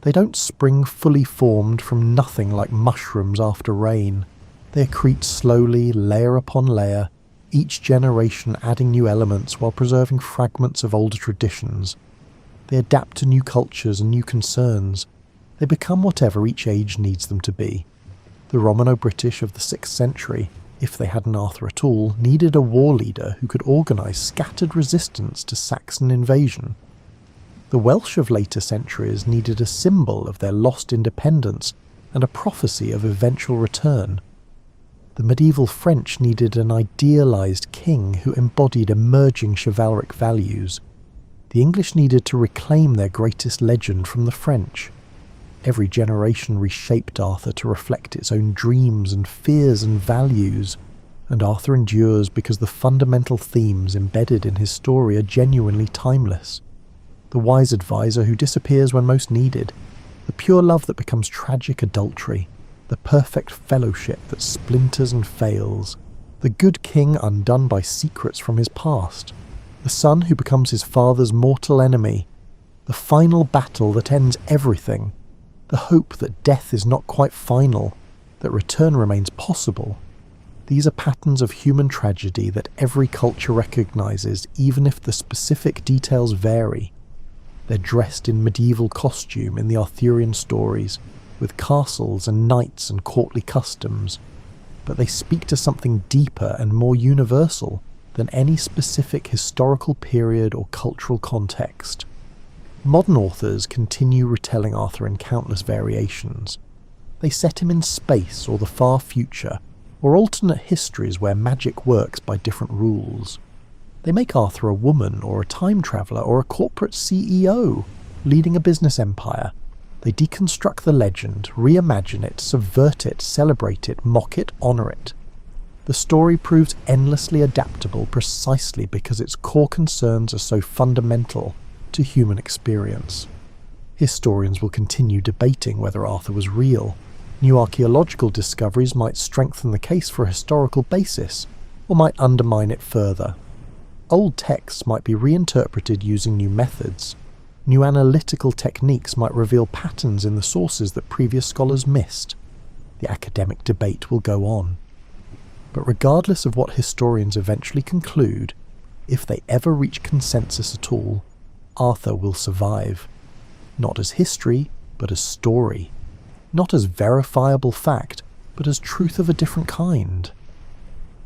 They don't spring fully formed from nothing like mushrooms after rain. They accrete slowly, layer upon layer, each generation adding new elements while preserving fragments of older traditions. They adapt to new cultures and new concerns. They become whatever each age needs them to be. The Romano-British of the 6th century, if they had an Arthur at all, needed a war leader who could organise scattered resistance to Saxon invasion. The Welsh of later centuries needed a symbol of their lost independence and a prophecy of eventual return. The medieval French needed an idealised king who embodied emerging chivalric values. The English needed to reclaim their greatest legend from the French. Every generation reshaped Arthur to reflect its own dreams and fears and values, and Arthur endures because the fundamental themes embedded in his story are genuinely timeless. The wise advisor who disappears when most needed, the pure love that becomes tragic adultery, the perfect fellowship that splinters and fails, the good king undone by secrets from his past, the son who becomes his father's mortal enemy, the final battle that ends everything, the hope that death is not quite final, that return remains possible. These are patterns of human tragedy that every culture recognizes, even if the specific details vary. They're dressed in medieval costume in the Arthurian stories, with castles and knights and courtly customs, but they speak to something deeper and more universal than any specific historical period or cultural context. Modern authors continue retelling Arthur in countless variations. They set him in space or the far future, or alternate histories where magic works by different rules. They make Arthur a woman or a time traveller or a corporate CEO, leading a business empire. They deconstruct the legend, reimagine it, subvert it, celebrate it, mock it, honour it. The story proves endlessly adaptable precisely because its core concerns are so fundamental to human experience. Historians will continue debating whether Arthur was real. New archaeological discoveries might strengthen the case for a historical basis, or might undermine it further. Old texts might be reinterpreted using new methods. New analytical techniques might reveal patterns in the sources that previous scholars missed. The academic debate will go on. But regardless of what historians eventually conclude, if they ever reach consensus at all, Arthur will survive. Not as history, but as story. Not as verifiable fact, but as truth of a different kind.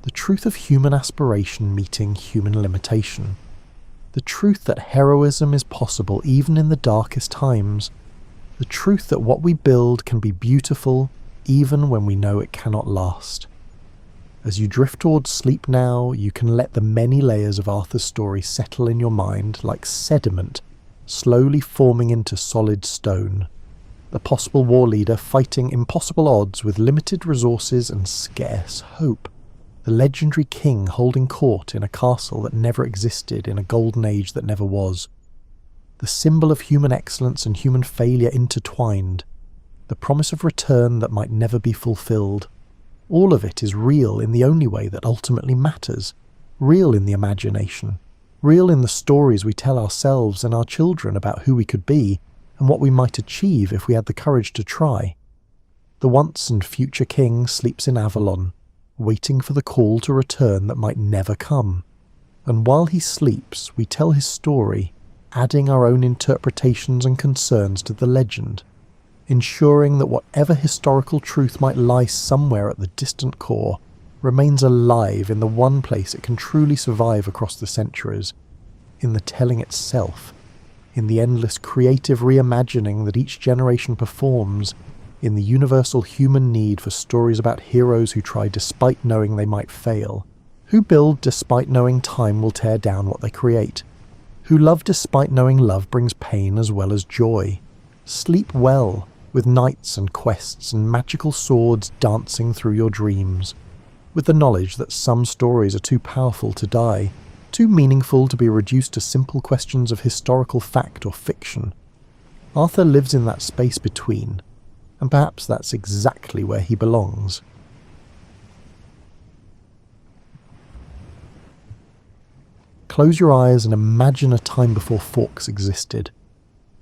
The truth of human aspiration meeting human limitation. The truth that heroism is possible even in the darkest times. The truth that what we build can be beautiful even when we know it cannot last. As you drift towards sleep now, you can let the many layers of Arthur's story settle in your mind like sediment, slowly forming into solid stone. The possible war leader fighting impossible odds with limited resources and scarce hope. The legendary king holding court in a castle that never existed in a golden age that never was. The symbol of human excellence and human failure intertwined. The promise of return that might never be fulfilled. All of it is real in the only way that ultimately matters. Real in the imagination. Real in the stories we tell ourselves and our children about who we could be and what we might achieve if we had the courage to try. The once and future king sleeps in Avalon, waiting for the call to return that might never come. And while he sleeps, we tell his story, adding our own interpretations and concerns to the legend, ensuring that whatever historical truth might lie somewhere at the distant core remains alive in the one place it can truly survive across the centuries, in the telling itself, in the endless creative reimagining that each generation performs, in the universal human need for stories about heroes who try despite knowing they might fail, who build despite knowing time will tear down what they create, who love despite knowing love brings pain as well as joy. Sleep well, with knights and quests and magical swords dancing through your dreams, with the knowledge that some stories are too powerful to die, too meaningful to be reduced to simple questions of historical fact or fiction. Arthur lives in that space between, and perhaps that's exactly where he belongs. Close your eyes and imagine a time before forks existed,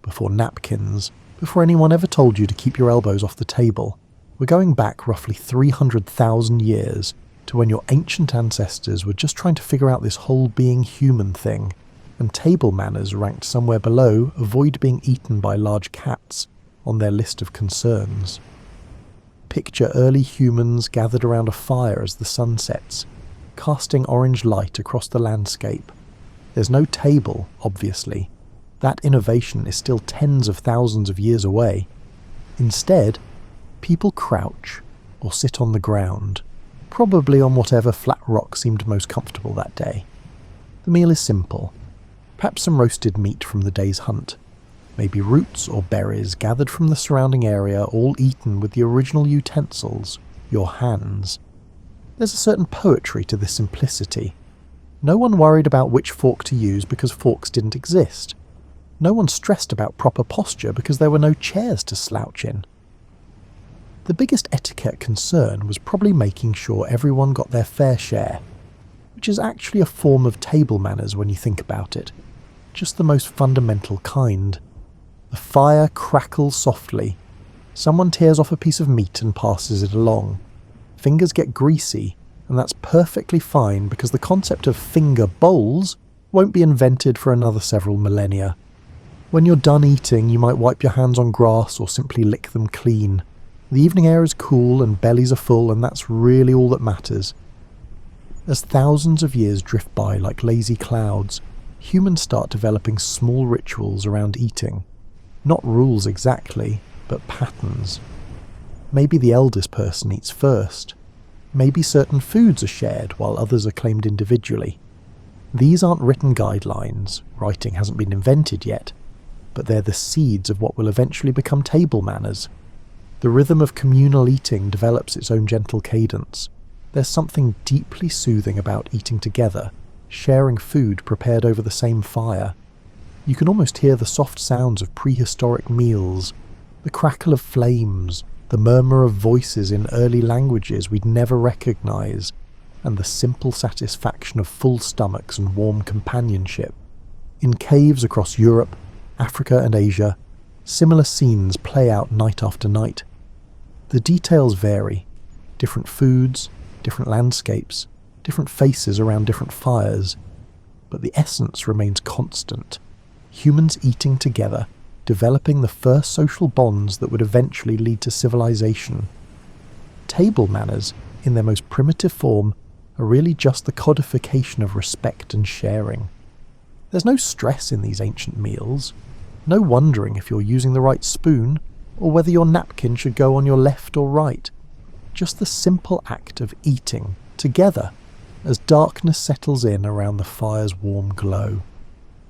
before napkins, before anyone ever told you to keep your elbows off the table. We're going back roughly 300,000 years to when your ancient ancestors were just trying to figure out this whole being human thing, and table manners ranked somewhere below avoid being eaten by large cats on their list of concerns. Picture early humans gathered around a fire as the sun sets, casting orange light across the landscape. There's no table, obviously. That innovation is still tens of thousands of years away. Instead, people crouch or sit on the ground, probably on whatever flat rock seemed most comfortable that day. The meal is simple. Perhaps some roasted meat from the day's hunt. Maybe roots or berries gathered from the surrounding area, all eaten with the original utensils, your hands. There's a certain poetry to this simplicity. No one worried about which fork to use because forks didn't exist. No one stressed about proper posture because there were no chairs to slouch in. The biggest etiquette concern was probably making sure everyone got their fair share, which is actually a form of table manners when you think about it, just the most fundamental kind. The fire crackles softly. Someone tears off a piece of meat and passes it along. Fingers get greasy, and that's perfectly fine because the concept of finger bowls won't be invented for another several millennia. When you're done eating, you might wipe your hands on grass or simply lick them clean. The evening air is cool and bellies are full, and that's really all that matters. As thousands of years drift by like lazy clouds, humans start developing small rituals around eating. Not rules exactly, but patterns. Maybe the eldest person eats first. Maybe certain foods are shared while others are claimed individually. These aren't written guidelines, writing hasn't been invented yet, but they're the seeds of what will eventually become table manners. The rhythm of communal eating develops its own gentle cadence. There's something deeply soothing about eating together, sharing food prepared over the same fire. You can almost hear the soft sounds of prehistoric meals, the crackle of flames, the murmur of voices in early languages we'd never recognize, and the simple satisfaction of full stomachs and warm companionship. In caves across Europe, Africa and Asia, similar scenes play out night after night. The details vary. Different foods, different landscapes, different faces around different fires. But the essence remains constant. Humans eating together, developing the first social bonds that would eventually lead to civilization. Table manners, in their most primitive form, are really just the codification of respect and sharing. There's no stress in these ancient meals. No wondering if you're using the right spoon, or whether your napkin should go on your left or right. Just the simple act of eating, together, as darkness settles in around the fire's warm glow.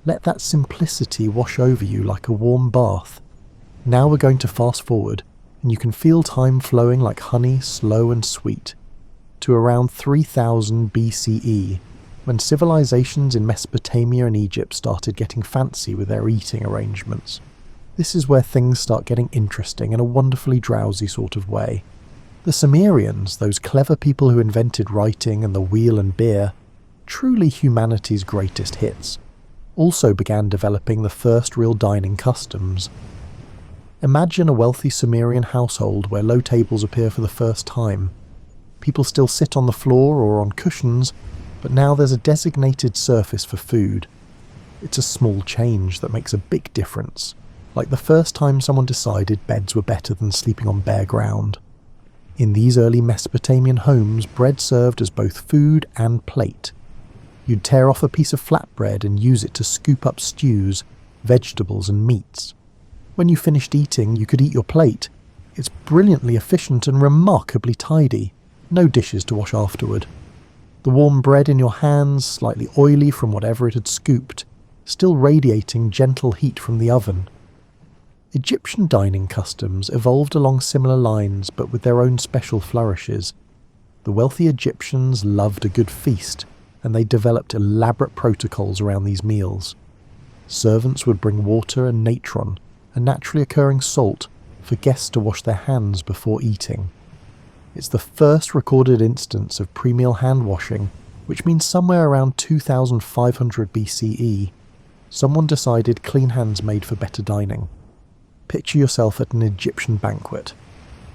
Let that simplicity wash over you like a warm bath. Now we're going to fast forward, and you can feel time flowing like honey, slow and sweet, to around 3000 BCE, when civilizations in Mesopotamia and Egypt started getting fancy with their eating arrangements. This is where things start getting interesting in a wonderfully drowsy sort of way. The Sumerians, those clever people who invented writing and the wheel and beer, truly humanity's greatest hits, also began developing the first real dining customs. Imagine a wealthy Sumerian household where low tables appear for the first time. People still sit on the floor or on cushions, but now there's a designated surface for food. It's a small change that makes a big difference, like the first time someone decided beds were better than sleeping on bare ground. In these early Mesopotamian homes, bread served as both food and plate. You'd tear off a piece of flatbread and use it to scoop up stews, vegetables and meats. When you finished eating, you could eat your plate. It's brilliantly efficient and remarkably tidy. No dishes to wash afterward. The warm bread in your hands, slightly oily from whatever it had scooped, still radiating gentle heat from the oven. Egyptian dining customs evolved along similar lines, but with their own special flourishes. The wealthy Egyptians loved a good feast, and they developed elaborate protocols around these meals. Servants would bring water and natron, a naturally occurring salt, for guests to wash their hands before eating. It's the first recorded instance of pre-meal hand washing, which means somewhere around 2500 BCE, someone decided clean hands made for better dining. Picture yourself at an Egyptian banquet.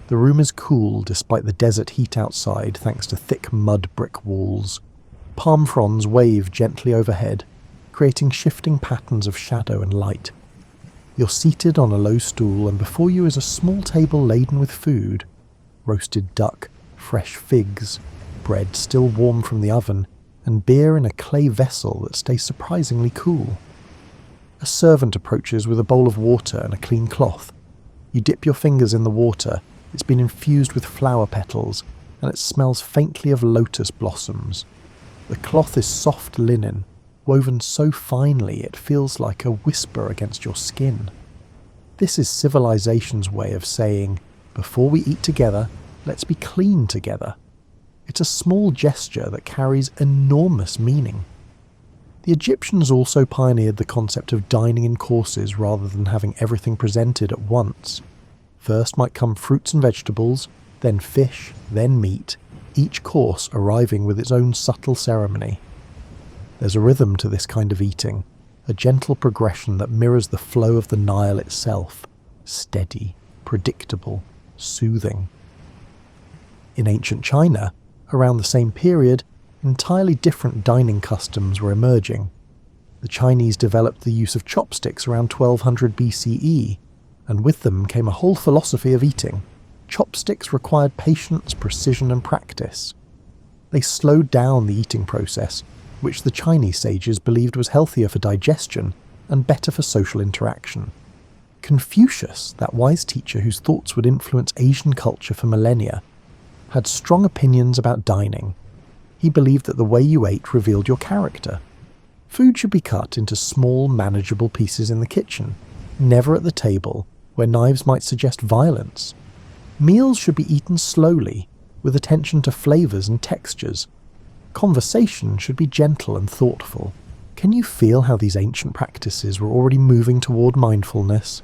The room is cool despite the desert heat outside thanks to thick mud brick walls. Palm fronds wave gently overhead, creating shifting patterns of shadow and light. You're seated on a low stool, and before you is a small table laden with food. Roasted duck, fresh figs, bread still warm from the oven, and beer in a clay vessel that stays surprisingly cool. A servant approaches with a bowl of water and a clean cloth. You dip your fingers in the water. It's been infused with flower petals, and it smells faintly of lotus blossoms. The cloth is soft linen, woven so finely it feels like a whisper against your skin. This is civilization's way of saying, before we eat together, let's be clean together. It's a small gesture that carries enormous meaning. The Egyptians also pioneered the concept of dining in courses rather than having everything presented at once. First might come fruits and vegetables, then fish, then meat, each course arriving with its own subtle ceremony. There's a rhythm to this kind of eating, a gentle progression that mirrors the flow of the Nile itself, steady, predictable, soothing. In ancient China, Around the same period, entirely different dining customs were emerging. The Chinese developed the use of chopsticks around 1200 BCE, and with them came a whole philosophy of eating. Chopsticks required patience, precision, and practice. They slowed down the eating process, which the Chinese sages believed was healthier for digestion and better for social interaction. Confucius, that wise teacher whose thoughts would influence Asian culture for millennia, had strong opinions about dining. He believed that the way you ate revealed your character. Food should be cut into small, manageable pieces in the kitchen, never at the table, where knives might suggest violence. Meals should be eaten slowly, with attention to flavours and textures. Conversation should be gentle and thoughtful. Can you feel how these ancient practices were already moving toward mindfulness?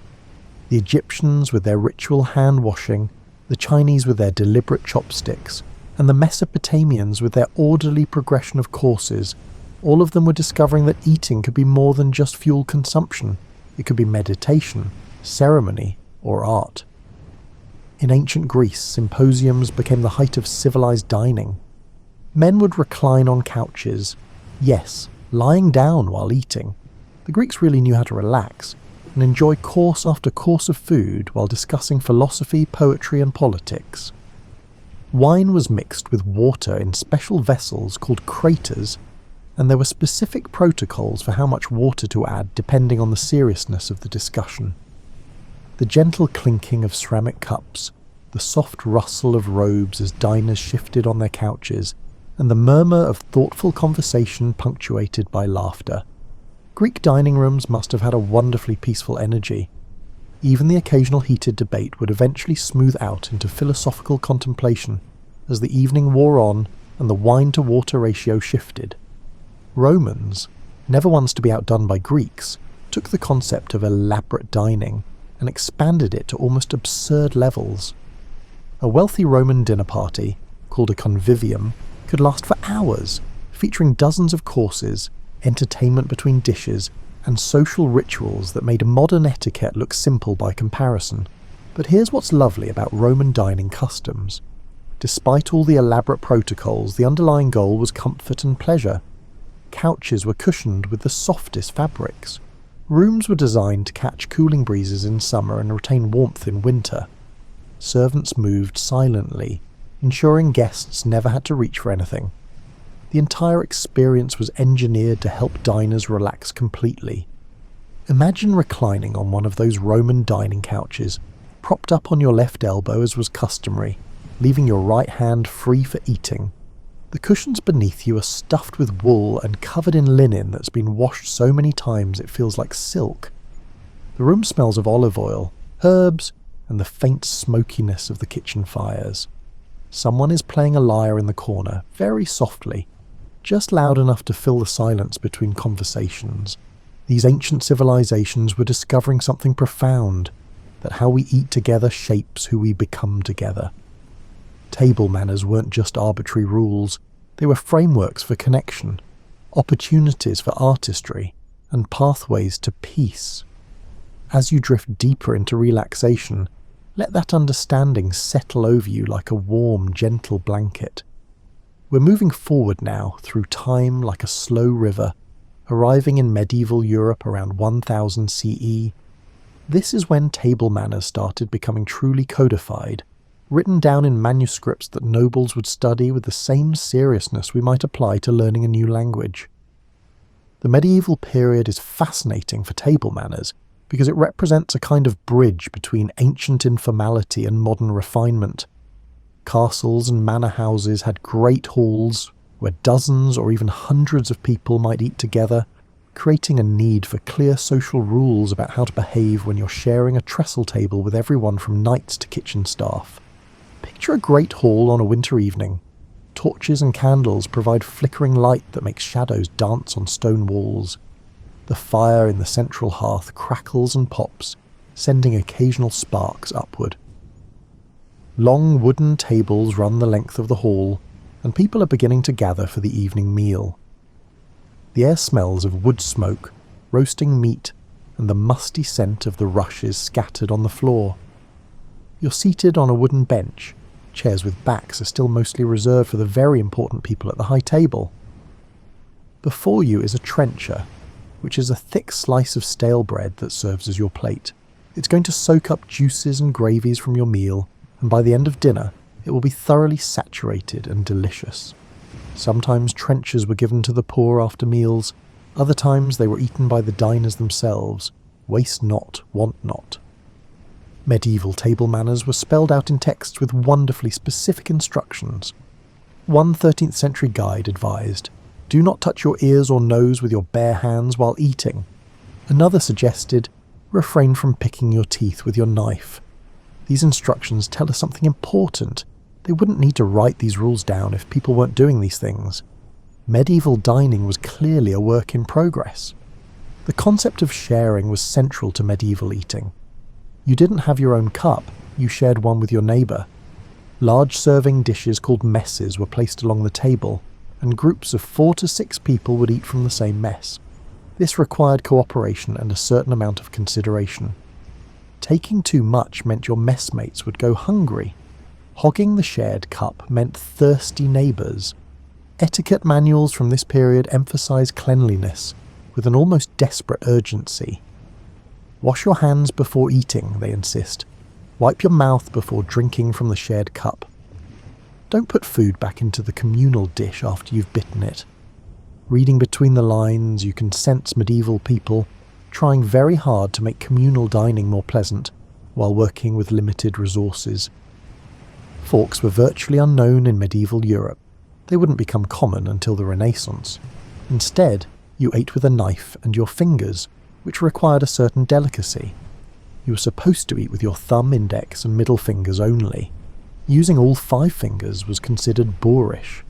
The Egyptians with their ritual hand-washing, the Chinese with their deliberate chopsticks, and the Mesopotamians with their orderly progression of courses, all of them were discovering that eating could be more than just fuel consumption. It could be meditation, ceremony, or art. In ancient Greece, symposiums became the height of civilized dining. Men would recline on couches, yes, lying down while eating. The Greeks really knew how to relax and enjoy course after course of food while discussing philosophy, poetry, and politics. Wine was mixed with water in special vessels called craters, and there were specific protocols for how much water to add depending on the seriousness of the discussion. The gentle clinking of ceramic cups, the soft rustle of robes as diners shifted on their couches, and the murmur of thoughtful conversation punctuated by laughter. Greek dining rooms must have had a wonderfully peaceful energy. Even the occasional heated debate would eventually smooth out into philosophical contemplation as the evening wore on and the wine-to-water ratio shifted. Romans, never ones to be outdone by Greeks, took the concept of elaborate dining and expanded it to almost absurd levels. A wealthy Roman dinner party, called a convivium, could last for hours, featuring dozens of courses, entertainment between dishes, and social rituals that made modern etiquette look simple by comparison. But here's what's lovely about Roman dining customs. Despite all the elaborate protocols, the underlying goal was comfort and pleasure. Couches were cushioned with the softest fabrics. Rooms were designed to catch cooling breezes in summer and retain warmth in winter. Servants moved silently, ensuring guests never had to reach for anything. The entire experience was engineered to help diners relax completely. Imagine reclining on one of those Roman dining couches, propped up on your left elbow as was customary, leaving your right hand free for eating. The cushions beneath you are stuffed with wool and covered in linen that's been washed so many times it feels like silk. The room smells of olive oil, herbs, and the faint smokiness of the kitchen fires. Someone is playing a lyre in the corner, very softly, just loud enough to fill the silence between conversations. These ancient civilizations were discovering something profound, that how we eat together shapes who we become together. Table manners weren't just arbitrary rules, they were frameworks for connection, opportunities for artistry, and pathways to peace. As you drift deeper into relaxation, let that understanding settle over you like a warm, gentle blanket. We're moving forward now through time like a slow river, arriving in medieval Europe around 1000 CE. This is when table manners started becoming truly codified, written down in manuscripts that nobles would study with the same seriousness we might apply to learning a new language. The medieval period is fascinating for table manners because it represents a kind of bridge between ancient informality and modern refinement. Castles and manor houses had great halls where dozens or even hundreds of people might eat together, creating a need for clear social rules about how to behave when you're sharing a trestle table with everyone from knights to kitchen staff. Picture a great hall on a winter evening. Torches and candles provide flickering light that makes shadows dance on stone walls. The fire in the central hearth crackles and pops, sending occasional sparks upward. Long wooden tables run the length of the hall, and people are beginning to gather for the evening meal. The air smells of wood smoke, roasting meat, and the musty scent of the rushes scattered on the floor. You're seated on a wooden bench, Chairs with backs are still mostly reserved for the very important people at the high table. Before you is a trencher, which is a thick slice of stale bread that serves as your plate. It's going to soak up juices and gravies from your meal, and by the end of dinner, it will be thoroughly saturated and delicious. Sometimes trenchers were given to the poor after meals, other times they were eaten by the diners themselves. Waste not, want not. Medieval table manners were spelled out in texts with wonderfully specific instructions. One 13th century guide advised, "Do not touch your ears or nose with your bare hands while eating." Another suggested, "Refrain from picking your teeth with your knife." These instructions tell us something important. They wouldn't need to write these rules down if people weren't doing these things. Medieval dining was clearly a work in progress. The concept of sharing was central to medieval eating. You didn't have your own cup, you shared one with your neighbour. Large serving dishes called messes were placed along the table, and groups of 4 to 6 people would eat from the same mess. This required cooperation and a certain amount of consideration. Taking too much meant your messmates would go hungry. Hogging the shared cup meant thirsty neighbours. Etiquette manuals from this period emphasise cleanliness with an almost desperate urgency. Wash your hands before eating, they insist. Wipe your mouth before drinking from the shared cup. Don't put food back into the communal dish after you've bitten it. Reading between the lines, you can sense medieval people trying very hard to make communal dining more pleasant while working with limited resources. Forks were virtually unknown in medieval Europe. They wouldn't become common until the Renaissance. Instead, you ate with a knife and your fingers, which required a certain delicacy. You were supposed to eat with your thumb, index, and middle fingers only. Using all 5 fingers was considered boorish.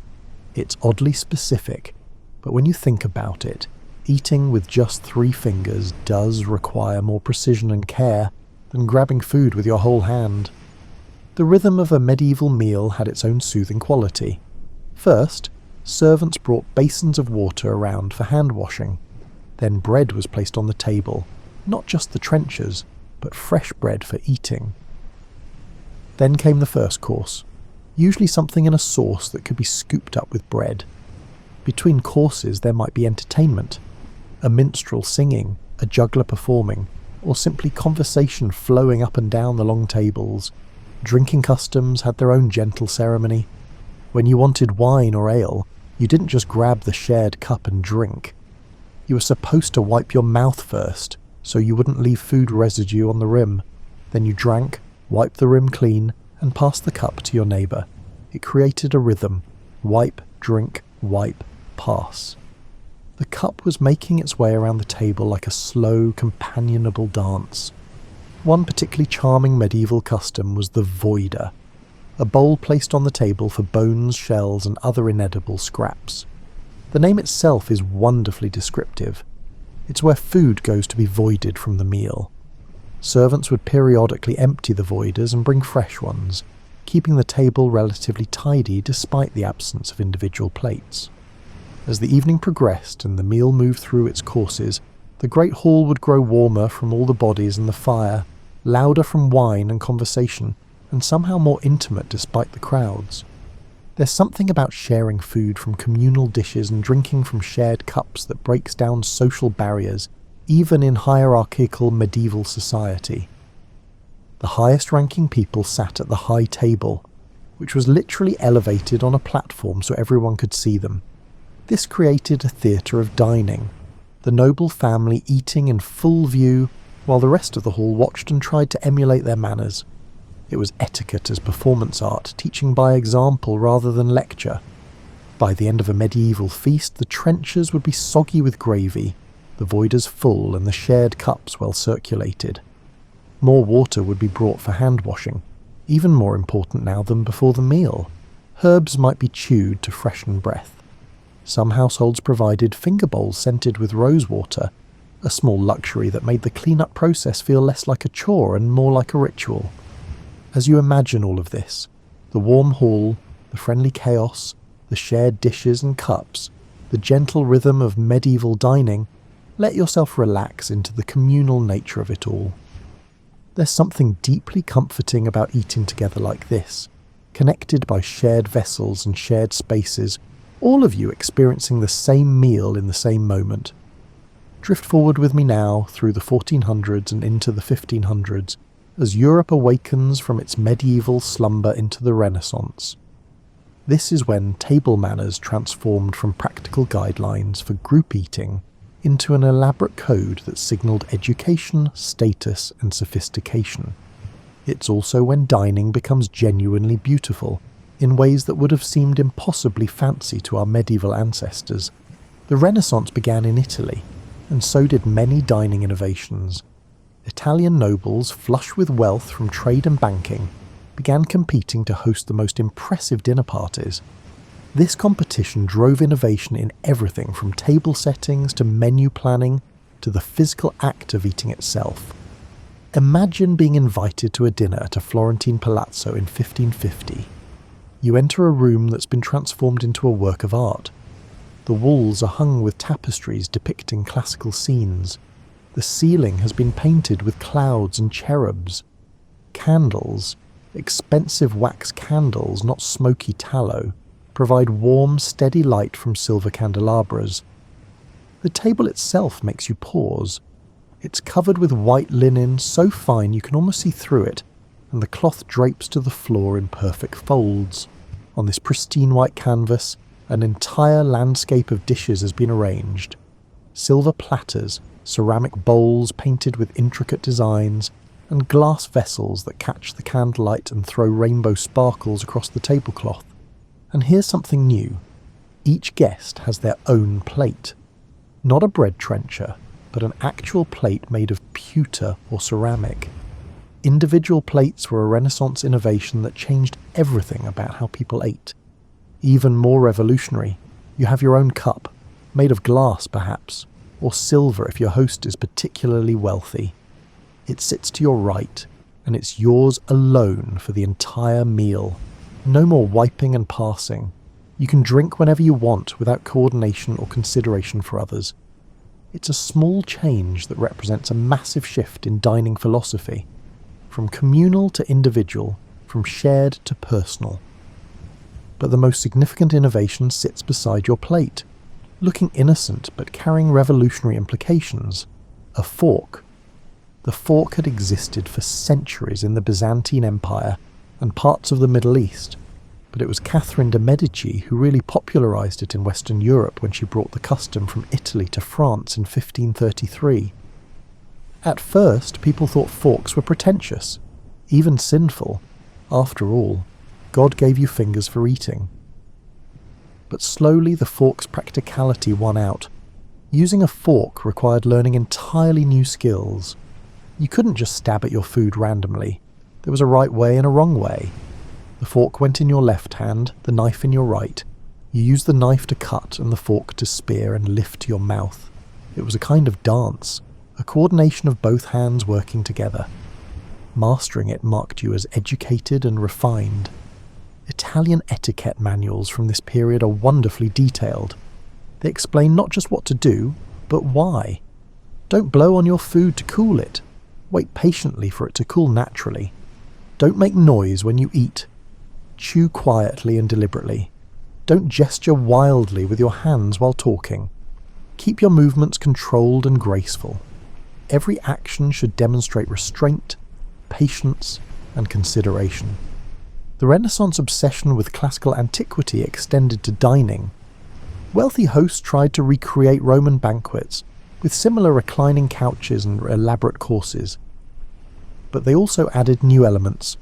It's oddly specific, but when you think about it, eating with just 3 fingers does require more precision and care than grabbing food with your whole hand. The rhythm of a medieval meal had its own soothing quality. First, servants brought basins of water around for hand washing. Then bread was placed on the table, not just the trenchers, but fresh bread for eating. Then came the first course, usually something in a sauce that could be scooped up with bread. Between courses there might be entertainment, a minstrel singing, a juggler performing, or simply conversation flowing up and down the long tables. Drinking customs had their own gentle ceremony. When you wanted wine or ale, you didn't just grab the shared cup and drink. You were supposed to wipe your mouth first, so you wouldn't leave food residue on the rim. Then you drank, wiped the rim clean, and passed the cup to your neighbour. It created a rhythm. Wipe, drink, wipe, pass. The cup was making its way around the table like a slow, companionable dance. One particularly charming medieval custom was the voider, a bowl placed on the table for bones, shells, and other inedible scraps. The name itself is wonderfully descriptive. It's where food goes to be voided from the meal. Servants would periodically empty the voiders and bring fresh ones, keeping the table relatively tidy despite the absence of individual plates. As the evening progressed and the meal moved through its courses, the great hall would grow warmer from all the bodies and the fire, louder from wine and conversation, and somehow more intimate despite the crowds. There's something about sharing food from communal dishes and drinking from shared cups that breaks down social barriers, even in hierarchical medieval society. The highest-ranking people sat at the high table, which was literally elevated on a platform so everyone could see them. This created a theatre of dining, the noble family eating in full view while the rest of the hall watched and tried to emulate their manners. It was etiquette as performance art, teaching by example rather than lecture. By the end of a medieval feast, the trenchers would be soggy with gravy, the voiders full and the shared cups well circulated. More water would be brought for hand washing, even more important now than before the meal. Herbs might be chewed to freshen breath. Some households provided finger bowls scented with rose water, a small luxury that made the clean-up process feel less like a chore and more like a ritual. As you imagine all of this, the warm hall, the friendly chaos, the shared dishes and cups, the gentle rhythm of medieval dining, let yourself relax into the communal nature of it all. There's something deeply comforting about eating together like this. connected by shared vessels and shared spaces, all of you experiencing the same meal in the same moment. Drift forward with me now through the 1400s and into the 1500s as Europe awakens from its medieval slumber into the Renaissance. This is when table manners transformed from practical guidelines for group eating into an elaborate code that signalled education, status and sophistication. It's also when dining becomes genuinely beautiful, in ways that would have seemed impossibly fancy to our medieval ancestors. The Renaissance began in Italy, and so did many dining innovations. Italian nobles, flush with wealth from trade and banking, began competing to host the most impressive dinner parties. This competition drove innovation in everything from table settings to menu planning to the physical act of eating itself. Imagine being invited to a dinner at a Florentine palazzo in 1550. You enter a room that's been transformed into a work of art. The walls are hung with tapestries depicting classical scenes. The ceiling has been painted with clouds and cherubs. Candles, expensive wax candles, not smoky tallow, provide warm, steady light from silver candelabras. The table itself makes you pause. It's covered with white linen so fine you can almost see through it, and the cloth drapes to the floor in perfect folds. On this pristine white canvas, an entire landscape of dishes has been arranged. Silver platters, ceramic bowls painted with intricate designs, and glass vessels that catch the candlelight and throw rainbow sparkles across the tablecloth. And here's something new. Each guest has their own plate. Not a bread trencher, but an actual plate made of pewter or ceramic. Individual plates were a Renaissance innovation that changed everything about how people ate. Even more revolutionary, you have your own cup, made of glass perhaps, or silver if your host is particularly wealthy. It sits to your right, and it's yours alone for the entire meal. No more wiping and passing. You can drink whenever you want without coordination or consideration for others. It's a small change that represents a massive shift in dining philosophy, from communal to individual, from shared to personal. But the most significant innovation sits beside your plate, looking innocent but carrying revolutionary implications. A fork. The fork had existed for centuries in the Byzantine Empire and parts of the Middle East, but it was Catherine de' Medici who really popularised it in Western Europe when she brought the custom from Italy to France in 1533. At first, people thought forks were pretentious, even sinful. After all, God gave you fingers for eating. But slowly the fork's practicality won out. Using a fork required learning entirely new skills. You couldn't just stab at your food randomly. There was a right way and a wrong way. The fork went in your left hand, the knife in your right. You used the knife to cut and the fork to spear and lift to your mouth. It was a kind of dance, a coordination of both hands working together. Mastering it marked you as educated and refined. Italian etiquette manuals from this period are wonderfully detailed. They explain not just what to do, but why. Don't blow on your food to cool it. Wait patiently for it to cool naturally. Don't make noise when you eat. Chew quietly and deliberately. Don't gesture wildly with your hands while talking. Keep your movements controlled and graceful. Every action should demonstrate restraint, patience, and consideration. The Renaissance obsession with classical antiquity extended to dining. Wealthy hosts tried to recreate Roman banquets with similar reclining couches and elaborate courses. But they also added new elements,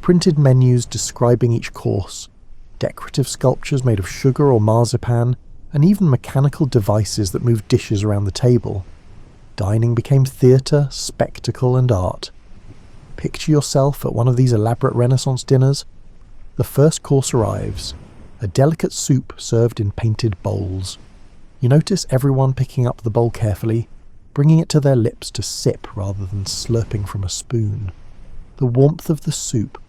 printed menus describing each course, decorative sculptures made of sugar or marzipan, and even mechanical devices that moved dishes around the table. Dining became theatre, spectacle, and art. Picture yourself at one of these elaborate Renaissance dinners. The first course arrives, a delicate soup served in painted bowls. You notice everyone picking up the bowl carefully, bringing it to their lips to sip rather than slurping from a spoon. The warmth of the soup,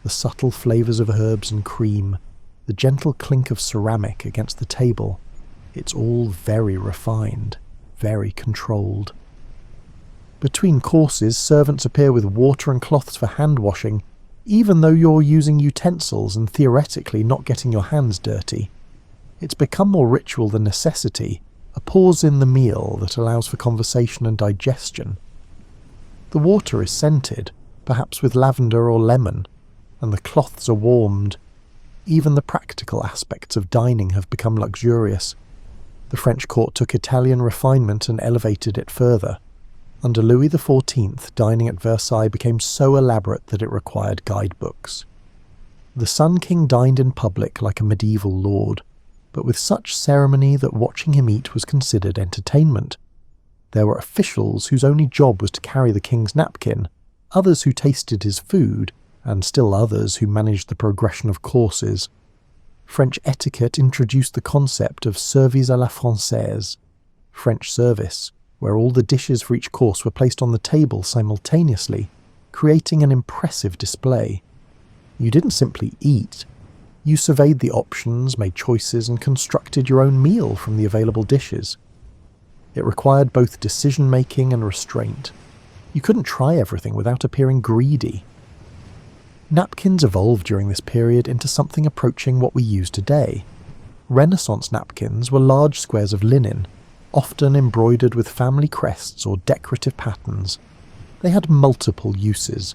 the subtle flavours of herbs and cream, the gentle clink of ceramic against the table, it's all very refined, very controlled. Between courses, servants appear with water and cloths for hand washing, Even though you're using utensils and theoretically not getting your hands dirty, it's become more ritual than necessity, a pause in the meal that allows for conversation and digestion. The water is scented, perhaps with lavender or lemon, and the cloths are warmed. Even the practical aspects of dining have become luxurious. The French court took Italian refinement and elevated it further. Under Louis XIV, dining at Versailles became so elaborate that it required guidebooks. The Sun King dined in public like a medieval lord, but with such ceremony that watching him eat was considered entertainment. There were officials whose only job was to carry the king's napkin, others who tasted his food, and still others who managed the progression of courses. French etiquette introduced the concept of service à la française, French service, where all the dishes for each course were placed on the table simultaneously, creating an impressive display. You didn't simply eat. You surveyed the options, made choices, and constructed your own meal from the available dishes. It required both decision-making and restraint. You couldn't try everything without appearing greedy. Napkins evolved during this period into something approaching what we use today. Renaissance napkins were large squares of linen, often embroidered with family crests or decorative patterns. They had multiple uses: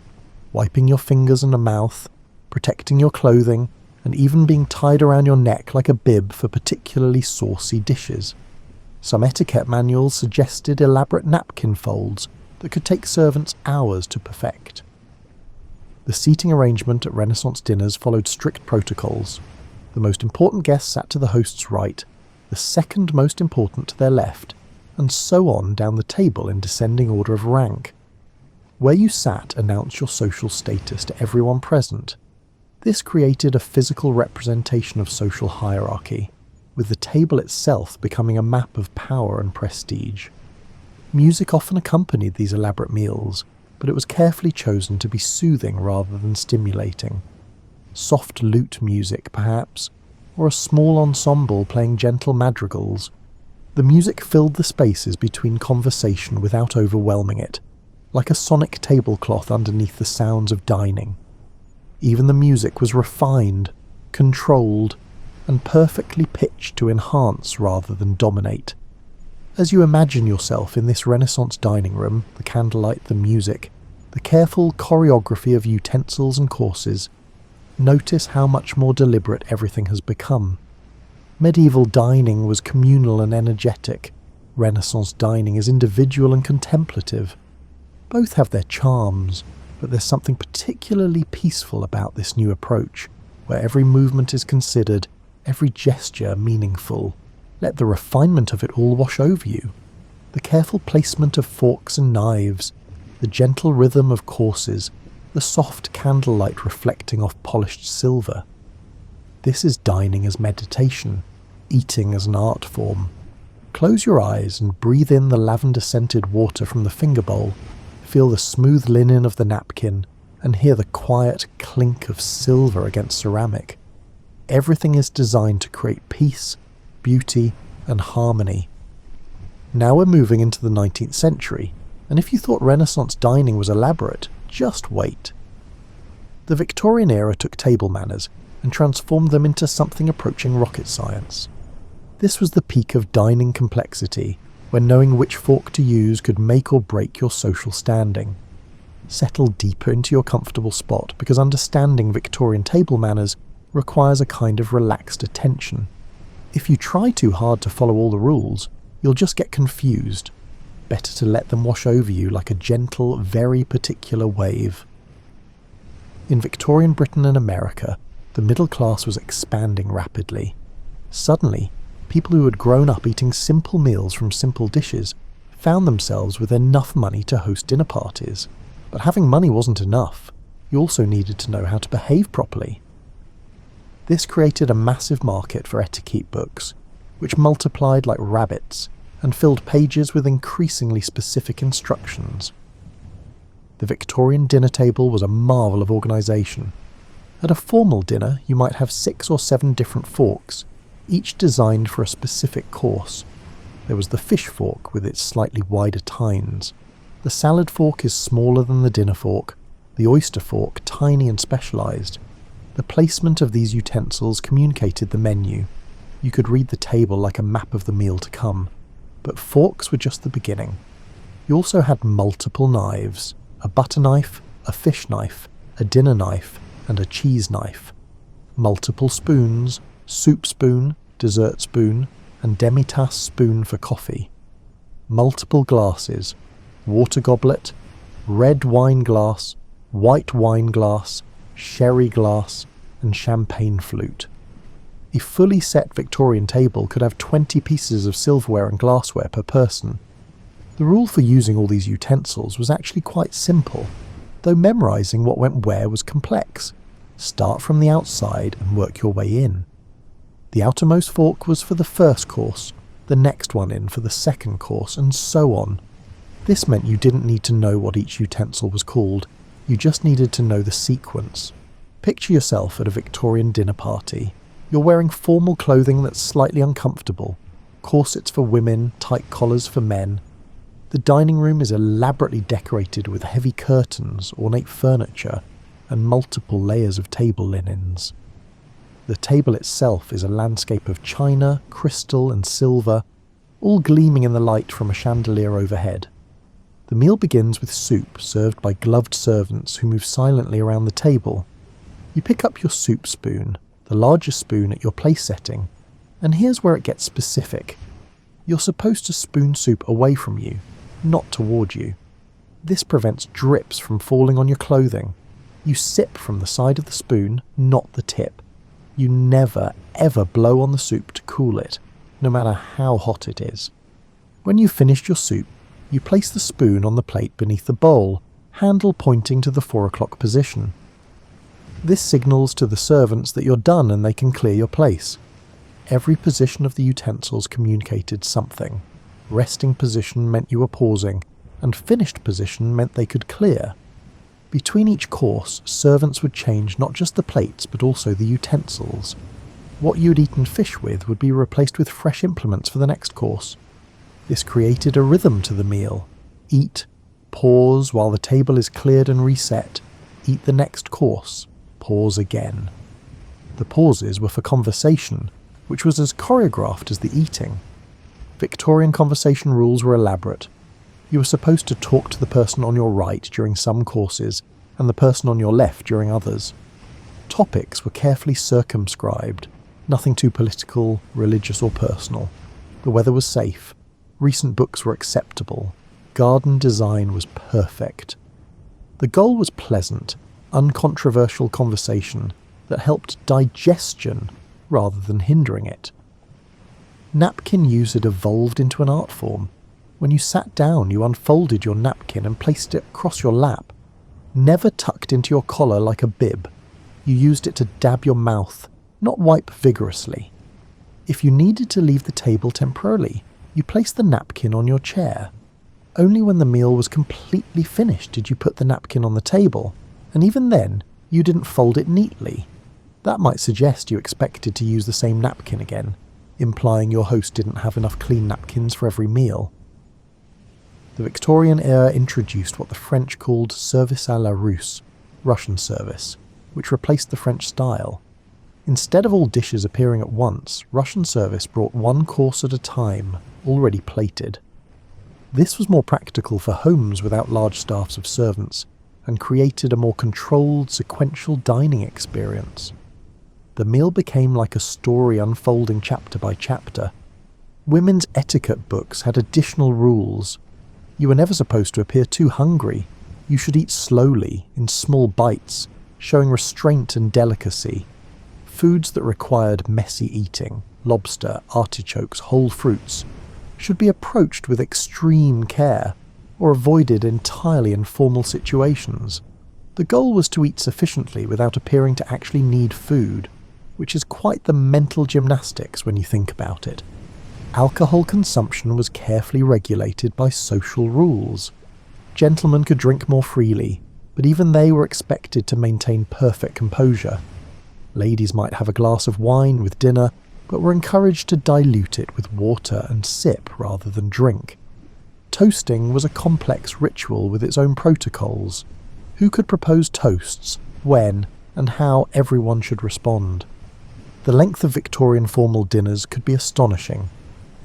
wiping your fingers and a mouth, protecting your clothing, and even being tied around your neck like a bib for particularly saucy dishes. Some etiquette manuals suggested elaborate napkin folds that could take servants hours to perfect. The seating arrangement at Renaissance dinners followed strict protocols. The most important guests sat to the host's right, the second most important to their left, and so on down the table in descending order of rank. Where you sat announced your social status to everyone present. This created a physical representation of social hierarchy, with the table itself becoming a map of power and prestige. Music often accompanied these elaborate meals, but it was carefully chosen to be soothing rather than stimulating. Soft lute music, perhaps, or a small ensemble playing gentle madrigals. The music filled the spaces between conversation without overwhelming it, like a sonic tablecloth underneath the sounds of dining. Even the music was refined, controlled, and perfectly pitched to enhance rather than dominate. As you imagine yourself in this Renaissance dining room, the candlelight, the music, the careful choreography of utensils and courses, notice how much more deliberate everything has become. Medieval dining was communal and energetic. Renaissance dining is individual and contemplative. Both have their charms, but there's something particularly peaceful about this new approach, where every movement is considered, every gesture meaningful. Let the refinement of it all wash over you. The careful placement of forks and knives, the gentle rhythm of courses, the soft candlelight reflecting off polished silver. This is dining as meditation, eating as an art form. Close your eyes and breathe in the lavender-scented water from the finger bowl, feel the smooth linen of the napkin, and hear the quiet clink of silver against ceramic. Everything is designed to create peace, beauty, and harmony. Now we're moving into the 19th century, and if you thought Renaissance dining was elaborate, just wait. The Victorian era took table manners and transformed them into something approaching rocket science. This was the peak of dining complexity, when knowing which fork to use could make or break your social standing. Settle deeper into your comfortable spot, because understanding Victorian table manners requires a kind of relaxed attention. If you try too hard to follow all the rules, you'll just get confused. Better to let them wash over you like a gentle, very particular wave. In Victorian Britain and America, the middle class was expanding rapidly. Suddenly, people who had grown up eating simple meals from simple dishes found themselves with enough money to host dinner parties. But having money wasn't enough. You also needed to know how to behave properly. This created a massive market for etiquette books, which multiplied like rabbits and filled pages with increasingly specific instructions. The Victorian dinner table was a marvel of organisation. At a formal dinner, you might have 6 or 7 different forks, each designed for a specific course. There was the fish fork with its slightly wider tines. The salad fork is smaller than the dinner fork, the oyster fork tiny and specialised. The placement of these utensils communicated the menu. You could read the table like a map of the meal to come. But forks were just the beginning. You also had multiple knives, a butter knife, a fish knife, a dinner knife, and a cheese knife. Multiple spoons, soup spoon, dessert spoon, and demi-tasse spoon for coffee. Multiple glasses, water goblet, red wine glass, white wine glass, sherry glass, and champagne flute. A fully set Victorian table could have 20 pieces of silverware and glassware per person. The rule for using all these utensils was actually quite simple, though memorising what went where was complex. Start from the outside and work your way in. The outermost fork was for the first course, the next one in for the second course, and so on. This meant you didn't need to know what each utensil was called, you just needed to know the sequence. Picture yourself at a Victorian dinner party. You're wearing formal clothing that's slightly uncomfortable, corsets for women, tight collars for men. The dining room is elaborately decorated with heavy curtains, ornate furniture, and multiple layers of table linens. The table itself is a landscape of china, crystal, and silver, all gleaming in the light from a chandelier overhead. The meal begins with soup served by gloved servants who move silently around the table. You pick up your soup spoon, the largest spoon at your place setting, and here's where it gets specific. You're supposed to spoon soup away from you, not toward you. This prevents drips from falling on your clothing. You sip from the side of the spoon, not the tip. You never, ever blow on the soup to cool it, no matter how hot it is. When you've finished your soup, you place the spoon on the plate beneath the bowl, handle pointing to the 4 o'clock position. This signals to the servants that you're done and they can clear your place. Every position of the utensils communicated something. Resting position meant you were pausing, and finished position meant they could clear. Between each course, servants would change not just the plates but also the utensils. What you'd eaten fish with would be replaced with fresh implements for the next course. This created a rhythm to the meal. Eat, pause while the table is cleared and reset, eat the next course, pause again. The pauses were for conversation, which was as choreographed as the eating. Victorian conversation rules were elaborate. You were supposed to talk to the person on your right during some courses and the person on your left during others. Topics were carefully circumscribed, nothing too political, religious or personal. The weather was safe, recent books were acceptable, garden design was perfect. The goal was pleasant, uncontroversial conversation that helped digestion rather than hindering it. Napkin use had evolved into an art form. When you sat down, you unfolded your napkin and placed it across your lap. Never tucked into your collar like a bib. You used it to dab your mouth, not wipe vigorously. If you needed to leave the table temporarily, you placed the napkin on your chair. Only when the meal was completely finished did you put the napkin on the table, and even then, you didn't fold it neatly. That might suggest you expected to use the same napkin again, implying your host didn't have enough clean napkins for every meal. The Victorian era introduced what the French called service à la Russe, Russian service, which replaced the French style. Instead of all dishes appearing at once, Russian service brought one course at a time, already plated. This was more practical for homes without large staffs of servants, and created a more controlled, sequential dining experience. The meal became like a story unfolding chapter by chapter. Women's etiquette books had additional rules. You were never supposed to appear too hungry. You should eat slowly, in small bites, showing restraint and delicacy. Foods that required messy eating, lobster, artichokes, whole fruits, should be approached with extreme care, or avoided entirely in formal situations. The goal was to eat sufficiently without appearing to actually need food, which is quite the mental gymnastics when you think about it. Alcohol consumption was carefully regulated by social rules. Gentlemen could drink more freely, but even they were expected to maintain perfect composure. Ladies might have a glass of wine with dinner, but were encouraged to dilute it with water and sip rather than drink. Toasting was a complex ritual with its own protocols. Who could propose toasts, when, and how everyone should respond. The length of Victorian formal dinners could be astonishing.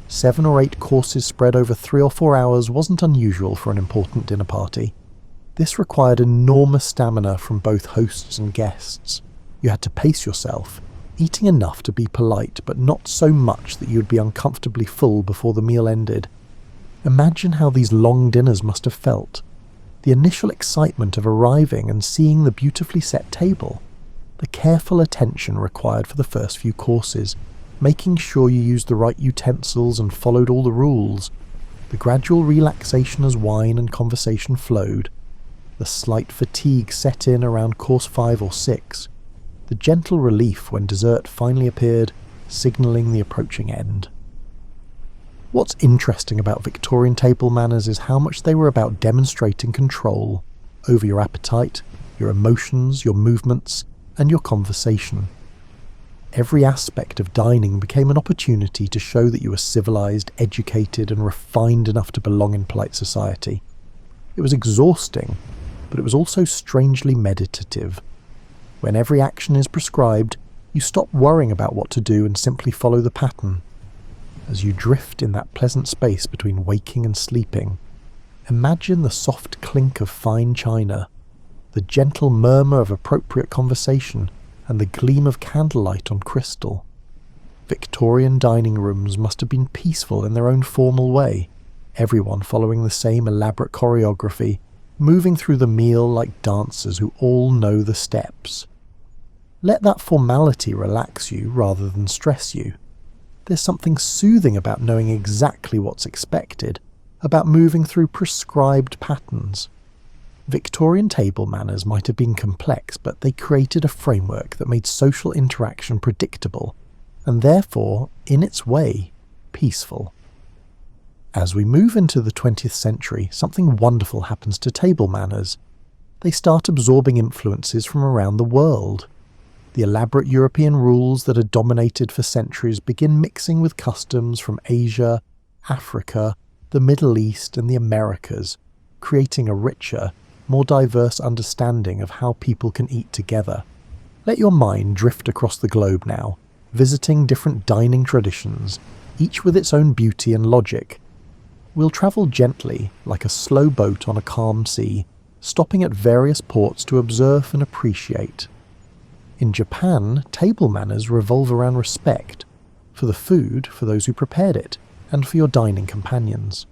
7 or 8 courses spread over 3 or 4 hours wasn't unusual for an important dinner party. This required enormous stamina from both hosts and guests. You had to pace yourself, eating enough to be polite, but not so much that you would be uncomfortably full before the meal ended. Imagine how these long dinners must have felt. The initial excitement of arriving and seeing the beautifully set table. The careful attention required for the first few courses, making sure you used the right utensils and followed all the rules. The gradual relaxation as wine and conversation flowed. The slight fatigue set in around course 5 or 6. The gentle relief when dessert finally appeared, signalling the approaching end. What's interesting about Victorian table manners is how much they were about demonstrating control over your appetite, your emotions, your movements, and your conversation. Every aspect of dining became an opportunity to show that you were civilized, educated, and refined enough to belong in polite society. It was exhausting, but it was also strangely meditative. When every action is prescribed, you stop worrying about what to do and simply follow the pattern. As you drift in that pleasant space between waking and sleeping, imagine the soft clink of fine china, the gentle murmur of appropriate conversation, and the gleam of candlelight on crystal. Victorian dining rooms must have been peaceful in their own formal way, everyone following the same elaborate choreography, moving through the meal like dancers who all know the steps. Let that formality relax you rather than stress you. There's something soothing about knowing exactly what's expected, about moving through prescribed patterns. Victorian table manners might have been complex, but they created a framework that made social interaction predictable, and therefore, in its way, peaceful. As we move into the 20th century, something wonderful happens to table manners. They start absorbing influences from around the world. The elaborate European rules that had dominated for centuries begin mixing with customs from Asia, Africa, the Middle East, and the Americas, creating a richer, more diverse understanding of how people can eat together. Let your mind drift across the globe now, visiting different dining traditions, each with its own beauty and logic. We'll travel gently, like a slow boat on a calm sea, stopping at various ports to observe and appreciate. In Japan, table manners revolve around respect, for the food, for those who prepared it, and for your dining companions.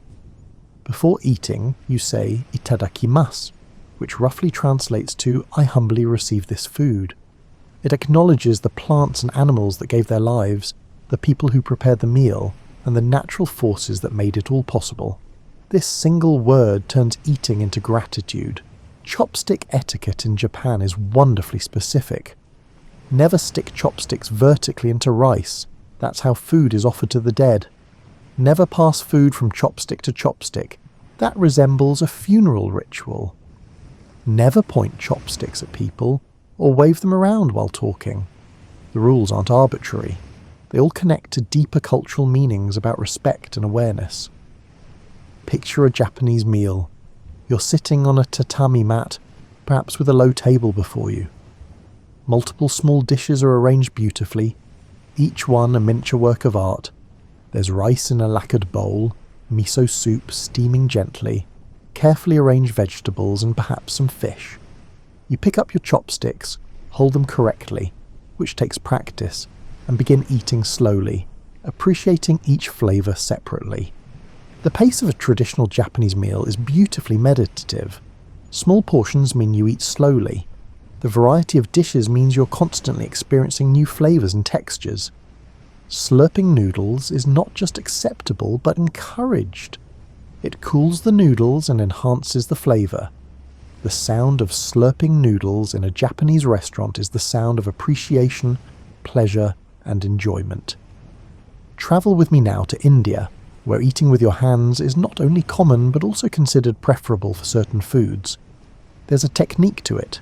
Before eating, you say itadakimasu, which roughly translates to "I humbly receive this food." It acknowledges the plants and animals that gave their lives, the people who prepared the meal, and the natural forces that made it all possible. This single word turns eating into gratitude. Chopstick etiquette in Japan is wonderfully specific. Never stick chopsticks vertically into rice. That's how food is offered to the dead. Never pass food from chopstick to chopstick. That resembles a funeral ritual. Never point chopsticks at people or wave them around while talking. The rules aren't arbitrary. They all connect to deeper cultural meanings about respect and awareness. Picture a Japanese meal. You're sitting on a tatami mat, perhaps with a low table before you. Multiple small dishes are arranged beautifully, each one a miniature work of art. There's rice in a lacquered bowl, miso soup steaming gently, carefully arranged vegetables and perhaps some fish. You pick up your chopsticks, hold them correctly, which takes practice, and begin eating slowly, appreciating each flavour separately. The pace of a traditional Japanese meal is beautifully meditative. Small portions mean you eat slowly. The variety of dishes means you're constantly experiencing new flavours and textures. Slurping noodles is not just acceptable but encouraged. It cools the noodles and enhances the flavour. The sound of slurping noodles in a Japanese restaurant is the sound of appreciation, pleasure, and enjoyment. Travel with me now to India, where eating with your hands is not only common but also considered preferable for certain foods. There's a technique to it.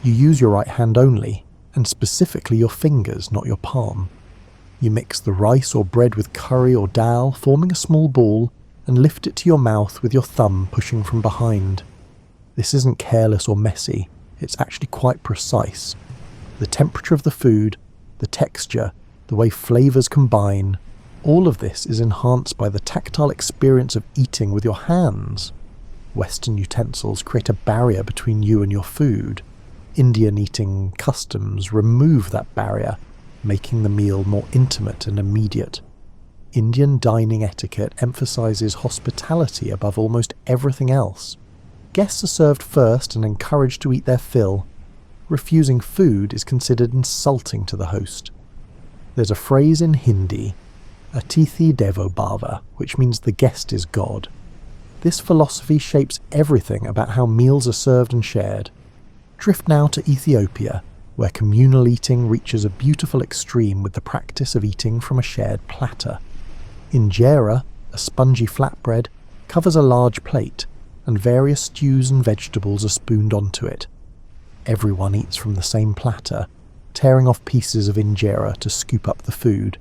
You use your right hand only, and specifically your fingers, not your palm. You mix the rice or bread with curry or dal, forming a small ball, and lift it to your mouth with your thumb pushing from behind. This isn't careless or messy, it's actually quite precise. The temperature of the food, the texture, the way flavours combine, all of this is enhanced by the tactile experience of eating with your hands. Western utensils create a barrier between you and your food. Indian eating customs remove that barrier, making the meal more intimate and immediate. Indian dining etiquette emphasises hospitality above almost everything else. Guests are served first and encouraged to eat their fill. Refusing food is considered insulting to the host. There's a phrase in Hindi, Atithi Devo Bhava, which means the guest is God. This philosophy shapes everything about how meals are served and shared. Drift now to Ethiopia, where communal eating reaches a beautiful extreme with the practice of eating from a shared platter. Injera, a spongy flatbread, covers a large plate, and various stews and vegetables are spooned onto it. Everyone eats from the same platter, tearing off pieces of injera to scoop up the food.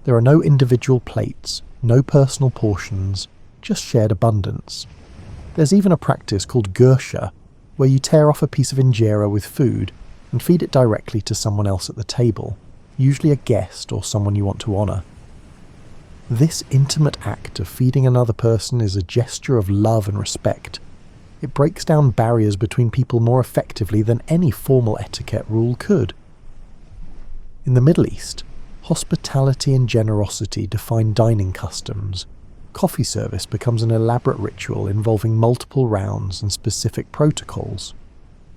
There are no individual plates, no personal portions, just shared abundance. There's even a practice called gursha, where you tear off a piece of injera with food and feed it directly to someone else at the table, usually a guest or someone you want to honour. This intimate act of feeding another person is a gesture of love and respect. It breaks down barriers between people more effectively than any formal etiquette rule could. In the Middle East, hospitality and generosity define dining customs. Coffee service becomes an elaborate ritual involving multiple rounds and specific protocols.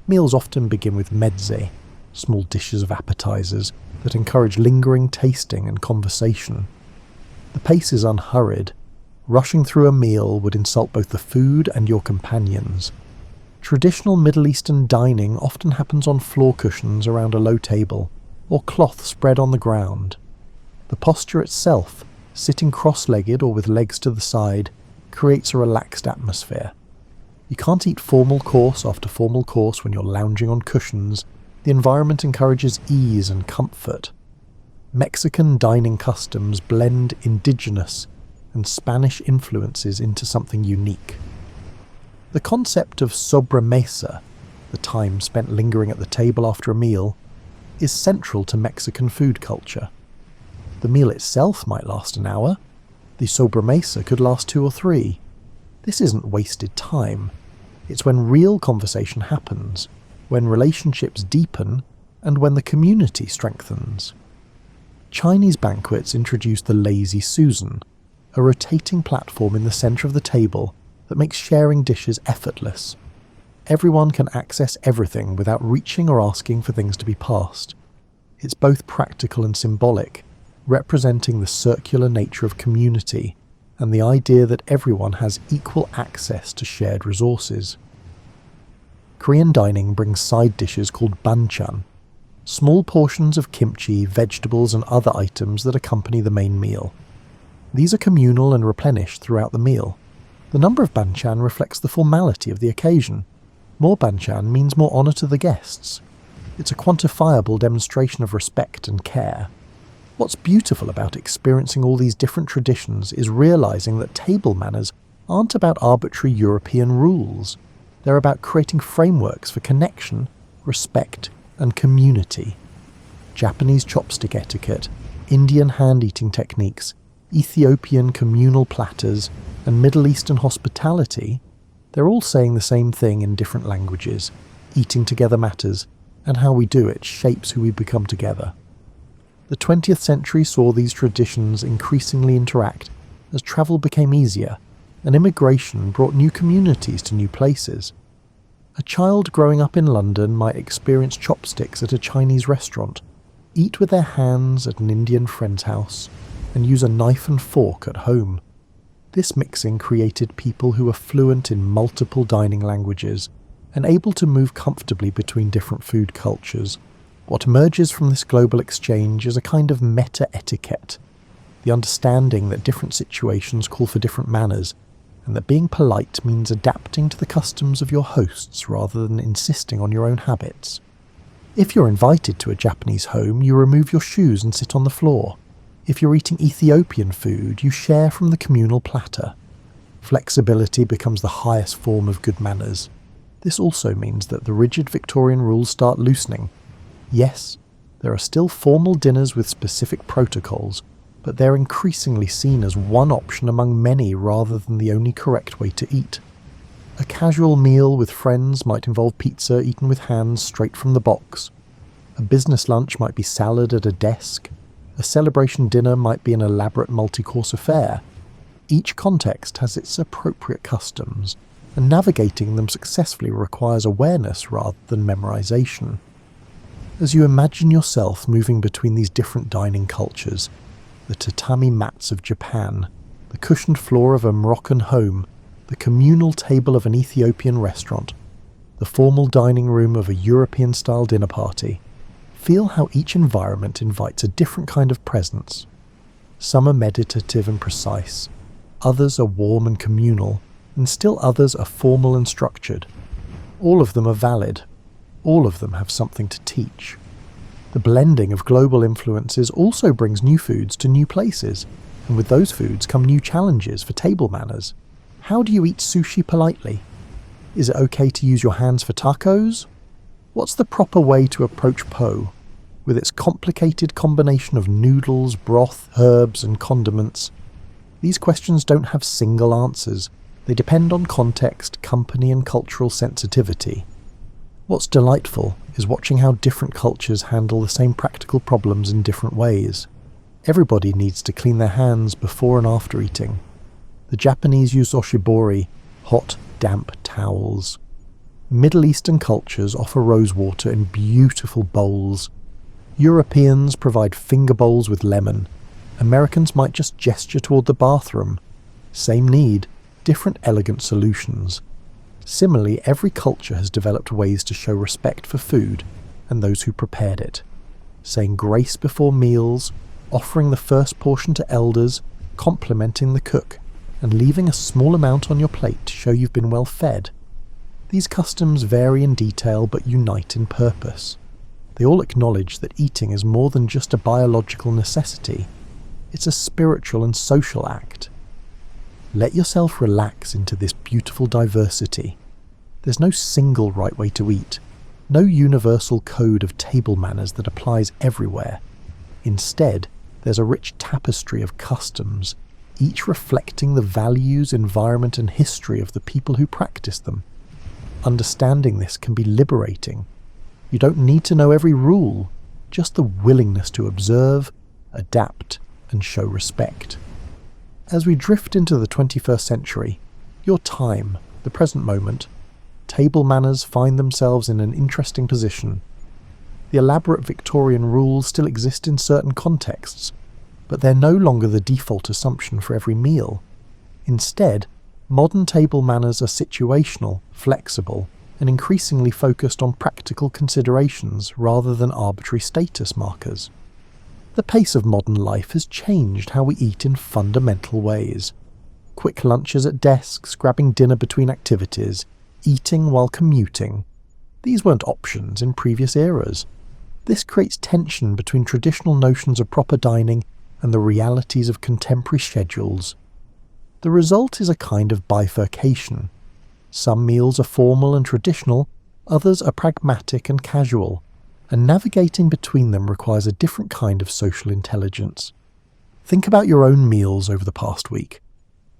Meals often begin with mezze, small dishes of appetizers that encourage lingering tasting and conversation. The pace is unhurried. Rushing through a meal would insult both the food and your companions. Traditional Middle Eastern dining often happens on floor cushions around a low table, or cloth spread on the ground. The posture itself, sitting cross-legged or with legs to the side, creates a relaxed atmosphere. You can't eat formal course after formal course when you're lounging on cushions. The environment encourages ease and comfort. Mexican dining customs blend indigenous and Spanish influences into something unique. The concept of sobremesa, the time spent lingering at the table after a meal, is central to Mexican food culture. The meal itself might last an hour. The sobremesa could last 2 or 3. This isn't wasted time. It's when real conversation happens, when relationships deepen, and when the community strengthens. Chinese banquets introduced the Lazy Susan, a rotating platform in the centre of the table that makes sharing dishes effortless. Everyone can access everything without reaching or asking for things to be passed. It's both practical and symbolic, representing the circular nature of community and the idea that everyone has equal access to shared resources. Korean dining brings side dishes called banchan, small portions of kimchi, vegetables and other items that accompany the main meal. These are communal and replenished throughout the meal. The number of banchan reflects the formality of the occasion. More banchan means more honour to the guests. It's a quantifiable demonstration of respect and care. What's beautiful about experiencing all these different traditions is realising that table manners aren't about arbitrary European rules. They're about creating frameworks for connection, respect, and community. Japanese chopstick etiquette, Indian hand-eating techniques, Ethiopian communal platters, and Middle Eastern hospitality, they're all saying the same thing in different languages. Eating together matters, and how we do it shapes who we become together. The 20th century saw these traditions increasingly interact as travel became easier, and immigration brought new communities to new places. A child growing up in London might experience chopsticks at a Chinese restaurant, eat with their hands at an Indian friend's house, and use a knife and fork at home. This mixing created people who were fluent in multiple dining languages and able to move comfortably between different food cultures. What emerges from this global exchange is a kind of meta-etiquette, the understanding that different situations call for different manners, and that being polite means adapting to the customs of your hosts rather than insisting on your own habits. If you're invited to a Japanese home, you remove your shoes and sit on the floor. If you're eating Ethiopian food, you share from the communal platter. Flexibility becomes the highest form of good manners. This also means that the rigid Victorian rules start loosening. Yes, there are still formal dinners with specific protocols, but they're increasingly seen as one option among many rather than the only correct way to eat. A casual meal with friends might involve pizza eaten with hands straight from the box. A business lunch might be salad at a desk. A celebration dinner might be an elaborate multi-course affair. Each context has its appropriate customs, and navigating them successfully requires awareness rather than memorization. As you imagine yourself moving between these different dining cultures, the tatami mats of Japan, the cushioned floor of a Moroccan home, the communal table of an Ethiopian restaurant, the formal dining room of a European-style dinner party, feel how each environment invites a different kind of presence. Some are meditative and precise, others are warm and communal, and still others are formal and structured. All of them are valid. All of them have something to teach. The blending of global influences also brings new foods to new places, and with those foods come new challenges for table manners. How do you eat sushi politely? Is it okay to use your hands for tacos? What's the proper way to approach po? With its complicated combination of noodles, broth, herbs, and condiments. These questions don't have single answers. They depend on context, company, and cultural sensitivity. What's delightful is watching how different cultures handle the same practical problems in different ways. Everybody needs to clean their hands before and after eating. The Japanese use oshibori, hot, damp towels. Middle Eastern cultures offer rosewater in beautiful bowls. Europeans provide finger bowls with lemon. Americans might just gesture toward the bathroom. Same need, different elegant solutions. Similarly, every culture has developed ways to show respect for food and those who prepared it. Saying grace before meals, offering the first portion to elders, complimenting the cook, and leaving a small amount on your plate to show you've been well fed. These customs vary in detail but unite in purpose. They all acknowledge that eating is more than just a biological necessity. It's a spiritual and social act. Let yourself relax into this beautiful diversity. There's no single right way to eat, no universal code of table manners that applies everywhere. Instead, there's a rich tapestry of customs, each reflecting the values, environment, and history of the people who practice them. Understanding this can be liberating. You don't need to know every rule, just the willingness to observe, adapt, and show respect. As we drift into the 21st century, your time, the present moment, table manners find themselves in an interesting position. The elaborate Victorian rules still exist in certain contexts, but they're no longer the default assumption for every meal. Instead, modern table manners are situational, flexible, and increasingly focused on practical considerations rather than arbitrary status markers. The pace of modern life has changed how we eat in fundamental ways. Quick lunches at desks, grabbing dinner between activities, eating while commuting. These weren't options in previous eras. This creates tension between traditional notions of proper dining and the realities of contemporary schedules. The result is a kind of bifurcation. Some meals are formal and traditional, others are pragmatic and casual, and navigating between them requires a different kind of social intelligence. Think about your own meals over the past week.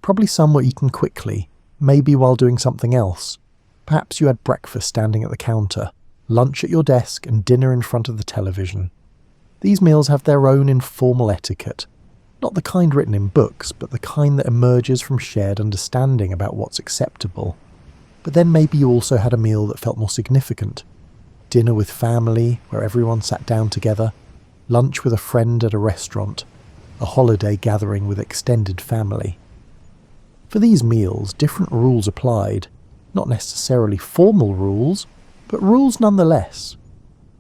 Probably some were eaten quickly, maybe while doing something else. Perhaps you had breakfast standing at the counter, lunch at your desk, and dinner in front of the television. These meals have their own informal etiquette, not the kind written in books, but the kind that emerges from shared understanding about what's acceptable. But then maybe you also had a meal that felt more significant. Dinner with family, where everyone sat down together, lunch with a friend at a restaurant, a holiday gathering with extended family. For these meals, different rules applied, not necessarily formal rules, but rules nonetheless.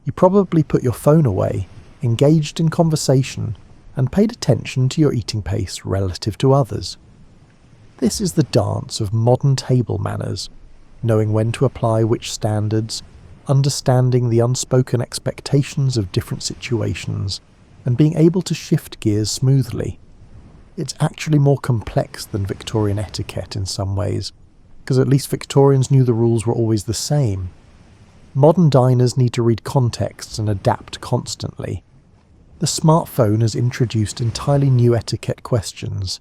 You probably put your phone away, engaged in conversation, and paid attention to your eating pace relative to others. This is the dance of modern table manners, knowing when to apply which standards, understanding the unspoken expectations of different situations, and being able to shift gears smoothly. It's actually more complex than Victorian etiquette in some ways. because at least Victorians knew the rules were always the same. Modern diners need to read contexts and adapt constantly. The smartphone has introduced entirely new etiquette questions.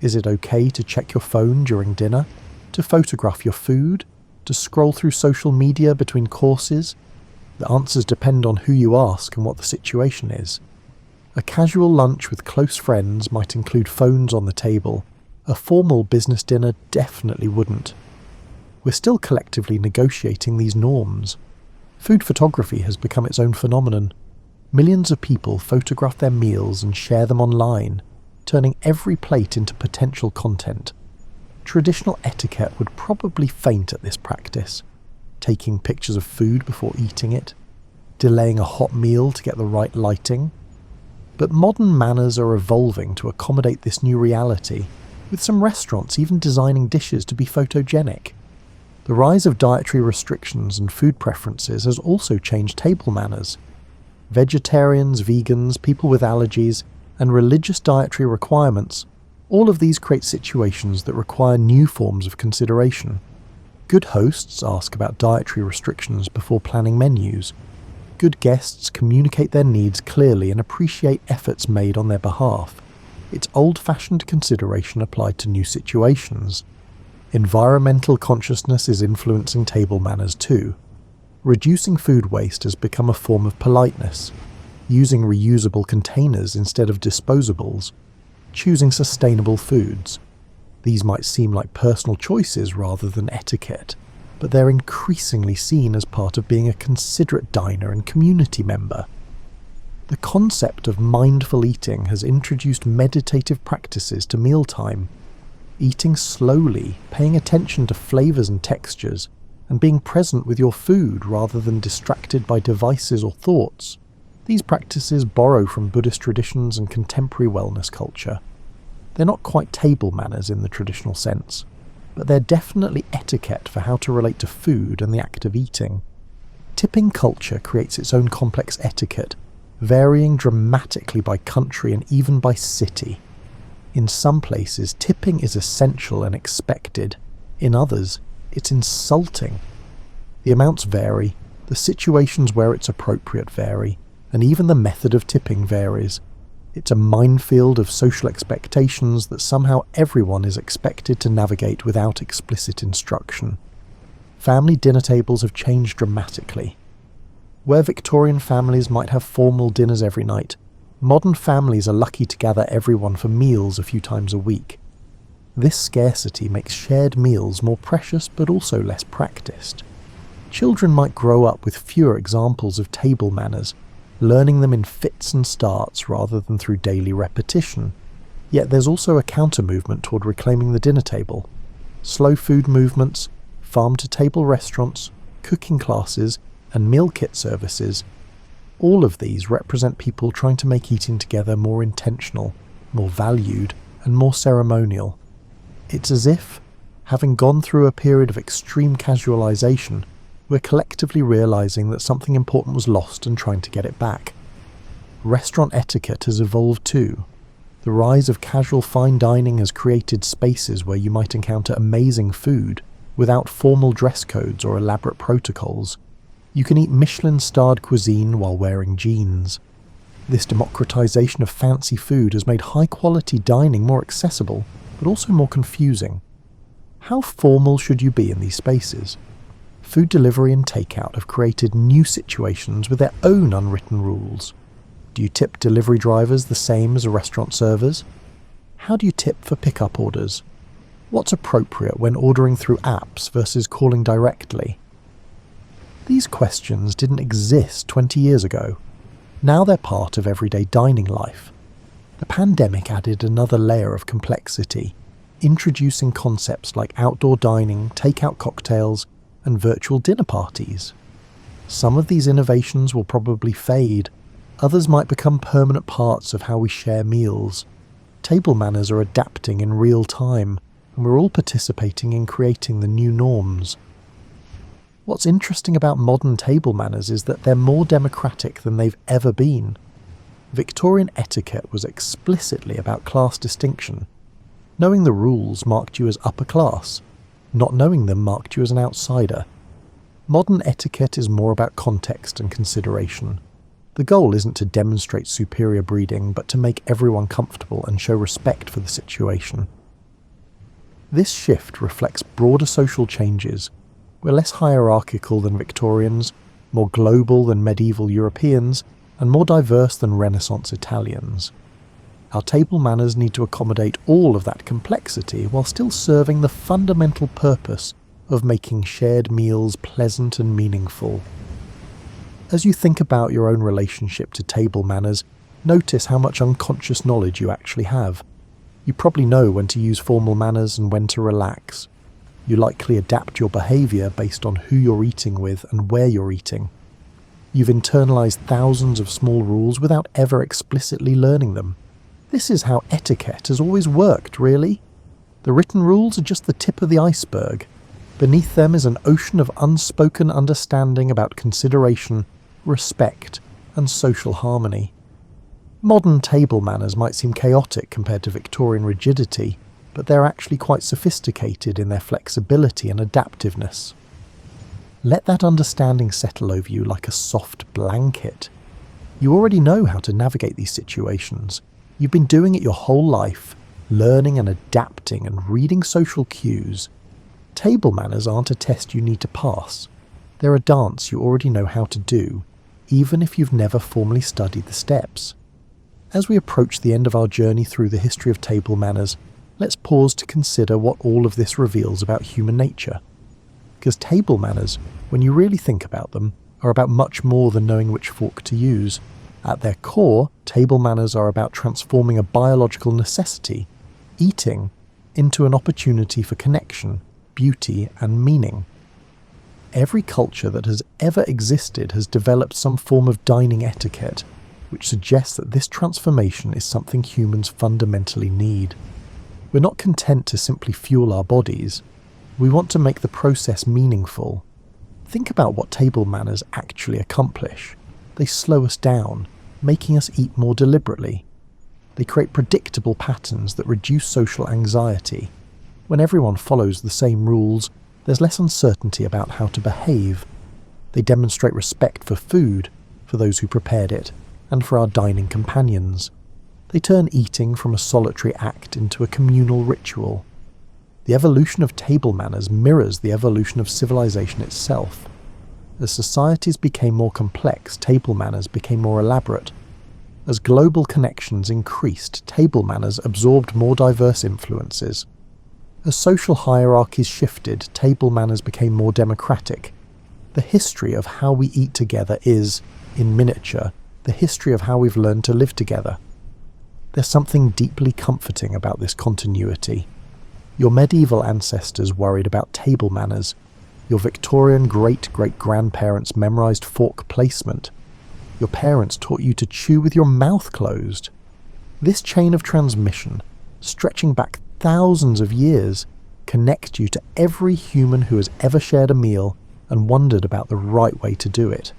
Is it okay to check your phone during dinner? To photograph your food? To scroll through social media between courses? The answers depend on who you ask and what the situation is. A casual lunch with close friends might include phones on the table. A formal business dinner definitely wouldn't. We're still collectively negotiating these norms. Food photography has become its own phenomenon. Millions of people photograph their meals and share them online, turning every plate into potential content. Traditional etiquette would probably faint at this practice, taking pictures of food before eating it, delaying a hot meal to get the right lighting. But modern manners are evolving to accommodate this new reality, with some restaurants even designing dishes to be photogenic. The rise of dietary restrictions and food preferences has also changed table manners. Vegetarians, vegans, people with allergies, and religious dietary requirements, all of these create situations that require new forms of consideration. Good hosts ask about dietary restrictions before planning menus. Good guests communicate their needs clearly and appreciate efforts made on their behalf. It's old-fashioned consideration applied to new situations. Environmental consciousness is influencing table manners too. Reducing food waste has become a form of politeness. Using reusable containers instead of disposables. Choosing sustainable foods. These might seem like personal choices rather than etiquette, but they're increasingly seen as part of being a considerate diner and community member. The concept of mindful eating has introduced meditative practices to mealtime. Eating slowly, paying attention to flavors and textures, and being present with your food rather than distracted by devices or thoughts. These practices borrow from Buddhist traditions and contemporary wellness culture. They're not quite table manners in the traditional sense, but they're definitely etiquette for how to relate to food and the act of eating. Tipping culture creates its own complex etiquette, varying dramatically by country and even by city. In some places, tipping is essential and expected. In others, it's insulting. The amounts vary, the situations where it's appropriate vary, and even the method of tipping varies. It's a minefield of social expectations that somehow everyone is expected to navigate without explicit instruction. Family dinner tables have changed dramatically. Where Victorian families might have formal dinners every night, modern families are lucky to gather everyone for meals a few times a week. This scarcity makes shared meals more precious but also less practiced. Children might grow up with fewer examples of table manners, learning them in fits and starts rather than through daily repetition. Yet there's also a counter-movement toward reclaiming the dinner table. Slow food movements, farm-to-table restaurants, cooking classes, and meal kit services, all of these represent people trying to make eating together more intentional, more valued, and more ceremonial. It's as if, having gone through a period of extreme casualization, we're collectively realizing that something important was lost and trying to get it back. Restaurant etiquette has evolved too. The rise of casual fine dining has created spaces where you might encounter amazing food without formal dress codes or elaborate protocols. You can eat Michelin-starred cuisine while wearing jeans. This democratization of fancy food has made high-quality dining more accessible, but also more confusing. How formal should you be in these spaces? Food delivery and takeout have created new situations with their own unwritten rules. Do you tip delivery drivers the same as restaurant servers? How do you tip for pickup orders? What's appropriate when ordering through apps versus calling directly? These questions didn't exist 20 years ago. Now they're part of everyday dining life. The pandemic added another layer of complexity, introducing concepts like outdoor dining, takeout cocktails, and virtual dinner parties. Some of these innovations will probably fade, others might become permanent parts of how we share meals. Table manners are adapting in real time, and we're all participating in creating the new norms. What's interesting about modern table manners is that they're more democratic than they've ever been. Victorian etiquette was explicitly about class distinction. Knowing the rules marked you as upper class. Not knowing them marked you as an outsider. Modern etiquette is more about context and consideration. The goal isn't to demonstrate superior breeding, but to make everyone comfortable and show respect for the situation. This shift reflects broader social changes. We're less hierarchical than Victorians, more global than medieval Europeans, and more diverse than Renaissance Italians. Our table manners need to accommodate all of that complexity while still serving the fundamental purpose of making shared meals pleasant and meaningful. As you think about your own relationship to table manners, notice how much unconscious knowledge you actually have. You probably know when to use formal manners and when to relax. You likely adapt your behaviour based on who you're eating with and where you're eating. You've internalized thousands of small rules without ever explicitly learning them. This is how etiquette has always worked, really. The written rules are just the tip of the iceberg. Beneath them is an ocean of unspoken understanding about consideration, respect, and social harmony. Modern table manners might seem chaotic compared to Victorian rigidity, but they're actually quite sophisticated in their flexibility and adaptiveness. Let that understanding settle over you like a soft blanket. You already know how to navigate these situations. You've been doing it your whole life, learning and adapting and reading social cues. Table manners aren't a test you need to pass. They're a dance you already know how to do, even if you've never formally studied the steps. As we approach the end of our journey through the history of table manners, let's pause to consider what all of this reveals about human nature. Because table manners, when you really think about them, are about much more than knowing which fork to use. At their core, table manners are about transforming a biological necessity, eating, into an opportunity for connection, beauty, and meaning. Every culture that has ever existed has developed some form of dining etiquette, which suggests that this transformation is something humans fundamentally need. We're not content to simply fuel our bodies. We want to make the process meaningful. Think about what table manners actually accomplish. They slow us down, making us eat more deliberately. They create predictable patterns that reduce social anxiety. When everyone follows the same rules, there's less uncertainty about how to behave. They demonstrate respect for food, for those who prepared it, and for our dining companions. They turn eating from a solitary act into a communal ritual. The evolution of table manners mirrors the evolution of civilization itself. As societies became more complex, table manners became more elaborate. As global connections increased, table manners absorbed more diverse influences. As social hierarchies shifted, table manners became more democratic. The history of how we eat together is, in miniature, the history of how we've learned to live together. There's something deeply comforting about this continuity. Your medieval ancestors worried about table manners. Your Victorian great-great-grandparents memorized fork placement. Your parents taught you to chew with your mouth closed. This chain of transmission, stretching back thousands of years, connects you to every human who has ever shared a meal and wondered about the right way to do it.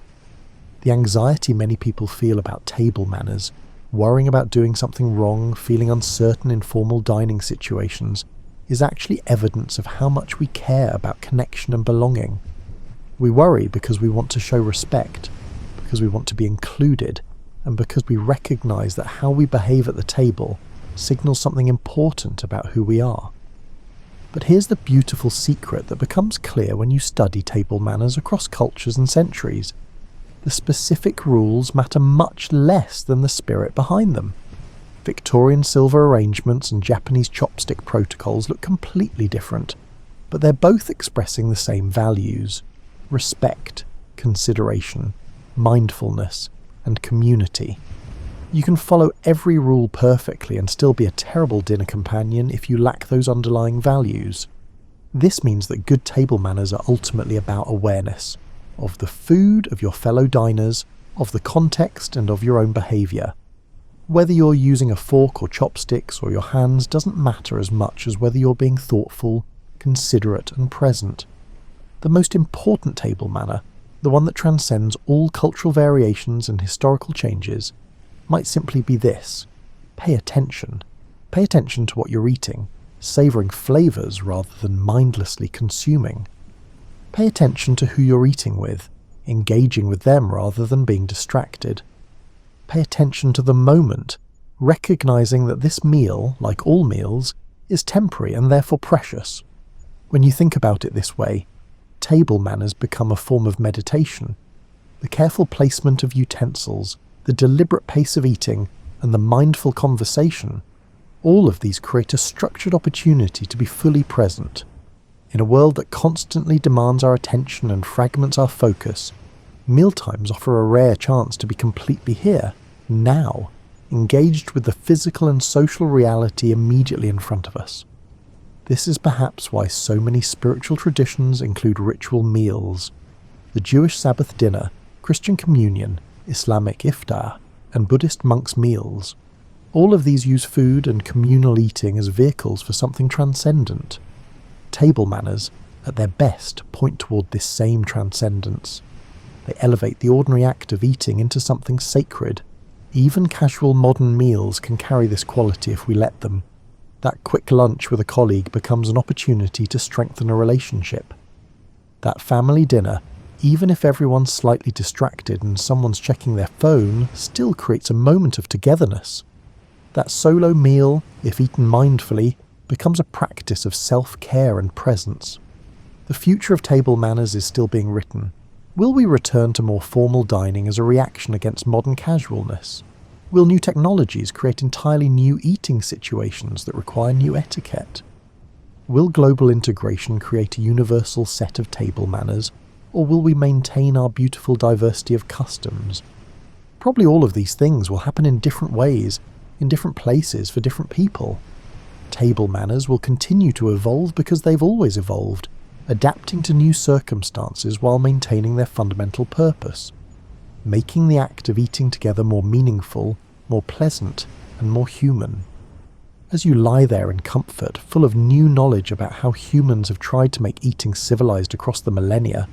The anxiety many people feel about table manners, worrying about doing something wrong, feeling uncertain in formal dining situations, is actually evidence of how much we care about connection and belonging. We worry because we want to show respect, because we want to be included, and because we recognize that how we behave at the table signals something important about who we are. But here's the beautiful secret that becomes clear when you study table manners across cultures and centuries. The specific rules matter much less than the spirit behind them. Victorian silver arrangements and Japanese chopstick protocols look completely different, but they're both expressing the same values: respect, consideration, mindfulness, and community. You can follow every rule perfectly and still be a terrible dinner companion if you lack those underlying values. This means that good table manners are ultimately about awareness of the food, of your fellow diners, of the context, and of your own behaviour. Whether you're using a fork or chopsticks or your hands doesn't matter as much as whether you're being thoughtful, considerate, and present. The most important table manner, the one that transcends all cultural variations and historical changes, might simply be this: pay attention. Pay attention to what you're eating. savouring flavours rather than mindlessly consuming. Pay attention to who you're eating with, engaging with them rather than being distracted. Pay attention to the moment, recognising that this meal, like all meals, is temporary and therefore precious. When you think about it this way, table manners become a form of meditation. The careful placement of utensils, the deliberate pace of eating, and the mindful conversation, all of these create a structured opportunity to be fully present. In a world that constantly demands our attention and fragments our focus, mealtimes offer a rare chance to be completely here, now, engaged with the physical and social reality immediately in front of us. This is perhaps why so many spiritual traditions include ritual meals. The Jewish Sabbath dinner, Christian communion, Islamic iftar, and Buddhist monks' meals. All of these use food and communal eating as vehicles for something transcendent. Table manners, at their best, point toward this same transcendence. They elevate the ordinary act of eating into something sacred. Even casual modern meals can carry this quality if we let them. That quick lunch with a colleague becomes an opportunity to strengthen a relationship. That family dinner, even if everyone's slightly distracted and someone's checking their phone, still creates a moment of togetherness. That solo meal, if eaten mindfully, becomes a practice of self-care and presence. The future of table manners is still being written. Will we return to more formal dining as a reaction against modern casualness? Will new technologies create entirely new eating situations that require new etiquette? Will global integration create a universal set of table manners, or will we maintain our beautiful diversity of customs? Probably all of these things will happen in different ways, in different places for different people. Table manners will continue to evolve because they've always evolved, adapting to new circumstances while maintaining their fundamental purpose, making the act of eating together more meaningful, more pleasant, and more human. As you lie there in comfort, full of new knowledge about how humans have tried to make eating civilized across the millennia,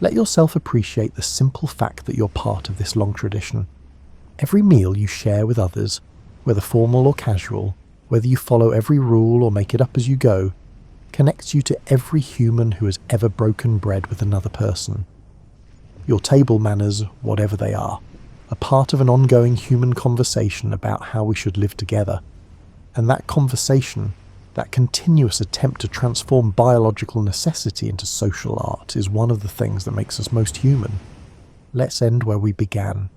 let yourself appreciate the simple fact that you're part of this long tradition. Every meal you share with others, whether formal or casual, whether you follow every rule or make it up as you go, connects you to every human who has ever broken bread with another person. Your table manners, whatever they are part of an ongoing human conversation about how we should live together. And that conversation, that continuous attempt to transform biological necessity into social art, is one of the things that makes us most human. Let's end where we began,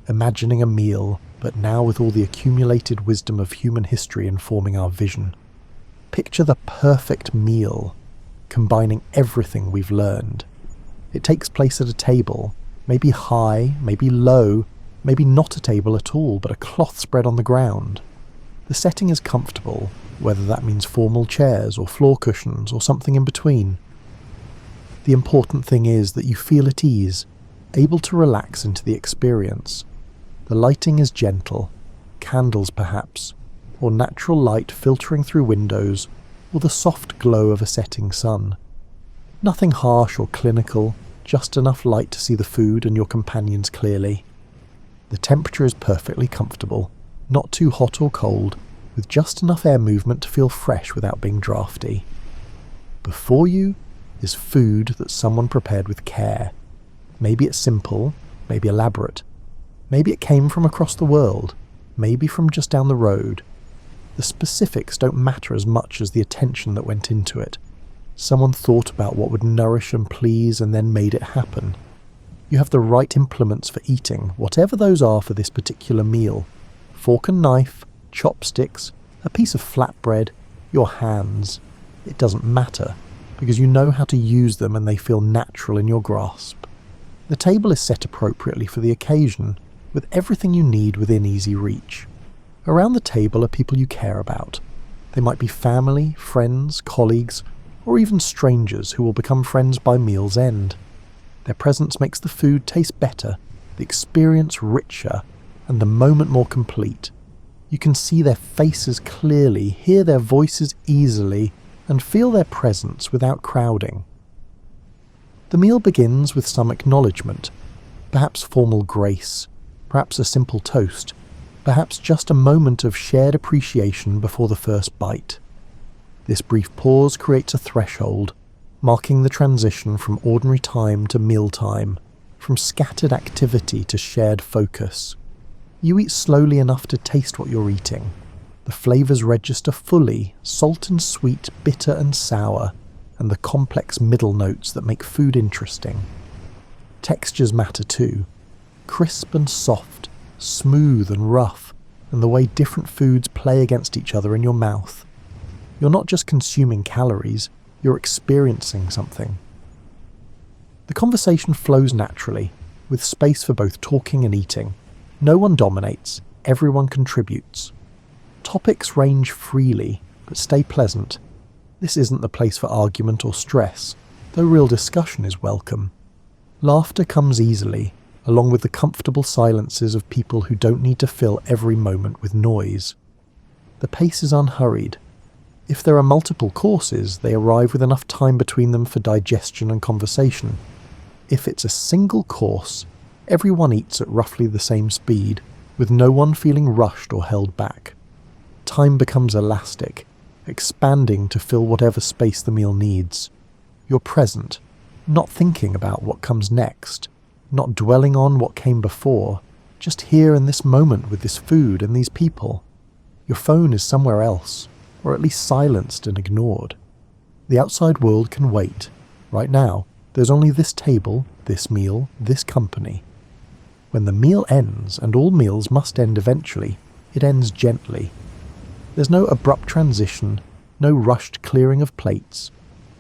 imagining a meal, but now with all the accumulated wisdom of human history informing our vision. Picture the perfect meal, combining everything we've learned. It takes place at a table, maybe high, maybe low, maybe not a table at all, but a cloth spread on the ground. The setting is comfortable, whether that means formal chairs or floor cushions or something in between. The important thing is that you feel at ease, able to relax into the experience. The lighting is gentle, candles perhaps, or natural light filtering through windows, or the soft glow of a setting sun. Nothing harsh or clinical, just enough light to see the food and your companions clearly. The temperature is perfectly comfortable, not too hot or cold, with just enough air movement to feel fresh without being drafty. Before you is food that someone prepared with care. Maybe it's simple, maybe elaborate. Maybe it came from across the world, maybe from just down the road. The specifics don't matter as much as the attention that went into it. Someone thought about what would nourish and please and then made it happen. You have the right implements for eating, whatever those are for this particular meal. Fork and knife, chopsticks, a piece of flatbread, your hands. It doesn't matter, because you know how to use them and they feel natural in your grasp. The table is set appropriately for the occasion, with everything you need within easy reach. Around the table are people you care about. They might be family, friends, colleagues, or even strangers who will become friends by meal's end. Their presence makes the food taste better, the experience richer, and the moment more complete. You can see their faces clearly, hear their voices easily, and feel their presence without crowding. The meal begins with some acknowledgement, perhaps formal grace, perhaps a simple toast, perhaps just a moment of shared appreciation before the first bite. This brief pause creates a threshold, marking the transition from ordinary time to mealtime, from scattered activity to shared focus. You eat slowly enough to taste what you're eating. The flavours register fully, salt and sweet, bitter and sour, and the complex middle notes that make food interesting. Textures matter too. Crisp and soft, smooth and rough, and the way different foods play against each other in your mouth. You're not just consuming calories, you're experiencing something. The conversation flows naturally, with space for both talking and eating. No one dominates, everyone contributes. Topics range freely, but stay pleasant. This isn't the place for argument or stress, though real discussion is welcome. Laughter comes easily, along with the comfortable silences of people who don't need to fill every moment with noise. The pace is unhurried. If there are multiple courses, they arrive with enough time between them for digestion and conversation. If it's a single course, everyone eats at roughly the same speed, with no one feeling rushed or held back. Time becomes elastic, expanding to fill whatever space the meal needs. You're present, not thinking about what comes next, not dwelling on what came before, just here in this moment with this food and these people. Your phone is somewhere else, or at least silenced and ignored. The outside world can wait. Right now, there's only this table, this meal, this company. When the meal ends, and all meals must end eventually, it ends gently. There's no abrupt transition, no rushed clearing of plates.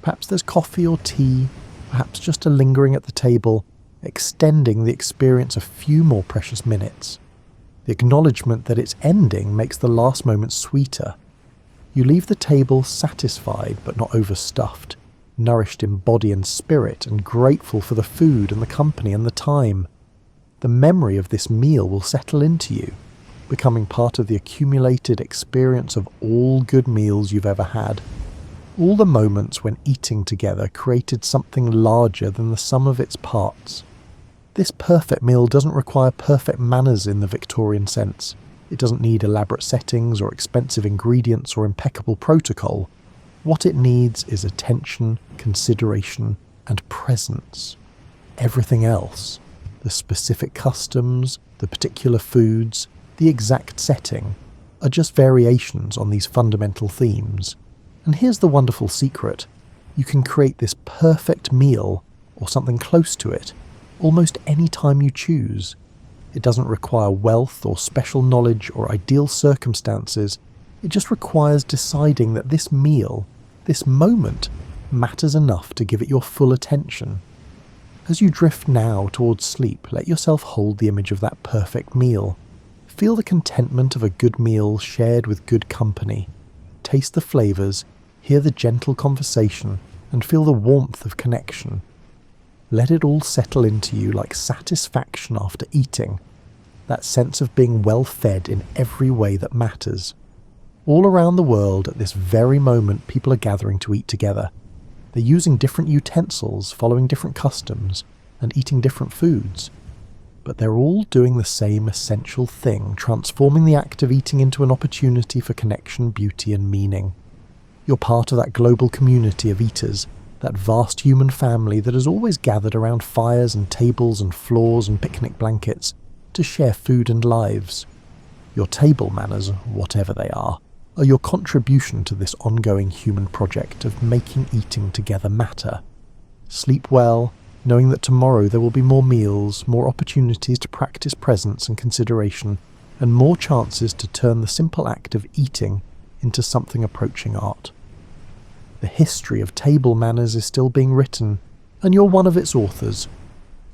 Perhaps there's coffee or tea, perhaps just a lingering at the table, extending the experience a few more precious minutes. The acknowledgement that it's ending makes the last moment sweeter. You leave the table satisfied but not overstuffed, nourished in body and spirit, and grateful for the food and the company and the time. The memory of this meal will settle into you, becoming part of the accumulated experience of all good meals you've ever had. All the moments when eating together created something larger than the sum of its parts. This perfect meal doesn't require perfect manners in the Victorian sense. It doesn't need elaborate settings or expensive ingredients or impeccable protocol. What it needs is attention, consideration, and presence. Everything else, the specific customs, the particular foods, the exact setting, are just variations on these fundamental themes. And here's the wonderful secret. You can create this perfect meal, or something close to it, almost any time you choose. It doesn't require wealth or special knowledge or ideal circumstances. It just requires deciding that this meal, this moment, matters enough to give it your full attention. As you drift now towards sleep, let yourself hold the image of that perfect meal. Feel the contentment of a good meal shared with good company. Taste the flavours, hear the gentle conversation, and feel the warmth of connection. Let it all settle into you like satisfaction after eating, that sense of being well fed in every way that matters. All around the world at this very moment, people are gathering to eat together. They're using different utensils, following different customs, and eating different foods. But they're all doing the same essential thing, transforming the act of eating into an opportunity for connection, beauty, and meaning. You're part of that global community of eaters, that vast human family that has always gathered around fires and tables and floors and picnic blankets to share food and lives. Your table manners, whatever they are your contribution to this ongoing human project of making eating together matter. Sleep well, knowing that tomorrow there will be more meals, more opportunities to practice presence and consideration, and more chances to turn the simple act of eating into something approaching art. The history of table manners is still being written, and you're one of its authors.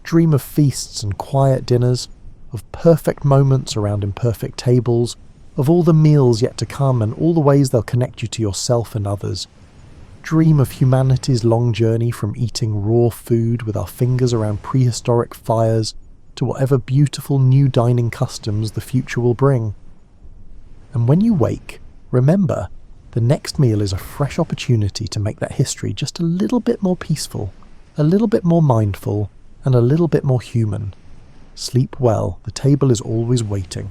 Dream of feasts and quiet dinners, of perfect moments around imperfect tables, of all the meals yet to come and all the ways they'll connect you to yourself and others. Dream of humanity's long journey from eating raw food with our fingers around prehistoric fires to whatever beautiful new dining customs the future will bring. And when you wake, remember, the next meal is a fresh opportunity to make that history just a little bit more peaceful, a little bit more mindful, and a little bit more human. Sleep well, the table is always waiting.